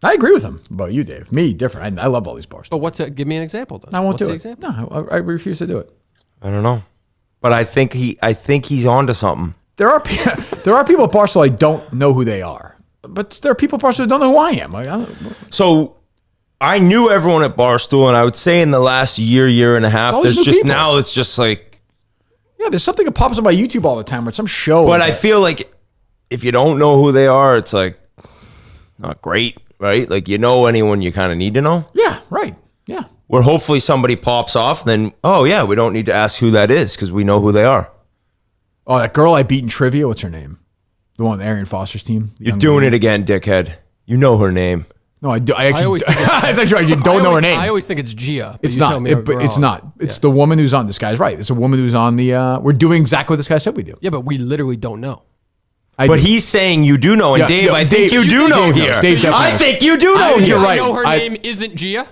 I agree with him about you, Dave. Me, different. I love all these bars. But give me an example, then. I won't do it. Example? No, I refuse to do it. I don't know. But I think he's onto something. There are people at Barstool I don't know who they are. But there are people at Barstool who don't know who I am. So I knew everyone at Barstool, and I would say in the last year and a half, there's just people. Now it's just like. Yeah, there's something that pops up on YouTube all the time where it's some show. But I feel like if you don't know who they are, it's like not great, right? Like you know anyone you kind of need to know. Yeah, right. Yeah. Where hopefully somebody pops off, then we don't need to ask who that is because we know who they are. Oh, that girl I beat in trivia. What's her name? The one on Arian Foster's team. You're doing it again, dickhead. You know her name. No, I do. I actually don't know her name. I always think it's Gia. It's not. It's not. It's the woman who's on. This guy's right. It's a woman who's on the. We're doing exactly what this guy said we do. Yeah, but we literally don't know. But he's saying you do know, and Dave, I think you do know here. I think you do know here. You're right. I know her name isn't Gia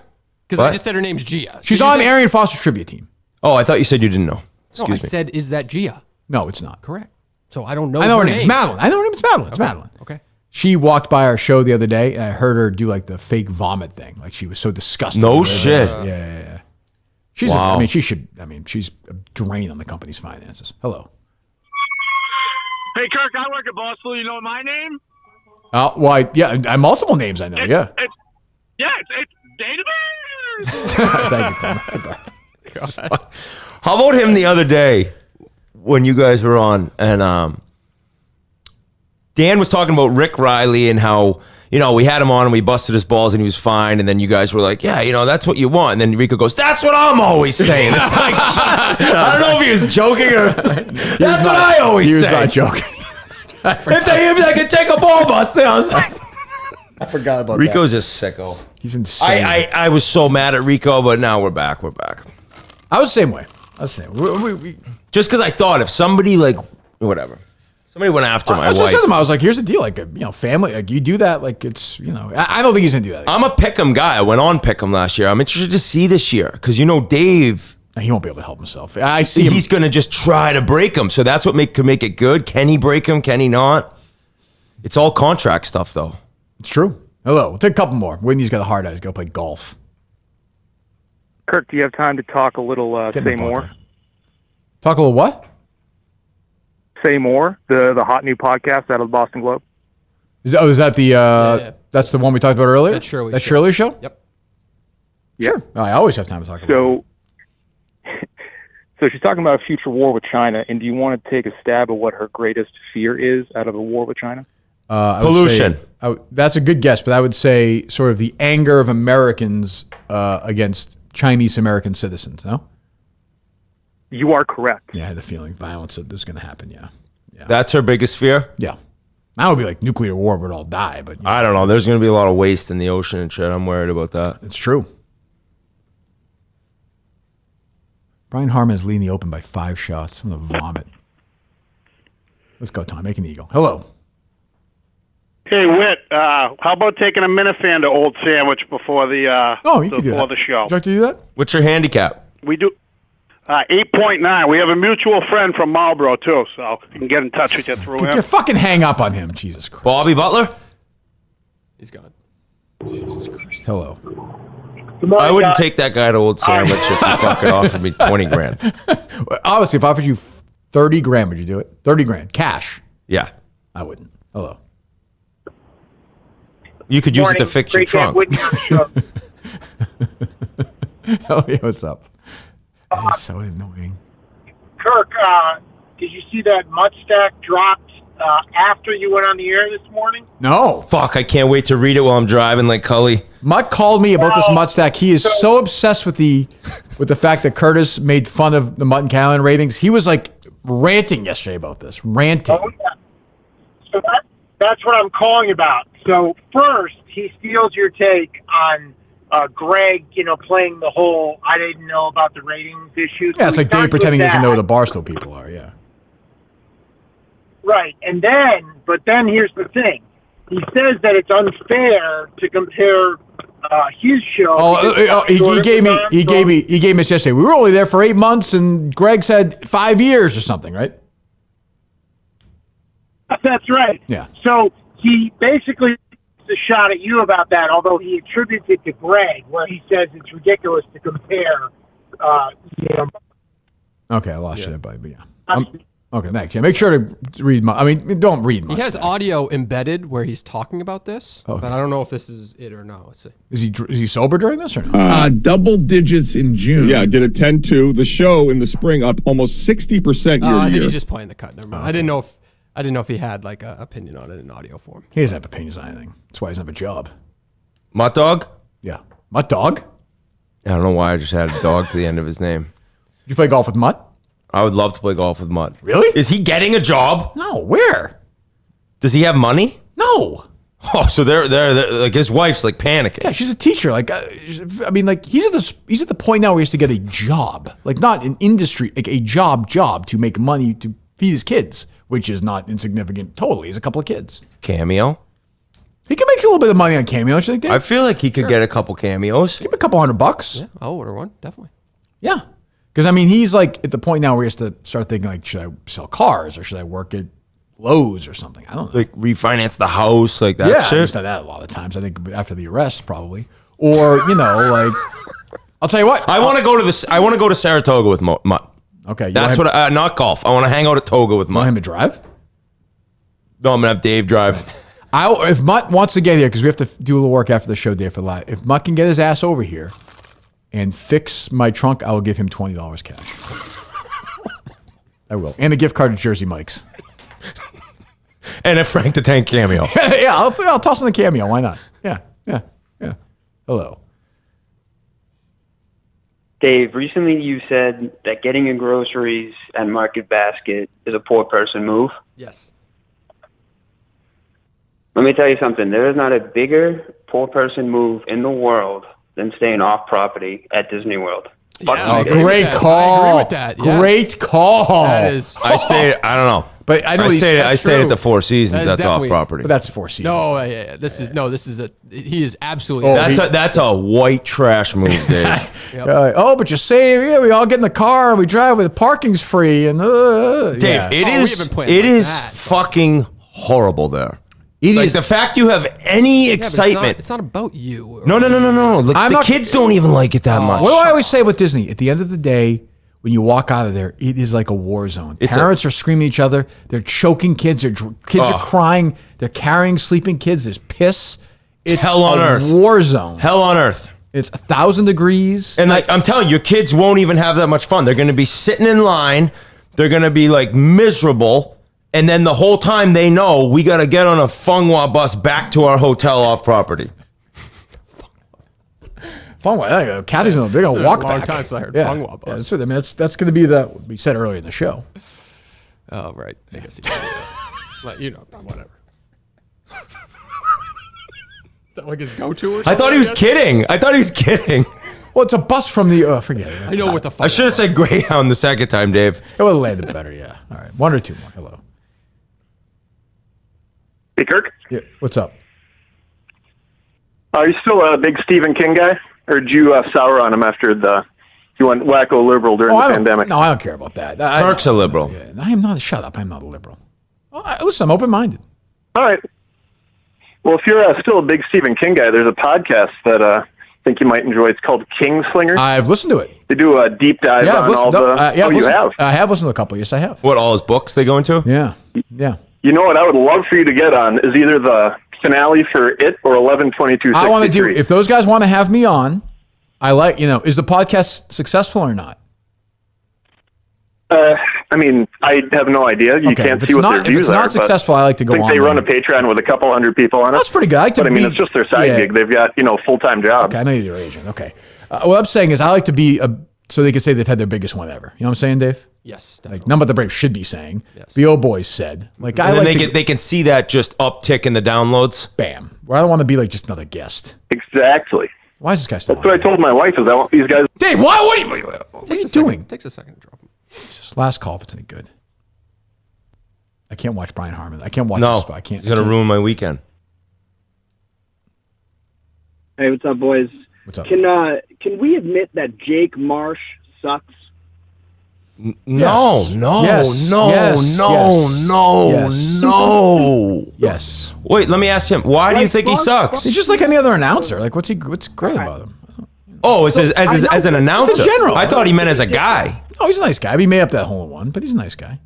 because I just said her name's Gia. She's on Arian Foster's trivia team. Oh, I thought you said you didn't know. No, I said, is that Gia? No, it's not. Correct. So I don't know. I know her name. It's Madeline. I know her name is Madeline. It's Madeline. Okay. She walked by our show the other day, and I heard her do like the fake vomit thing. Like she was so disgusted. No shit. Yeah. She's. Wow. She should. She's a drain on the company's finances. Hello. Hey, Kirk, I work at Barstool. You know my name? Well, I have multiple names I know. It's Database. Thank you, How about him the other day when you guys were on and Dan was talking about Rick Riley and how, we had him on and we busted his balls and he was fine. And then you guys were like, yeah, that's what you want. And then Rico goes, that's what I'm always saying. It's like, I don't know if he was joking or that's what I always say. He was not joking. If they could take a ball bust, I was like, I forgot about Rico's that. just sicko. He's insane. I was so mad at Rico, but now we're back. I was the same way. Just because I thought if somebody whatever. Somebody went after my wife. I said to him, I was like, here's the deal. Like, family, like you do that. Like it's, I don't think he's going to do that. I'm a Pick'em guy. I went on Pick'em last year. I'm interested to see this year. Because Dave. He won't be able to help himself. I see him. He's going to just try to break him. So that's what could make it good. Can he break him? Can he not? It's all contract stuff, though. It's true. Hello. We'll take a couple more. Whitney's got a hard eye. He's got to play golf. Kirk, do you have time to talk a little Say More? Talk a little what? Say More, the hot new podcast out of the Boston Globe. Is that the that's the one we talked about earlier? That's Shirley. That's Shirley's show? Yep. Sure. Yeah. I always have time to talk about it. So she's talking about a future war with China, and do you want to take a stab at what her greatest fear is out of a war with China? Pollution. That's a good guess, but I would say sort of the anger of Americans against Chinese American citizens, no? You are correct. Yeah, I had the feeling violence was going to happen, yeah. That's her biggest fear? Yeah. That would be like nuclear war, we'd all die. But I don't know. There's going to be a lot of waste in the ocean and shit. I'm worried about that. It's true. Brian Harman is leading the Open by 5 shots. I'm going to vomit. Let's go, Tom. Make an eagle. Hello. Hey, Whit, how about taking a Minifan to Old Sandwich before the you can do before that. the show? Would you like to do that? What's your handicap? We do 8.9. We have a mutual friend from Marlboro too, so you can get in touch with you through him. You fucking hang up on him, Jesus Christ. Bobby Butler? He's gone. Jesus Christ. Hello. I wouldn't take that guy to Old Sandwich if he fucking offered me 20 grand. Obviously, if I offered you 30 grand, would you do it? 30 grand. Cash. Yeah. I wouldn't. Hello. You could use it to fix your trunk. Oh, yeah, what's up? It's so annoying. Kirk, did you see that Mutt stack dropped after you went on the air this morning? No. Fuck, I can't wait to read it while I'm driving like Cully. Mutt called me about this Mutt stack. He is so obsessed with the fact that Curtis made fun of the Mutt and Callan ratings. He was like ranting yesterday about this. Ranting. Oh, yeah. So that's what I'm calling about. So first, he steals your take on Greg, playing the whole I didn't know about the ratings issue. Yeah, So it's he like Dave starts pretending he with doesn't know that. who the Barstool people are. Yeah. Right, but then here's the thing. He says that it's unfair to compare his show. He gave me this yesterday. We were only there for 8 months, and Greg said 5 years or something, right? That's right. Yeah. So he basically takes a shot at you about that, although he attributes it to Greg, where he says it's ridiculous to compare. Okay, I lost you there, buddy. But yeah. Okay, thanks. Yeah, make sure to read don't read He much. has audio embedded where he's talking about this, Okay. but I don't know if this is it or not. Let's see. Is he sober during this or not? Double digits in June. Yeah, did a 10-2. The show in the spring up almost 60% year I to think year. he's just playing the cut. Never mind. I didn't know if he had like an opinion on it in audio form. He doesn't have opinions on anything. That's why he doesn't have a job. Mutt Dog? Yeah. Mutt Dog? I don't know why I just had a dog to the end of his name. Did you play golf with Mutt? I would love to play golf with Mutt. Really? Is he getting a job? No. Where? Does he have money? No. Oh, so they're like his wife's like panicking. Yeah, she's a teacher. Like, he's at the point now where he has to get a job, like not an industry, like a job to make money to feed his kids, which is not insignificant. Totally, he's a couple of kids. Cameo. He can make a little bit of money on Cameo. Don't you think, Dave? I feel like he could get a couple cameos. Give him a couple $100. Yeah, I'll order one definitely. Yeah, because he's like at the point now where he has to start thinking like, should I sell cars or should I work at Lowe's or something? I don't know. Like refinance the house, like that Yeah, shit. he's done that a lot of times. I think after the arrest, probably, or like, I'll tell you what. I want to go to Saratoga with Mutt. Okay, that's what. Not golf. I want to hang out at Toga with Mutt. Want him to drive? No, I'm gonna have Dave drive. If Mutt wants to get here, because we have to do a little work after the show, Dave, for live. If Mutt can get his ass over here and fix my trunk, I will give him $20 cash. I will, and a gift card to Jersey Mike's, and a Frank the Tank cameo. Yeah, I'll toss in the cameo. Why not? Yeah. Hello. Dave, recently you said that getting your groceries at Market Basket is a poor person move. Yes. Let me tell you something. There is not a bigger poor person move in the world than staying off property at Disney World. Great call. I agree with that. Yes. Great call. That is. I stayed. I don't know, but I know I stayed at the Four Seasons. That is That's off definitely- property. But that's Four Seasons. No, yeah. This is he is absolutely. That's a white trash move, Dave. But you save. Yeah, we all get in the car and we drive where the parking's free. And Dave, yeah. it is fucking horrible there. Like the fact you have any excitement. It's not about you. No. Like, the kids don't even like it that much. What do I always say with Disney? At the end of the day, when you walk out of there, it is like a war zone. Parents are screaming at each other. They're choking kids. Kids are crying. They're carrying sleeping kids. There's piss. It's hell on earth. War zone. Hell on earth. It's 1,000 degrees. And like I'm telling you, your kids won't even have that much fun. They're going to be sitting in line. They're going to be like miserable. And then the whole time they know we got to get on a Funghua bus back to our hotel off property. Funghua, Kathy's they're going to walk long back. time since I heard Yeah. Funghua bus. Yeah, that's going to be what we said earlier in the show. Oh right, I guess you can do that. Whatever. Is that like his go-to or something? I thought he was kidding. Well, it's a bus from the. Forget it. I know what the fuck. I should have said Greyhound the second time, Dave. It would have landed better. Yeah. All right. One or two more. Hello. Hey, Kirk. Yeah. What's up? Are you still a big Stephen King guy, or did you sour on him after you went wacko liberal during the pandemic? No, I don't care about that. Kirk's a liberal. I am not. Shut up. I'm not a liberal. Listen, I'm open-minded. All right. Well, if you're still a big Stephen King guy, there's a podcast that I think you might enjoy. It's called Kingslingers. I've listened to it. They do a deep dive on all the. You have? I have listened to a couple. Yes, I have. What, all his books they go into? Yeah. Yeah. You know what I would love for you to get on is either the finale for It or 11/22/63. I want to do. If those guys want to have me on, I like. Is the podcast successful or not? I mean, I have no idea. You can't see what their views are. If it's not successful, I like to go on. I think they run a Patreon with a couple hundred people on it. That's pretty good. I it's just their side gig. They've got full-time jobs. Okay, I know you're their agent. Okay, what I'm saying is I like to be so they can say they've had their biggest one ever. You know what I'm saying, Dave? Yes, definitely. Like None But the Brave should be saying. Yes. The old boys said. Like they can see that just uptick in the downloads. Bam. Where I don't want to be like just another guest. Exactly. Why is this guy still? That's what I told my wife. Is I want these guys. Dave, what are you doing? Takes a second to drop him. Just last call if it's any good. I can't watch Brian Harmon. I can't watch No, this. I can't. He's gonna ruin my weekend. Hey, what's up, boys? What's up? Can we admit that Jake Marsh sucks? No. Yes. Wait, let me ask him. Why do you think he sucks? He's just like any other announcer. Like, what's great about him? Oh, as an announcer. Just in general. I thought he meant as a guy. Oh, he's a nice guy. He made up that hole in one, but he's a nice guy.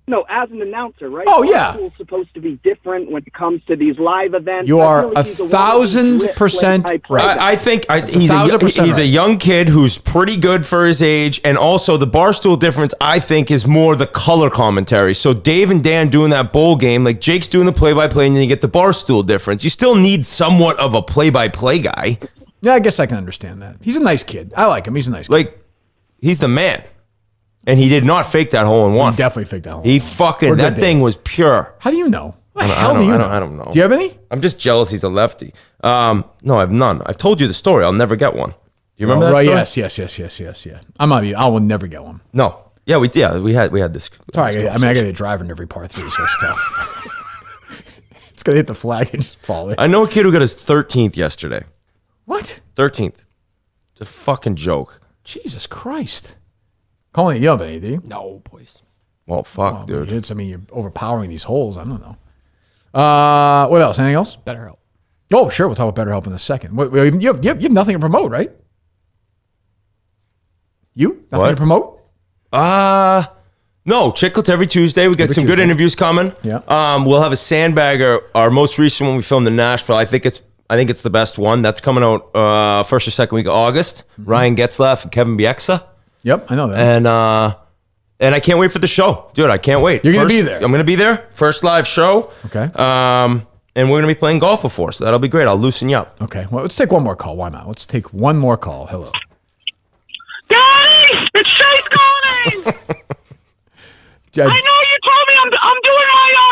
No, as an announcer, right? Oh, yeah. Barstool's supposed to be different when it comes to these live events. You are 1,000% right. I think he's a young kid who's pretty good for his age, and also the Barstool difference, I think, is more the color commentary. So Dave and Dan doing that bowl game, like Jake's doing the play-by-play, and then you get the Barstool difference. You still need somewhat of a play-by-play guy. Yeah, I guess I can understand that. He's a nice kid. I like him. He's a nice kid. Like, he's the man. And he did not fake that hole in one. He definitely faked that hole. He fucking, that thing was pure. How do you know? What the hell do you know? I don't know. Do you have any? I'm just jealous he's a lefty. No, I have none. I've told you the story. I'll never get one. Do you remember that story? Yes. Yeah. I will never get one. No. Yeah, we had this. Sorry, I got to drive in every part 3, so it's tough. It's going to hit the flag and just fall in. I know a kid who got his 13th yesterday. What? 13th. It's a fucking joke. Jesus Christ. Calling it young, do you? No, boys. Well, fuck, dude. You're overpowering these holes. I don't know. What else? Anything else? BetterHelp. Oh, sure. We'll talk about BetterHelp in a second. You have nothing to promote, right? You? Nothing to promote? No. Chicklets every Tuesday. We got some good interviews coming. Yeah. We'll have a Sandbagger, our most recent one we filmed in Nashville. I think it's the best one. That's coming out first or second week of August. Mm-hmm. Ryan Getzlaff and Kevin Bieksa. Yep, I know that. And I can't wait for the show. Dude, I can't wait. You're going to be there. I'm going to be there. First live show. Okay. And we're going to be playing golf before, so that'll be great. I'll loosen you up. Okay. Well, let's take one more call. Why not? Let's take one more call. Hello. Daddy! It's Chase calling! I know you told me I'm doing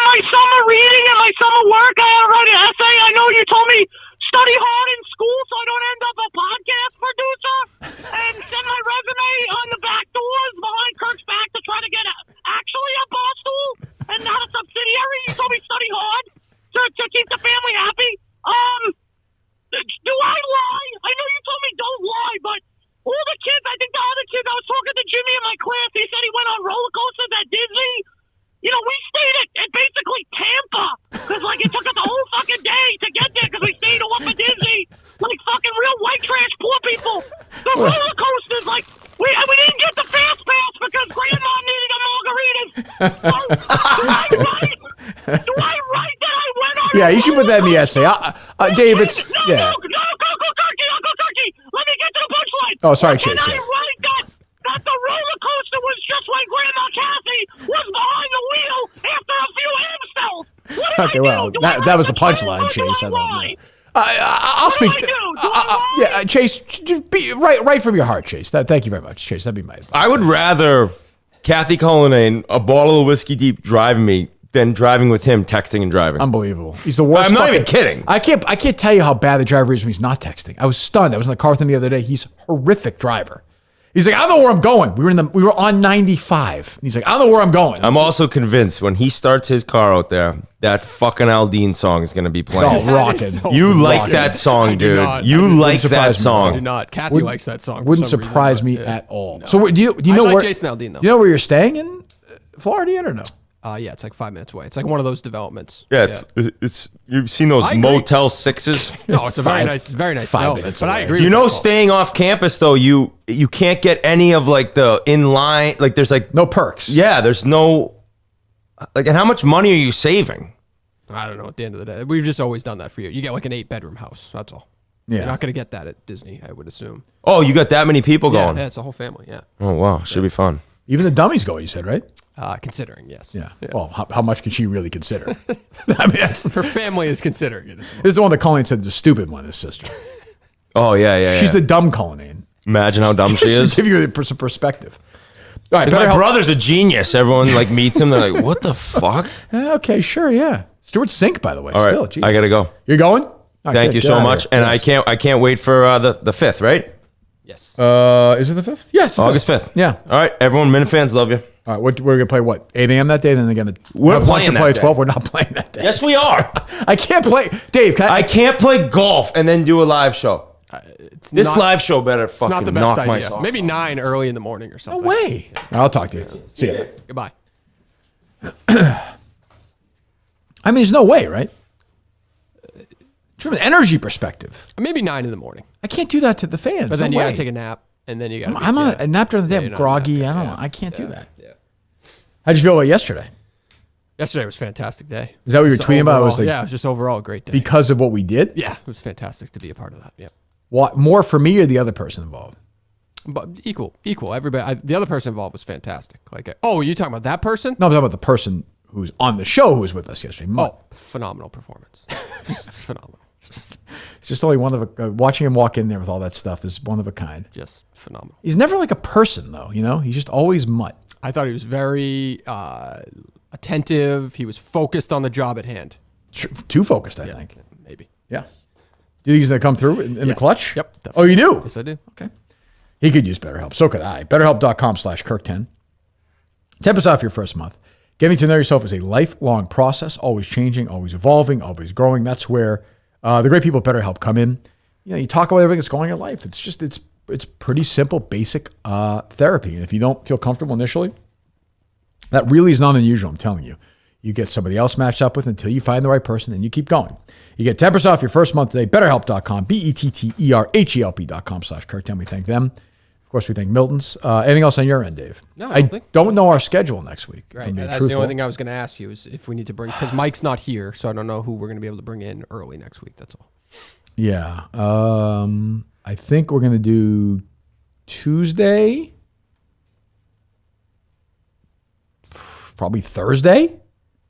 my summer reading and my summer work. I had to write an essay. I know you told me study hard in school so I don't end up a podcast producer and send my resume on the back doors behind Kirk's back to try to get actually a Barstool and not a subsidiary. You told me study hard to keep the family happy. Do I lie? I know you told me don't lie, but all the kids, I think the other kids, I was talking to Jimmy in my class, he said he went on roller coasters at Disney. You know, we stayed at basically Tampa because, like, it took us a whole fucking day to get there because we stayed all up at Disney like fucking real white trash poor people. The roller coasters, like, we didn't get the fast pass because Grandma needed a margaritas. So, do I write that I went on? Yeah, you should put that in the essay. Dave, it's yeah. No, Uncle Turkey. Let me get to the punchline. Oh, sorry, Chase. I write that the roller coaster was just like Grandma Kathy was behind the wheel after a few hamsters. Okay, well, that was the punchline, Chase. I don't know. I'll speak. Yeah, Chase, just be right from your heart, Chase. Thank you very much, Chase. That'd be my advice. I would rather Kathy Cullinane, a bottle of whiskey deep, driving me than driving with him, texting and driving. Unbelievable. He's the worst. I'm not even kidding. I can't tell you how bad the driver is when he's not texting. I was stunned. I was in the car with him the other day. He's a horrific driver. He's like, I don't know where I'm going. We were on 95. He's like, I don't know where I'm going. I'm also convinced when he starts his car out there, that fucking Aldine song is going to be playing. Oh, rocking. You like that song, dude. You like that song. I do not. Kathy likes that song. Wouldn't surprise me at all. So do you know I like where Jason Aldean, though. Do you know where you're staying in Florida yet or no? Yeah, it's like 5 minutes away. It's like one of those developments. Yeah, it's you've seen those Motel 6s? No, it's a very nice development. But I agree. You know, staying off campus though, you can't get any of like the inline. Like there's like no perks. Yeah, there's no. Like, and how much money are you saving? I don't know. At the end of the day, we've just always done that for you. You get like an 8-bedroom house. That's all. Yeah. You're not going to get that at Disney, I would assume. Oh, you got that many people going? Yeah, it's a whole family. Yeah. Oh wow, should be fun. Even the dummies go, you said, right? Considering, yes. Yeah. Well, how much can she really consider? I mean, her family is considering it. This is the one that Colleen said the stupid one, his sister. Oh yeah. She's the dumb Colleen. Imagine how dumb she is. Give you some perspective. All right, my brother's a genius. Everyone like meets him. They're like, "What the fuck?" Okay, sure, yeah. Stuart Sink, by the way. All right, still, geez. I gotta go. You're going? All right, Thank you so much, and I can't wait for the 5th, right? Yes. Is it the 5th? Yes, August 5th. Yeah. All right, everyone, Minute fans love you. All right, we're gonna play what 8 a.m. that day. Then again, we're playing that play day. 12. We're not playing that day. Yes, we are. I can't play, Dave. I can't play golf and then do a live show. This live show better fucking It's not the knock best my idea. socks. Maybe 9 early in the morning or something. No way. I'll talk to you. See you. Goodbye. I mean, there's no way, right? From an energy perspective, Maybe 9 in the morning. I can't do that to the fans. But then no you way. got to take a nap, and then you got. I'm on a nap during the day. I'm you're not groggy. napping. I don't know. I can't do that. Yeah. How'd you feel about yesterday? Yesterday was a fantastic day. Is that what you were Just tweeting about? It was overall- like, yeah, it was just overall a great day. because of what we did. Yeah, it was fantastic to be a part of that. Yeah. What more for me or the other person involved? But equal. Everybody. The other person involved was fantastic. Like, oh, you talking about that person? No, I'm talking about the person who's on the show who was with us yesterday. Oh, phenomenal performance. Just phenomenal. It's just only one of a watching him walk in there with all that stuff is one of a kind. Just phenomenal. He's never like a person though, you know. He's just always mutt. I thought he was very attentive. He was focused on the job at hand. Too focused, I think. Maybe. Yeah. Do you think he's gonna come through in the Yes. clutch? Yep. Oh, Definitely. you do? Yes, I do. Okay. He could use BetterHelp. So could I. BetterHelp.com/Kirk10. 10% off your first month. Getting to know yourself is a lifelong process, always changing, always evolving, always growing. That's where the great people at BetterHelp come in. You know, you talk about everything that's going on in your life. It's just it's pretty simple, basic therapy. And if you don't feel comfortable initially, that really is not unusual. I'm telling you. You get somebody else matched up with until you find the right person, and you keep going. You get 10% off your first month today. BetterHelp.com, BetterHelp.com/Kirk10. We thank them. Of course, we thank Miltons. Anything else on your end, Dave? No, I don't know our schedule next week. Right. That's the only thing I was going to ask you is if we need to bring, because Mike's not here, so I don't know who we're going to be able to bring in early next week. That's all. Yeah. I think we're going to do Tuesday, probably Thursday.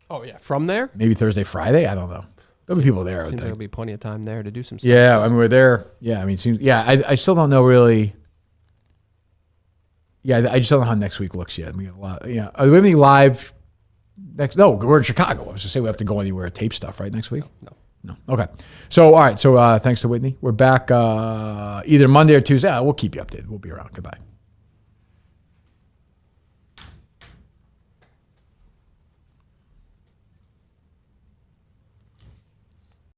Oh, yeah. From there? Maybe Thursday, Friday. I don't know. There'll be people there. I would Seems like think. there'll be plenty of time there to do some stuff. Yeah, I mean, we're there. Yeah, I mean, I still don't know really. Yeah, I just don't know how next week looks yet. We got a lot. Yeah, are we have any live next? No, we're in Chicago. I was just saying we have to go anywhere tape stuff right next week. No. Okay. So all right. So thanks to Whitney. We're back either Monday or Tuesday. We'll keep you updated. We'll be around. Goodbye.